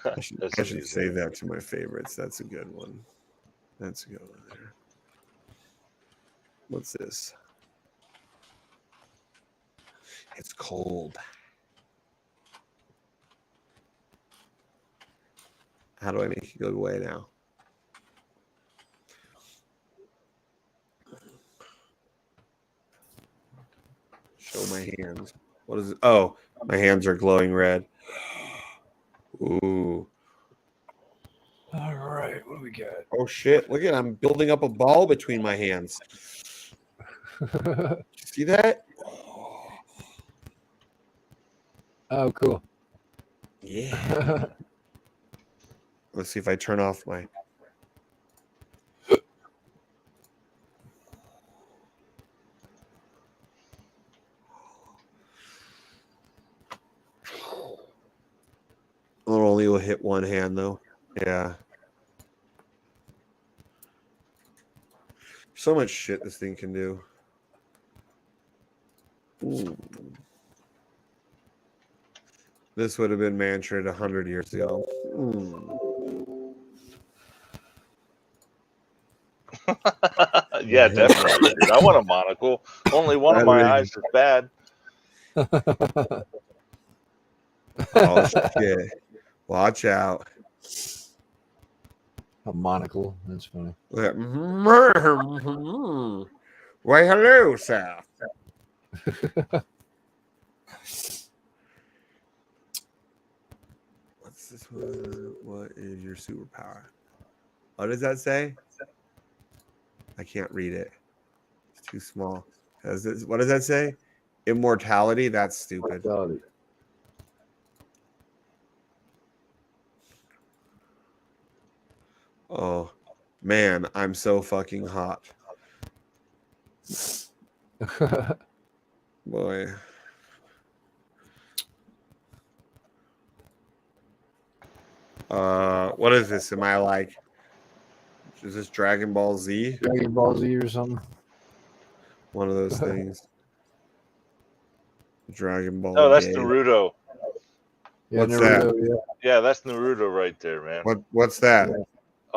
I should save that to my favorites. That's a good one. That's a good one there. What's this? It's cold. How do I make it go away now? Show my hands. What is it? Oh, my hands are glowing red. Ooh. All right, what do we got? Oh shit! Look at I'm building up a ball between my hands. See that? Oh, cool. Yeah. Let's see if I turn off my. Only will hit one hand though. Yeah. So much shit this thing can do. Ooh. This would have been Manfred 100 years ago. Yeah, definitely, dude. I want a monocle. Only one of my eyes is bad. Oh shit! Watch out. A monocle. That's funny. Why, hello, sir. What's this one? What is your superpower? What does that say? I can't read it. It's too small. What does that say? Immortality? That's stupid. Immortality. Oh, man, I'm so fucking hot. Boy. What is this? Am I like, is this Dragon Ball Z? Dragon Ball Z or something? One of those things. Dragon Ball. No, that's game. Naruto. Yeah, What's Naruto, that? Yeah, that's Naruto right there, man. What's that?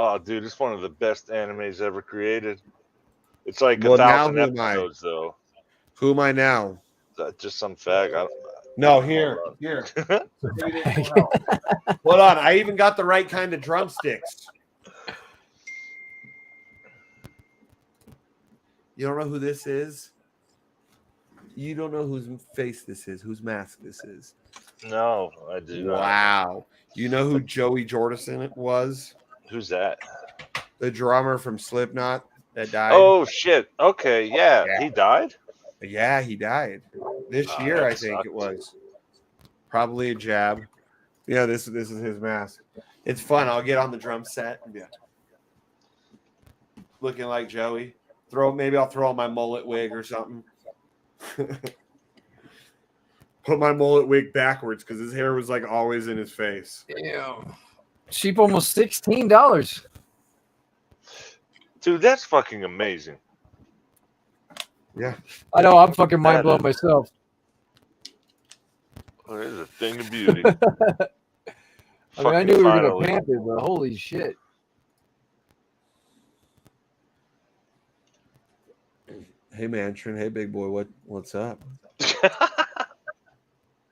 Oh, dude, it's one of the best animes ever created. It's like Well, now 1,000 who am I? episodes, though. Who am I now? Just some fag. No, here. Hold on. I even got the right kind of drumsticks. You don't know who this is? You don't know whose face this is, whose mask this is. No, I do not. Wow. You know who Joey Jordison was? Who's that? The drummer from Slipknot that died. Oh, shit. Okay, yeah. He died? Yeah, he died. This year, I think it was. Probably a jab. Yeah, this is his mask. It's fun. I'll get on the drum set. Yeah. Looking like Joey. Maybe I'll throw on my mullet wig or something. Put my mullet wig backwards because his hair was like always in his face. Damn. Cheap, almost $16. Dude, that's fucking amazing. Yeah. I know. I'm fucking mind blown myself. Oh, there's a thing of beauty. I mean, I knew we were going to pamp it, but holy shit. Hey, Mantrin. Hey, big boy. What's up?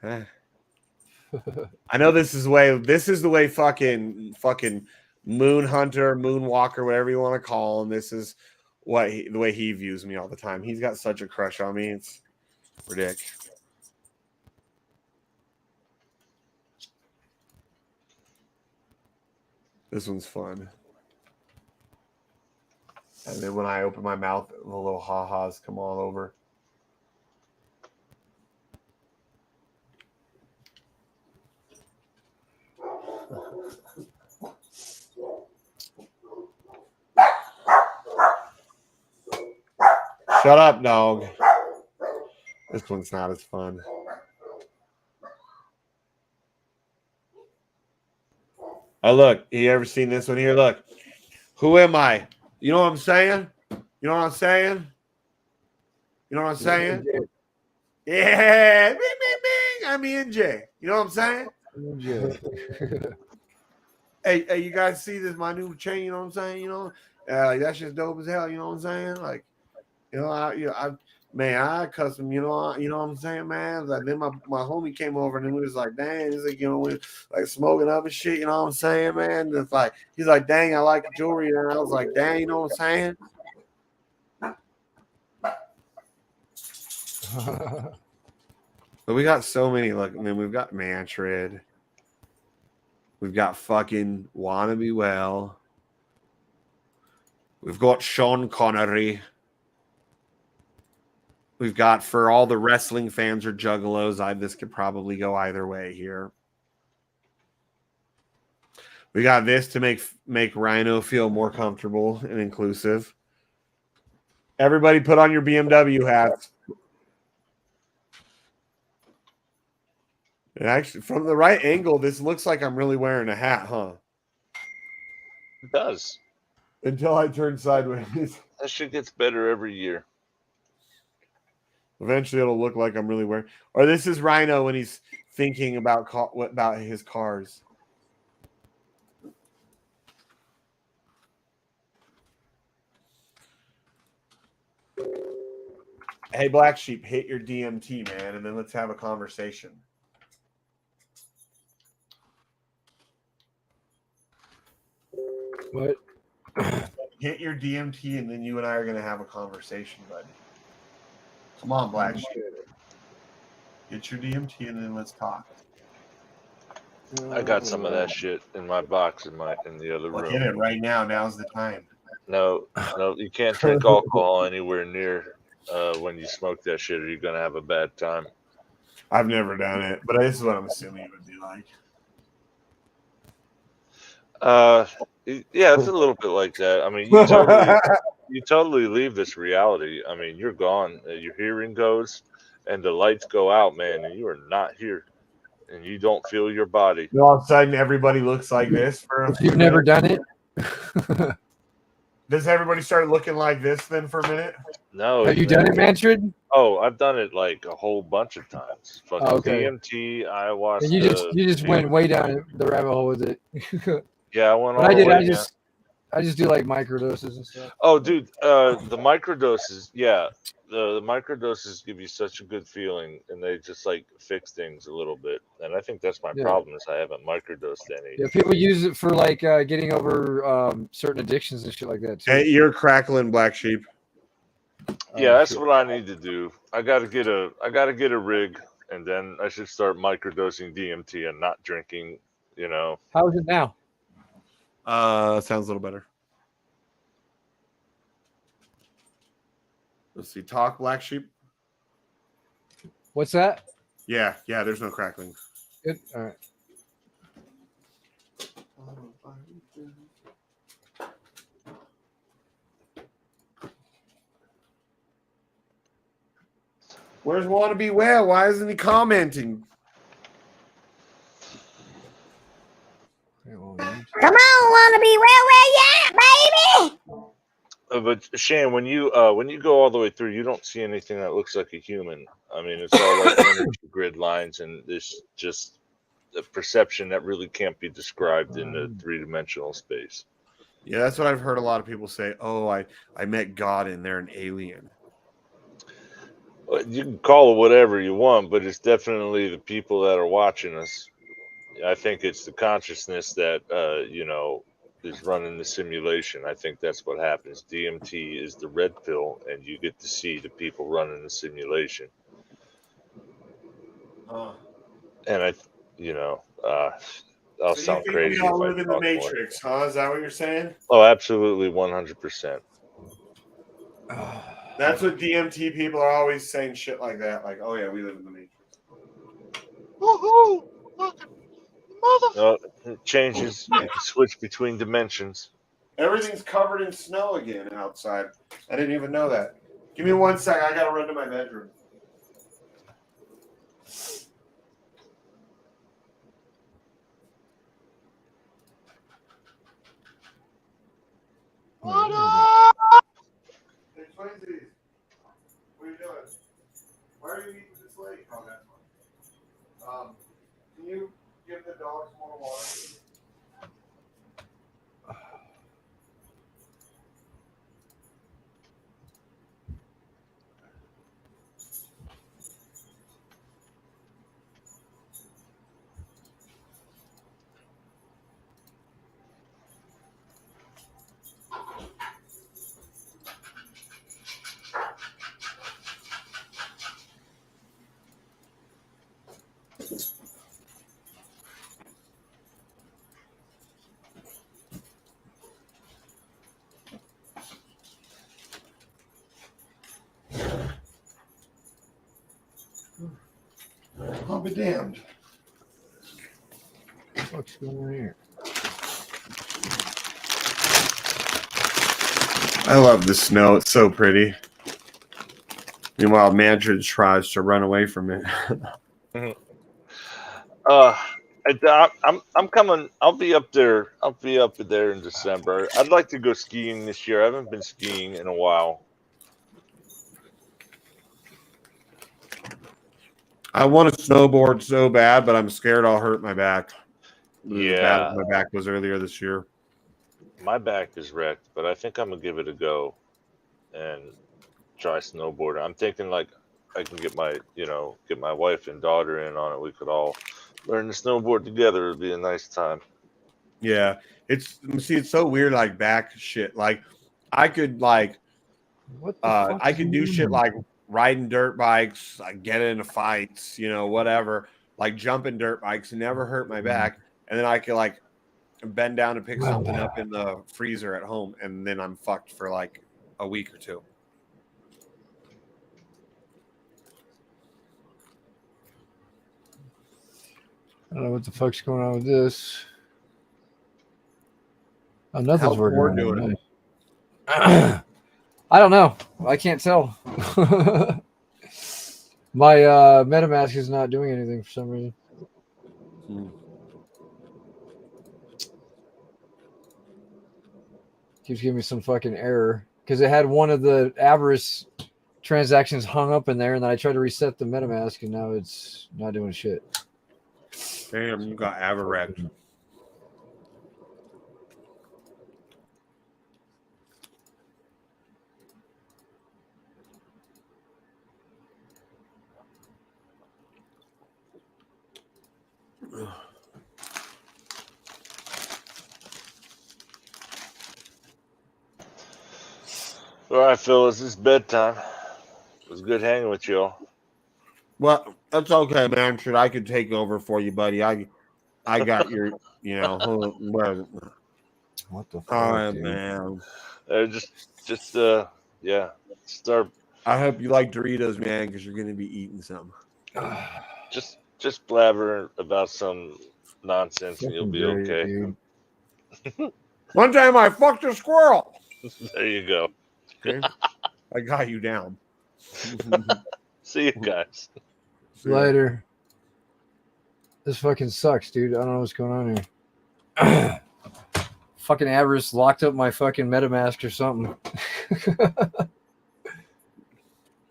I know this is the way fucking Moon Hunter, Moonwalker, whatever you want to call him. This is the way he views me all the time. He's got such a crush on me. It's ridiculous. This one's fun. And then when I open my mouth, the little ha-has come all over. Shut up, dog. This one's not as fun. Oh, look. You ever seen this one here? Look. Who am I? You know what I'm saying? You know what I'm saying? You know what I'm saying? Yeah. Bing, bing, bing. I'm ENJ. You know what I'm saying? Hey, you guys see this? My new chain, you know what I'm saying? You know, like that shit's dope as hell. You know what I'm saying? Like, I custom. You know what I'm saying, man. Like then my homie came over and he was like, "Dang," he's like, we like smoking up and shit. You know what I'm saying, man? It's like he's like, "Dang, I like the jewelry," and I was like, "Dang," you know what I'm saying? But we got so many. Like, I mean, we've got Mantrid. We've got fucking Wannabe Well. We've got Sean Connery. We've got, for all the wrestling fans or juggalos, this could probably go either way here. We got this to make Rhino feel more comfortable and inclusive. Everybody put on your BMW hats. And actually, from the right angle, this looks like I'm really wearing a hat, huh? It does. Until I turn sideways. That shit gets better every year. Eventually, it'll look like I'm really wearing. Or this is Rhino when he's thinking about his cars. Hey, Black Sheep, hit your DMT, man, and then let's have a conversation. What? Hit your DMT, and then you and I are going to have a conversation, buddy. Come on, Black Sheep. Get your DMT, and then let's talk. I got some of that shit in my box in the other room. Get it right now. Now's the time. No, you can't drink alcohol anywhere near when you smoke that shit, or you're gonna have a bad time. I've never done it, but this is what I'm assuming it would be like. Yeah, it's a little bit like that. I mean, you totally leave this reality. I mean, you're gone. Your hearing goes, and the lights go out, man, and you are not here, and you don't feel your body. And all of a sudden, everybody looks like this. You've never done it? Does everybody start looking like this then for a minute? No. Have you done it, Manfred? Oh, I've done it like a whole bunch of times. Fucking okay. DMT, ayahuasca. And you just went way down the rabbit hole with it. Yeah, I went. But I just do like microdoses and stuff. Oh, dude, the microdoses. Yeah, the microdoses give you such a good feeling, and they just like fix things a little bit. And I think that's my problem is I haven't microdosed any. Yeah, people use it for like getting over certain addictions and shit like that too. Hey, you're crackling, Black Sheep. Yeah, that's what I need to do. I gotta get a rig, and then I should start microdosing DMT and not drinking. You know. How is it now? Sounds a little better. Let's see. Talk, Black Sheep. What's that? Yeah. There's no crackling. Good. All right. Where's Wannabe Whale? Why isn't he commenting? Come on, Wannabe Whale, where you at, baby? But Shane, when you go all the way through, you don't see anything that looks like a human. I mean, it's all like energy grid lines, and there's just a perception that really can't be described in the three-dimensional space. Yeah, that's what I've heard a lot of people say. Oh, I met God and they're an alien. You can call it whatever you want, but it's definitely the people that are watching us. I think it's the consciousness that is running the simulation. I think that's what happens. DMT is the red pill, and you get to see the people running the simulation. And I'll sound crazy. We all live in the Matrix, huh? Is that what you're saying? Oh, absolutely, 100%. That's what DMT people are always saying shit like that. Like, oh yeah, we live in the Matrix. Woohoo! No, it changes. You can switch between dimensions. Everything's covered in snow again outside. I didn't even know that. Give me 1 second. I gotta run to my bedroom. What up? Hey, Twinsies. What are you doing? Why are you eating this late? Oh, that's fine. Can you give the dogs more water? I'll be damned. What's going on here? I love the snow. It's so pretty. Meanwhile, Mandarin tries to run away from it. I'm coming. I'll be up there. I'll be up there in December. I'd like to go skiing this year. I haven't been skiing in a while. I want to snowboard so bad, but I'm scared I'll hurt my back. Yeah, as bad as my back was earlier this year. My back is wrecked, but I think I'm gonna give it a go and try snowboarding. I'm thinking like I can get my wife and daughter in on it. We could all learn to snowboard together. It'd be a nice time. Yeah, it's so weird. Like back shit. Like I could like I could do shit like riding dirt bikes, like get into fights, whatever. Like jumping dirt bikes, never hurt my back, and then I could like bend down and pick something up in the freezer at home, and then I'm fucked for like a week or two. I don't know what the fuck's going on with this. Oh, nothing's working. Doing I don't know. I can't tell. My MetaMask is not doing anything for some reason. Keeps giving me some fucking error because it had one of the avarice transactions hung up in there, and then I tried to reset the MetaMask, and now it's not doing shit. Damn, you got avarice. All right, fellas, it's bedtime. It was good hanging with y'all. Well, that's okay, man. Should I could take over for you, buddy? I got your, what the fuck, all right, dude? man. Yeah. Start. I hope you like Doritos, man, because you're gonna be eating some. Just blabber about some nonsense, and you'll be okay. One time I fucked a squirrel. There you go. Okay. I got you down. See you guys. Later. This fucking sucks, dude. I don't know what's going on here. Fucking avarice locked up my fucking MetaMask or something.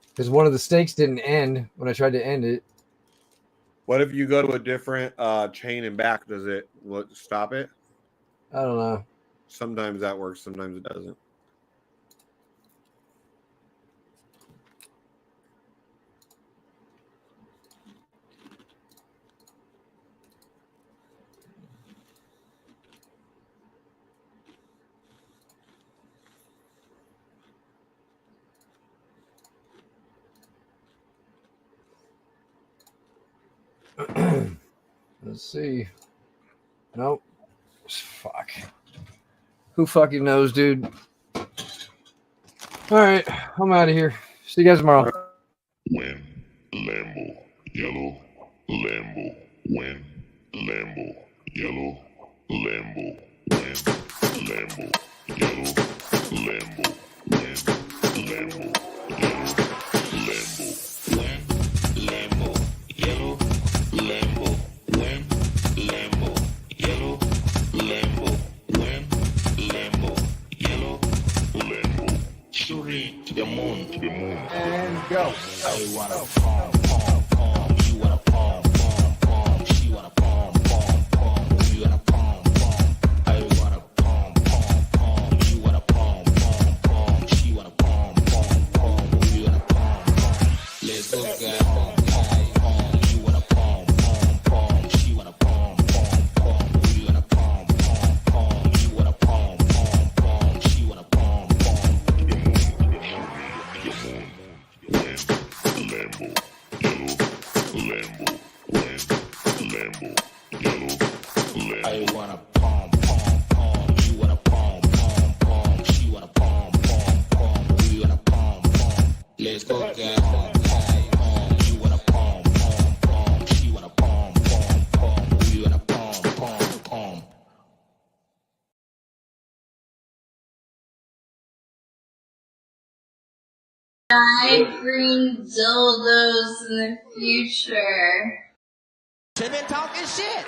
Because one of the stakes didn't end when I tried to end it. What if you go to a different chain and back? Does it stop it? I don't know. Sometimes that works. Sometimes it doesn't. Let's see. Nope. Fuck. Who fucking knows, dude? All right. I'm out of here. See you guys tomorrow. Win, Lambo, yellow, Lambo, win, Lambo, yellow, Lambo, win, Lambo, yellow, Lambo, win, Lambo, yellow, Lambo, win, Lambo, yellow, Lambo, win, Lambo, yellow, Lambo, win, Lambo, yellow, Lambo, shooting to the moon, and go. I wanna palm, palm, palm. You wanna palm, palm, palm. She wanna palm, palm, palm. You wanna palm, palm. I wanna palm, palm, palm. You wanna palm, palm, palm. She wanna palm, palm, palm. You wanna palm, palm. Let's go, guys. Palm, palm, palm. You wanna palm, palm, palm. She wanna palm, palm, palm. You wanna palm, palm, palm. You wanna palm, palm, palm. She wanna palm, palm. Lambo, yellow, Lambo, win, Lambo, yellow, Lambo. I wanna palm, palm, palm. You wanna palm, palm, palm. She wanna palm, palm, palm. We wanna palm, palm. Let's go, guys. buy green dildos in the future. They've been talking shit.